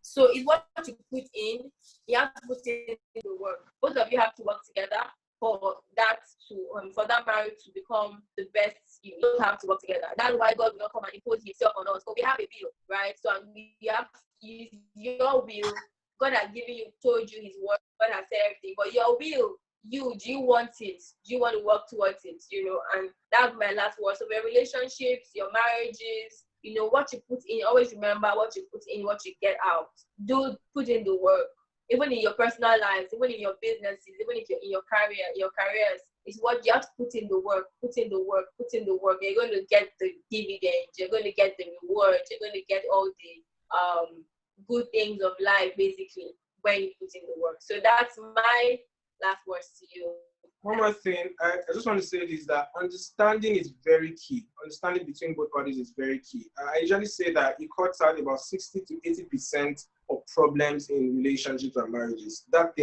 So it's what you put in, you have to put in the work. Both of you have to work together for that marriage to become the best. You don't have to work together. That's why God will not come and impose himself on us. But we have a bill, right? So we have to use your will. God has told you his word, God has said everything. But your will, do you want it? Do you want to work towards it? And that's my last word. So your relationships, your marriages, what you put in, always remember what you put in, what you get out. Put in the work. Even in your personal lives, even in your businesses, even if you're in your careers, it's what you have to put in the work. You're going to get the dividends, you're going to get the rewards, you're going to get all the good things of life, basically, when you put in the work. So that's my last words to you. One more thing, I just want to say this, that understanding is very key. Understanding between both parties is very key. I usually say that it cuts out about 60 to 80% of problems in relationships and marriages. That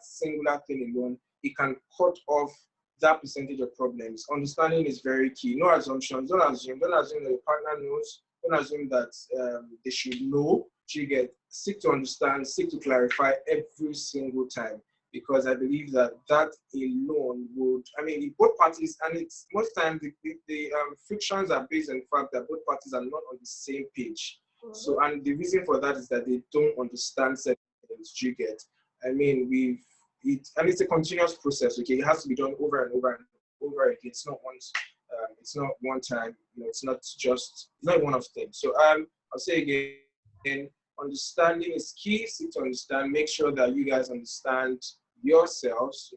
singular thing alone, it can cut off that percentage of problems. Understanding is very key. No assumptions. Don't assume that your partner knows. Don't assume that they should know. Seek to understand, seek to clarify every single time. Because I believe that alone would, both parties, and it's most times the frictions are based on the fact that both parties are not on the same page. Mm-hmm. So, and the reason for that is that they don't understand certain things. It's a continuous process. Okay, it has to be done over and over and over again. It's not once. It's not one time. It's not one of things. So, I'll say again, understanding is key. Seek to understand. Make sure that you guys understand yourselves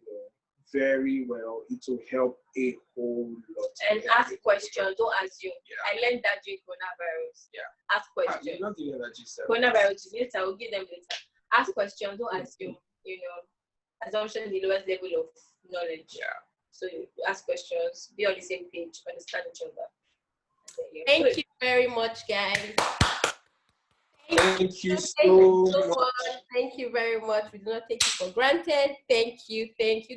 very well. It will help a whole lot. And ask questions. Don't assume. Yeah. I learned that during coronavirus. Yeah. Ask questions. You're not doing that, coronavirus later. I'll give them later. Ask questions. Don't assume. Assumption is the lowest level of knowledge. Yeah. So you ask questions. Be on the same page. Understand each other. Thank you very much, guys. Thank you so much. Thank you very much. We do not take it for granted. Thank you,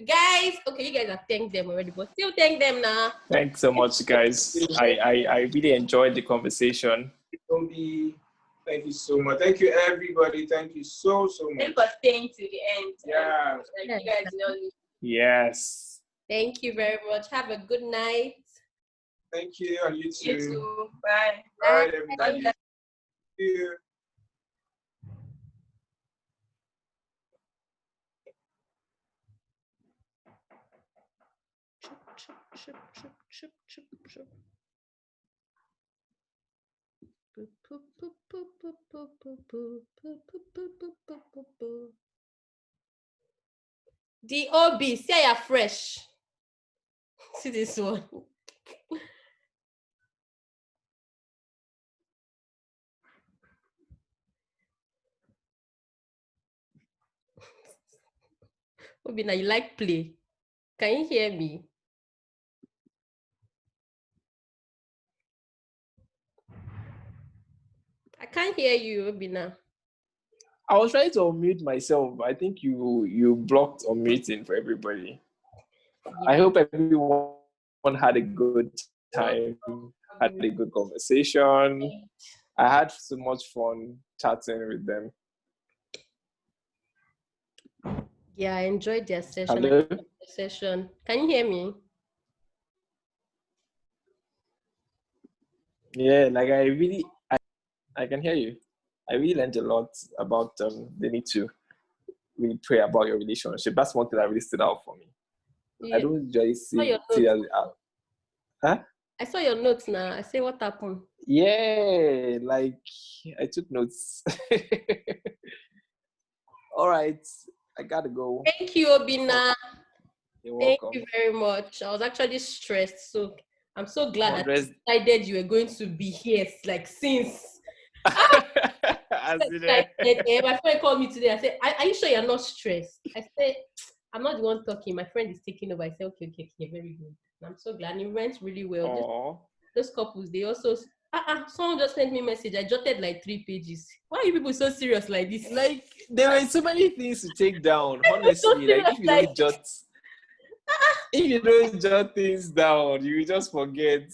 guys. Okay, you guys have thanked them already, but still thank them now. Thanks so much, guys. I really enjoyed the conversation. Thank you so much. Thank you, everybody. Thank you so much. Thank you for staying to the end. Yeah. You guys know. Yes. Thank you very much. Have a good night. Thank you, and you too. You too. Bye. Bye, everybody. Thank you. The OB, say you're fresh. See this one. Obina, you like play? Can you hear me? I can't hear you, Obina. I was trying to unmute myself. I think you blocked unmuting for everybody. Yeah. I hope everyone had a good time, had a good conversation. I had so much fun chatting with them. Yeah, I enjoyed their session. Hello? Can you hear me? Yeah, like I can hear you. I really learned a lot about the need to really pray about your relationship. That's one thing that really stood out for me. Yeah. I don't usually see huh? I saw your notes now. I say, what happened? Yeah, like I took notes. All right, I gotta go. Thank you, Obina. You're welcome. Thank you very much. I was actually stressed, so I'm so glad that you decided you were going to be here, like since. My friend called me today. I said, are you sure you're not stressed? I said, I'm not the one talking. My friend is taking over. I said, okay, very good. And I'm so glad. It went really well. Those couples, they also, someone just sent me a message. I jotted like 3 pages. Why are you people so serious like this? Like, there were so many things to take down, honestly. Like, if you don't jot, if you don't jot things down, you just forget.